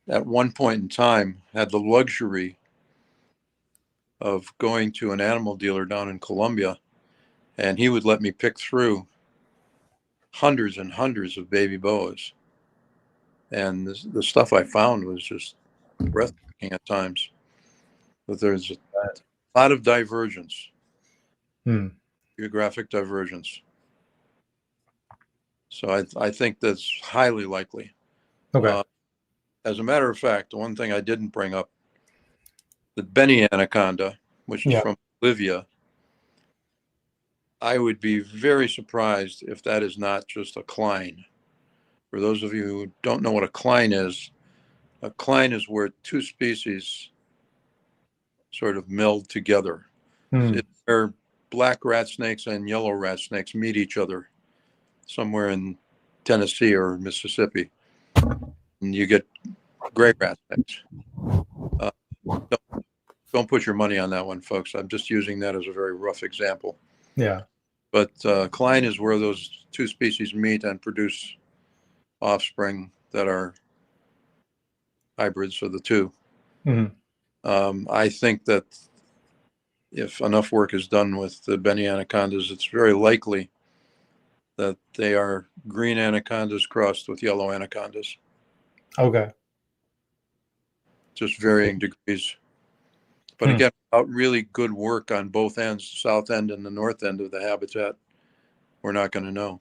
Speaker 3: at one point in time, had the luxury of going to an animal dealer down in Colombia, and he would let me pick through hundreds and hundreds of baby boas. And the stuff I found was just breathtaking at times. But there's a lot of divergence, geographic divergence. So I think that's highly likely.
Speaker 2: Okay.
Speaker 3: As a matter of fact, the one thing I didn't bring up, the Beni anaconda, which is from Bolivia, I would be very surprised if that is not just a cline. For those of you who don't know what a cline is where two species sort of meld together. It's where black rat snakes and yellow rat snakes meet each other somewhere in Tennessee or Mississippi. And you get gray rat snakes. Don't put your money on that one, folks. I'm just using that as a very rough example.
Speaker 2: Yeah.
Speaker 3: But cline is where those two species meet and produce offspring that are hybrids of the two. I think that if enough work is done with the Beni anacondas, it's very likely that they are green anacondas crossed with yellow anacondas.
Speaker 2: Okay.
Speaker 3: Just varying degrees. But again, without really good work on both ends, the south end and the north end of the habitat, we're not going to know.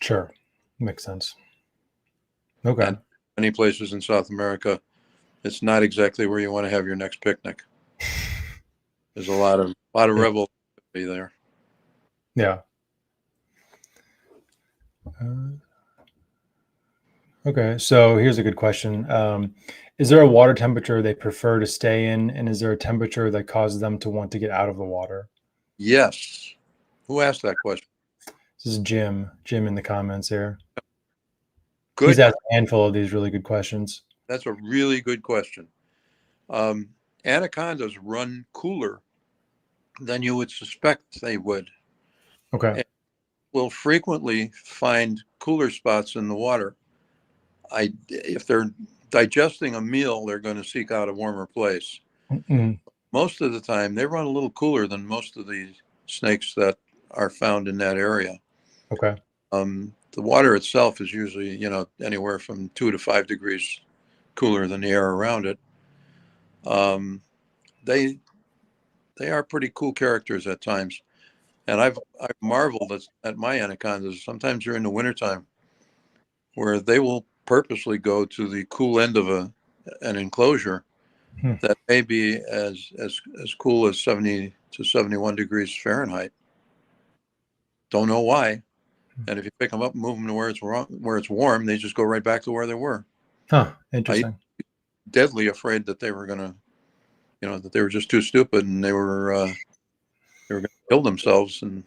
Speaker 2: Sure. Makes sense. Okay.
Speaker 3: And many places in South America, it's not exactly where you want to have your next picnic. There's a lot of rebel activity there.
Speaker 2: Yeah. Okay. So here's a good question. Is there a water temperature they prefer to stay in? And is there a temperature that causes them to want to get out of the water?
Speaker 3: Yes. Who asked that question?
Speaker 2: This is Jim. Jim in the comments here.
Speaker 3: Good.
Speaker 2: He's asked a handful of these really good questions.
Speaker 3: That's a really good question. Anacondas run cooler than you would suspect they would.
Speaker 2: Okay.
Speaker 3: And will frequently find cooler spots in the water. If they're digesting a meal, they're going to seek out a warmer place.
Speaker 2: Mm-mm.
Speaker 3: Most of the time, they run a little cooler than most of the snakes that are found in that area.
Speaker 2: Okay.
Speaker 3: The water itself is usually, anywhere from 2 to 5 degrees cooler than the air around it. They are pretty cool characters at times. And I've marveled at my anacondas. Sometimes during the wintertime, where they will purposely go to the cool end of an enclosure that may be as cool as 70 to 71 degrees Fahrenheit. Don't know why. And if you pick them up and move them to where it's warm, they just go right back to where they were.
Speaker 2: Huh. Interesting.
Speaker 3: Deadly afraid that they were gonna, that they were just too stupid and they were gonna kill themselves and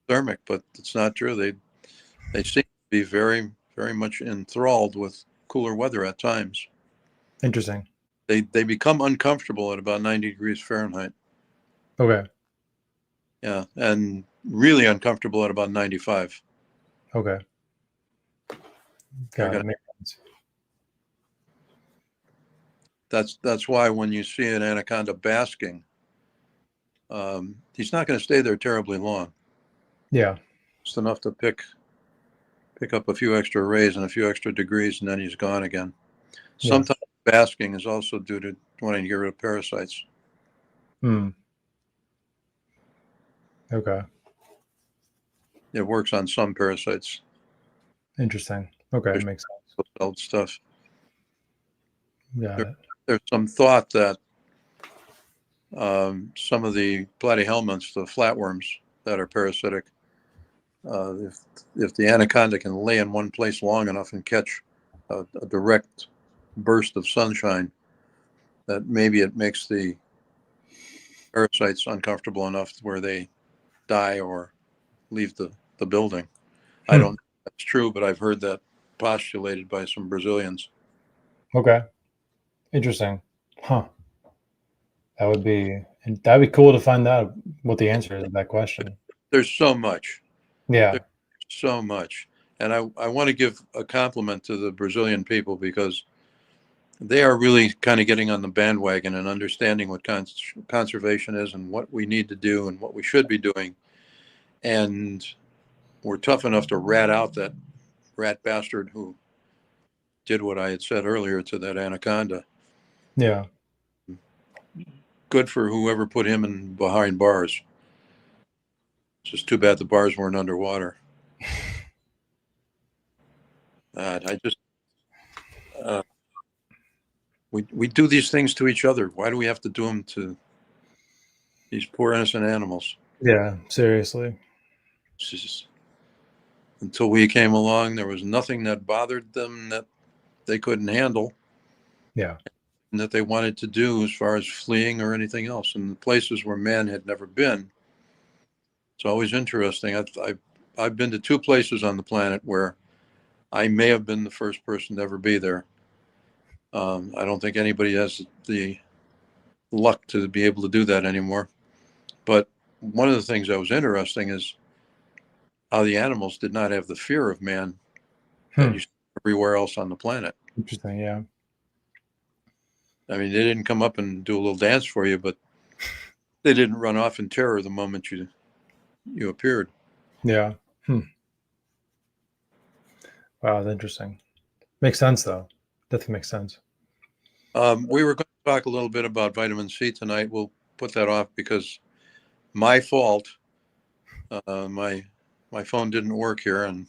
Speaker 3: thermic, but it's not true. They seem to be very, very much enthralled with cooler weather at times.
Speaker 2: Interesting.
Speaker 3: They become uncomfortable at about 90 degrees Fahrenheit.
Speaker 2: Okay.
Speaker 3: Yeah, and really uncomfortable at about 95.
Speaker 2: Okay. Got it. Makes sense.
Speaker 3: That's why when you see an anaconda basking, he's not going to stay there terribly long.
Speaker 2: Yeah.
Speaker 3: It's enough to pick up a few extra rays and a few extra degrees, and then he's gone again. Sometimes basking is also due to wanting to get rid of parasites.
Speaker 2: Okay.
Speaker 3: It works on some parasites.
Speaker 2: Interesting. Okay, it makes sense.
Speaker 3: Old stuff.
Speaker 2: Yeah.
Speaker 3: There's some thought that some of the platyhelminths, the flatworms that are parasitic, if the anaconda can lay in one place long enough and catch a direct burst of sunshine, that maybe it makes the parasites uncomfortable enough where they die or leave the building. I don't know if that's true, but I've heard that postulated by some Brazilians.
Speaker 2: Okay. Interesting. Huh. That'd be cool to find out what the answer is to that question.
Speaker 3: There's so much.
Speaker 2: Yeah.
Speaker 3: There's so much. And I want to give a compliment to the Brazilian people because they are really kind of getting on the bandwagon and understanding what conservation is and what we need to do and what we should be doing. And we're tough enough to rat out that rat bastard who did what I had said earlier to that anaconda.
Speaker 2: Yeah.
Speaker 3: Good for whoever put him in behind bars. It's just too bad the bars weren't underwater. I just we do these things to each other. Why do we have to do them to these poor innocent animals?
Speaker 2: Yeah, seriously.
Speaker 3: It's just, until we came along, there was nothing that bothered them that they couldn't handle.
Speaker 2: Yeah.
Speaker 3: And that they wanted to do as far as fleeing or anything else in places where man had never been. It's always interesting. I've been to 2 places on the planet where I may have been the first person to ever be there. I don't think anybody has the luck to be able to do that anymore. But one of the things that was interesting is how the animals did not have the fear of man that you see everywhere else on the planet.
Speaker 2: Interesting, yeah.
Speaker 3: I mean, they didn't come up and do a little dance for you, but they didn't run off in terror the moment you appeared.
Speaker 2: Yeah. Wow, that's interesting. Makes sense, though. Definitely makes sense.
Speaker 3: We were going to talk a little bit about vitamin C tonight. We'll put that off because my fault. My phone didn't work here, and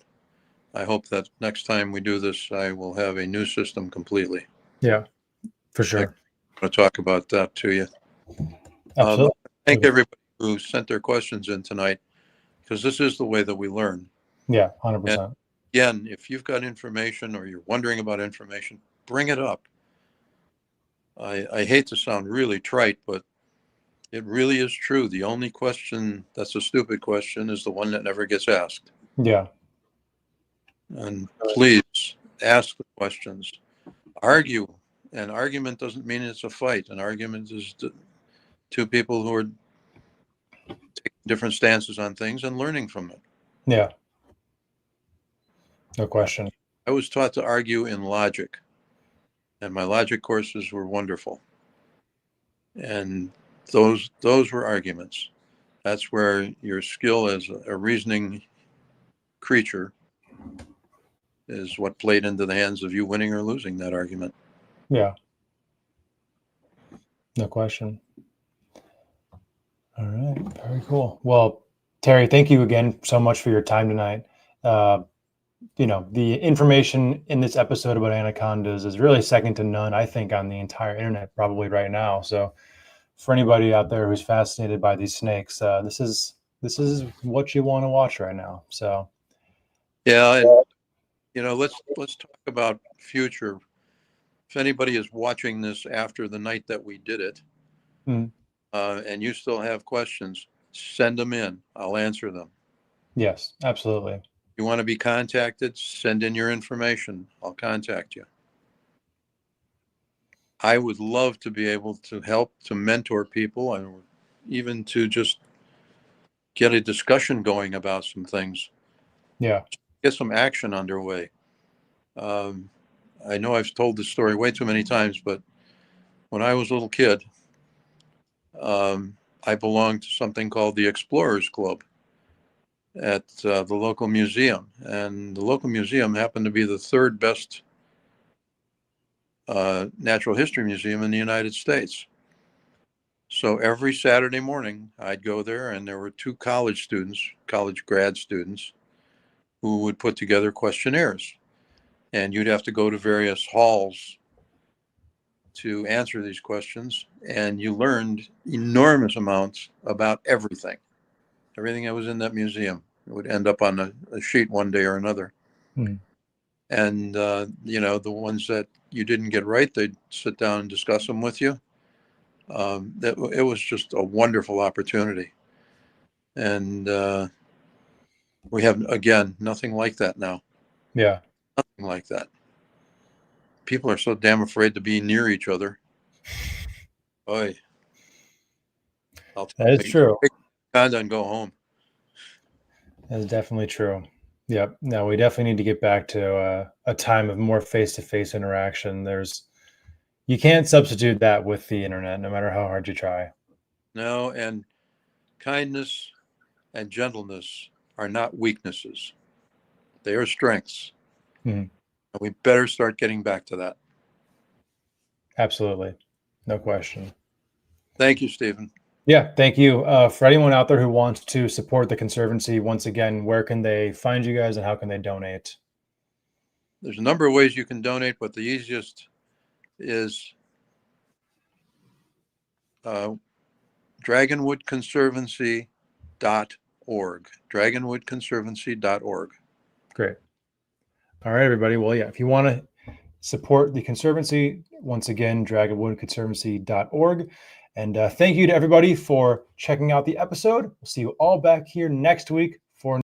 Speaker 3: I hope that next time we do this, I will have a new system completely.
Speaker 2: Yeah, for sure.
Speaker 3: I'm going to talk about that to you.
Speaker 2: Absolutely.
Speaker 3: Thank everybody who sent their questions in tonight, because this is the way that we learn.
Speaker 2: Yeah, 100%.
Speaker 3: And again, if you've got information or you're wondering about information, bring it up. I hate to sound really trite, but it really is true. The only question that's a stupid question is the one that never gets asked.
Speaker 2: Yeah.
Speaker 3: And please ask the questions. Argue. An argument doesn't mean it's a fight. An argument is 2 people who are taking different stances on things and learning from it.
Speaker 2: Yeah. No question.
Speaker 3: I was taught to argue in logic. and my logic courses were wonderful. And those were arguments. That's where your skill as a reasoning creature is what played into the hands of you winning or losing that argument.
Speaker 2: Yeah. No question. All right. Very cool. Well, Terry, thank you again so much for your time tonight. The information in this episode about anacondas is really second to none, I think, on the entire internet probably right now. So for anybody out there who's fascinated by these snakes, this is what you want to watch right now. So
Speaker 3: yeah, and let's talk about future. If anybody is watching this after the night that we did it, and you still have questions, send them in. I'll answer them.
Speaker 2: Yes, absolutely.
Speaker 3: You want to be contacted, send in your information. I'll contact you. I would love to be able to help to mentor people and even to just get a discussion going about some things.
Speaker 2: Yeah.
Speaker 3: Get some action underway. I know I've told this story way too many times, but when I was a little kid, I belonged to something called the Explorers Club at the local museum. And the local museum happened to be the third best natural history museum in the United States. So every Saturday morning, I'd go there, and there were two college grad students, who would put together questionnaires. And you'd have to go to various halls to answer these questions. And you learned enormous amounts about everything. Everything that was in that museum would end up on a sheet one day or another. And, the ones that you didn't get right, they'd sit down and discuss them with you. It was just a wonderful opportunity. And we have, again, nothing like that now.
Speaker 2: Yeah.
Speaker 3: Nothing like that. People are so damn afraid to be near each other. Boy.
Speaker 2: That is true.
Speaker 3: And go home.
Speaker 2: That is definitely true. Yep. No, we definitely need to get back to a time of more face-to-face interaction. You can't substitute that with the internet, no matter how hard you try.
Speaker 3: No, and kindness and gentleness are not weaknesses. They are strengths. And we better start getting back to that.
Speaker 2: Absolutely. No question.
Speaker 3: Thank you, Stephen.
Speaker 2: Yeah, thank you. For anyone out there who wants to support the Conservancy, once again, where can they find you guys and how can they donate?
Speaker 3: There's a number of ways you can donate, but the easiest is dragonwoodconservancy.org. dragonwoodconservancy.org.
Speaker 2: Great. All right, everybody. Well, yeah, if you want to support the Conservancy, once again, dragonwoodconservancy.org. And thank you to everybody for checking out the episode. We'll see you all back here next week